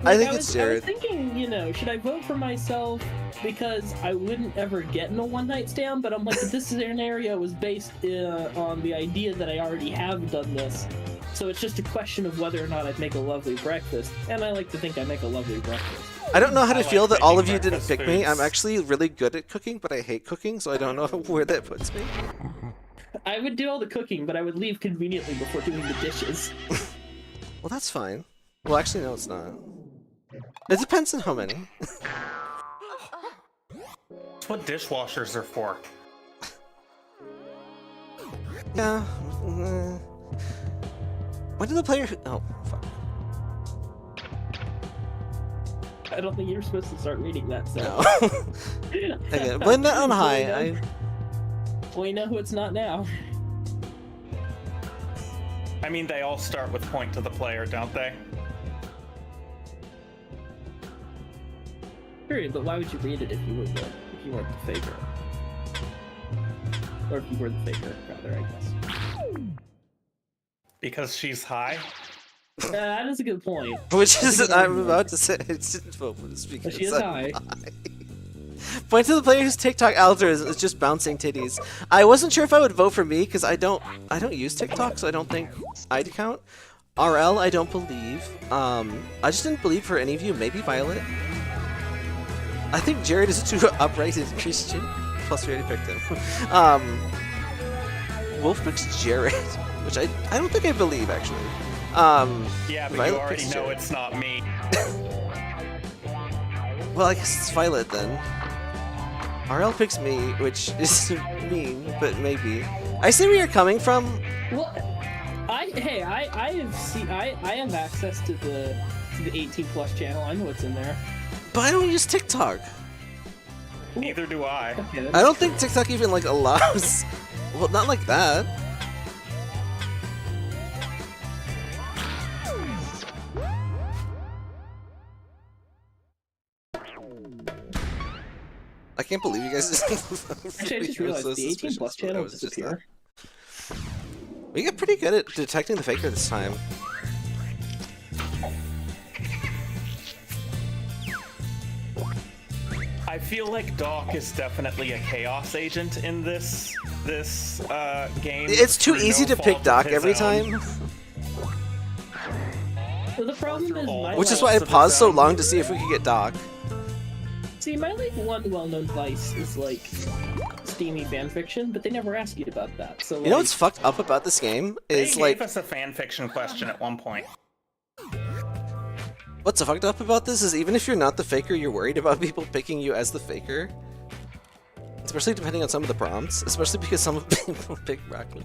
I think it's Jared. I was thinking, you know, should I vote for myself because I wouldn't ever get in a one-night stand? But I'm like, this scenario was based on the idea that I already have done this. So it's just a question of whether or not I'd make a lovely breakfast. And I like to think I make a lovely breakfast. I don't know how to like feel that all of you making didn't pick breakfast me. I'm foods. actually really good at cooking, but I hate cooking, so I don't know where that puts me. I would do all the cooking, but I would leave conveniently before doing the dishes. Well, that's fine. Well, actually, no, it's not. It depends on how many. That's what dishwashers are for. Yeah. When did the player... Oh, fuck. I don't think you were supposed to start reading that, so... No. Okay, blame that on high. Well, you know who it's not now. I mean, they all start with point to the player, don't they? Period, but why would you read it if you weren't the faker? Or if you were the faker, rather, I guess. Because she's high? That is a good point. Which is... I'm about to say... I didn't vote for this because She is I'm high. Point to the player whose TikTok algorithm is just bouncing titties. I wasn't sure if I would vote for me because I don't use TikTok, so I don't think I'd count. RL, I don't believe. I just didn't believe for any of you. Maybe Violet. I think Jared is too upright and Christian. Plus, we already picked him. Wolf picks Jared, which I don't think I believe actually. Yeah, but Violet you already picks know Jared. it's not me. Well, I guess it's Violet then. RL picks me, which is mean, but maybe. I see where you're coming from. Well, I have access to the 18+ channel. I know what's in there. But I don't use TikTok. Neither do I. Okay, I don't think TikTok even like allows. Well, not like that. I can't believe you guys. Actually, I just realized the 18+ channel disappeared. We get pretty good at detecting the faker this time. I feel like Doc is definitely a chaos agent in this game. It's too through easy no to pick fault of Doc his every own. time, So the problem is my which is Well, why I so paused so there's, long to see if we could get Doc. See, my like one well-known vice is like steamy fanfiction, but they never ask you about that. So You know what's fucked up about this game They is gave like us a fanfiction question at one point. what's fucked up about this is even if you're not the faker, you're worried about people picking you as the faker. Especially depending on some of the prompts, especially because some of people pick broccoli.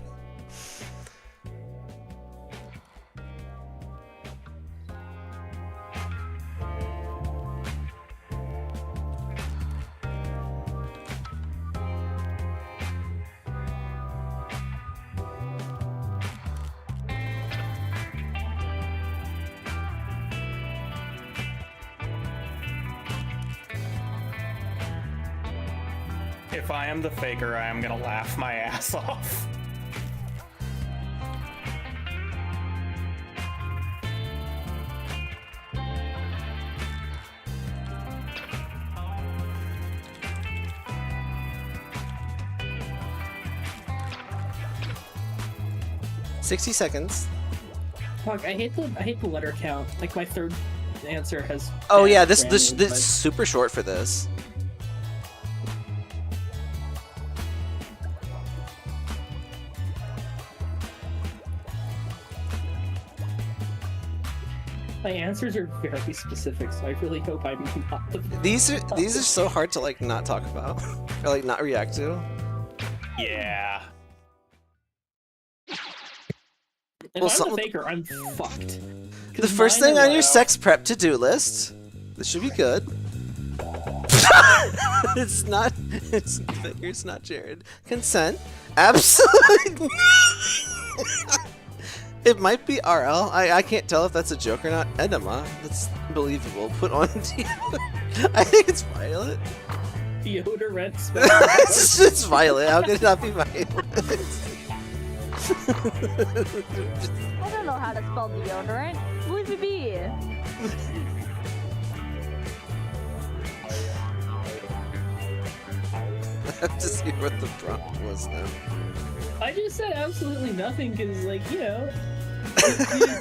If I am the faker, I am gonna laugh my ass off. $60 seconds. Fuck, I hate the letter count. Like my third answer has. Oh bad yeah, this grammar, is but- super short for this. My answers are very specific, so I really hope I'm not the These are so hard to like not talk about or like not react to. Yeah. If Well, I'm some- the faker, I'm fucked. The first thing on your sex prep to-do list. This should be good. It's not. It's not Jared. Consent. Absolutely. It might be RL. I can't tell if that's a joke or not. Enema. That's believable. Put on. I think it's Violet. Deodorant. It's Violet. How could it not be Violet? I don't know how to spell deodorant. Leave it be. I have to see what the prompt was now. I just said absolutely nothing because, like, you know,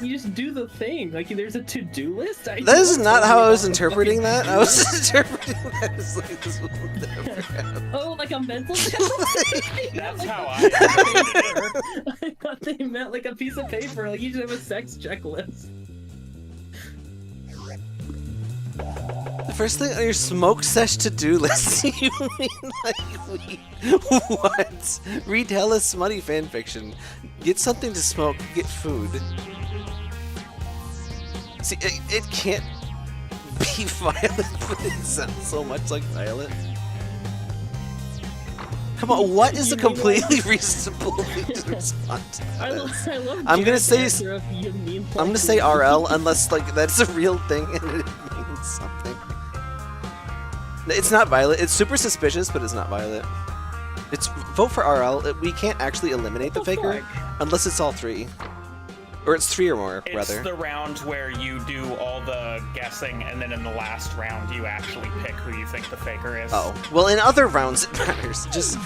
you just do the thing. Like, there's a to-do list. That is not how I was interpreting that. I was interpreting that as like this will never happen. Oh, like a mental checklist? That's Like how a I piece of interpreted paper. I thought they meant like a piece of paper. Like you just have a sex checklist. The first thing on your smoke sesh to-do list, you mean like what? Read hella smutty fanfiction. Get something to smoke, get food. See, it can't be Violet, but it sounds so much like Violet. Come on, what is a completely reasonable thing to respond to I this? love I'm gonna Jared's say answer of you mean I'm gonna say RL unless like that's a real thing and it means something. It's not Violet. It's super suspicious, but it's not Violet. It's vote for RL. We can't actually eliminate the faker unless it's all three, or it's three or more It's rather. the round where you do all the guessing, and then in the last round, you actually pick who you think the faker is. Oh well, in other rounds it matters. Just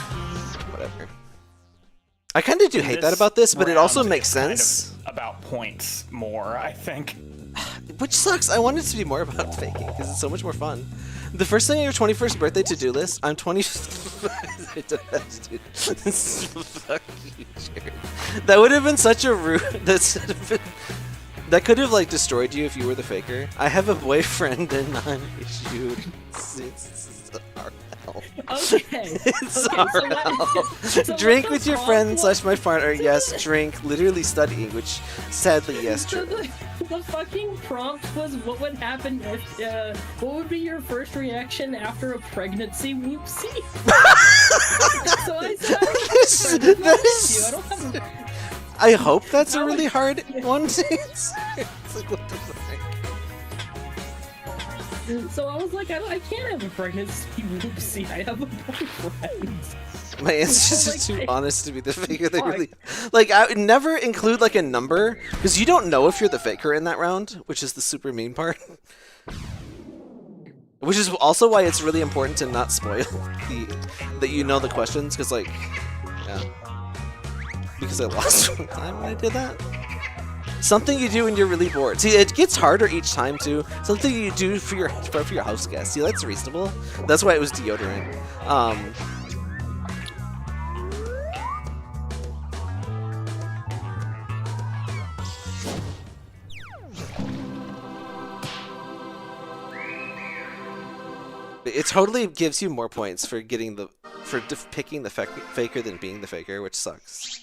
whatever. I kind of do hate that about this, but it also round, makes it's kind of sense. about points more, I think. Which sucks. I want it to be more about faking because it's so much more fun. The first thing on your 21st birthday to-do list, I'm 20. I don't have to do this. Fuck you, Jared. That would have been such a rude. That could have like destroyed you if you were the faker. I have a boyfriend and non-issued. It's RL. Okay. It's Okay, so RL. what- so Drink what with the your prompt friend was- / my partner. Yes, drink. Literally studying, which sadly, yes, So true. the fucking prompt was what would happen if, what would be your first reaction after a pregnancy? Whoopsie. So I said, I don't have I hope that's a really hard one to answer. It's like, what the fuck? So I was like, I can't have a pregnancy. Whoopsie, I have a boyfriend. My answers Like, are too hey, honest to be the faker. They fuck. really, like, I would never include like a number because you don't know if you're the faker in that round, which is the super mean part. Which is also why it's really important to not spoil that you know the questions, because like, yeah, because I lost one time when I did that. Something you do when you're really bored. See, it gets harder each time too. Something you do for your house guests. See, that's reasonable. That's why it was deodorant. It totally gives you more points for getting picking the faker than being the faker, which sucks.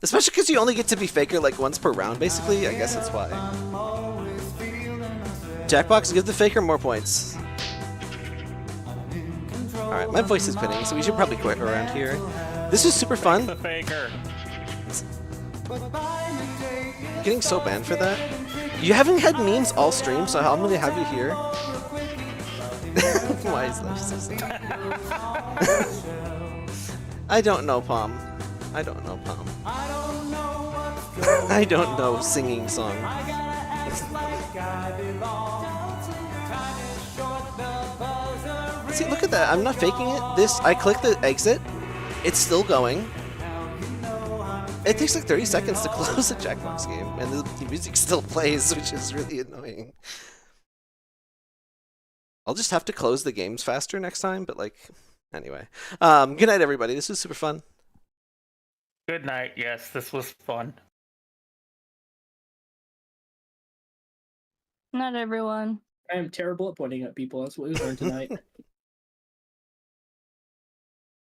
Especially because you only get to be faker like once per round, basically. I guess that's why. Jackbox, give the faker more points. Alright, my voice is pinning, so we should probably quit around here. This was super fun. The faker. I'm getting so banned for that. You haven't had memes all stream, so how many have you here? Why is that so sad? I don't know, Palm. I don't know, Palm. I don't know singing song. See, look at that. I'm not faking it. I click the exit. It's still going. It takes like 30 seconds to close a Jackbox game, and the music still plays, which is really annoying. I'll just have to close the games faster next time, but like, anyway. Good night, everybody. This was super fun. Good night. Yes, this was fun. Not everyone. I am terrible at pointing at people. That's what we learned tonight.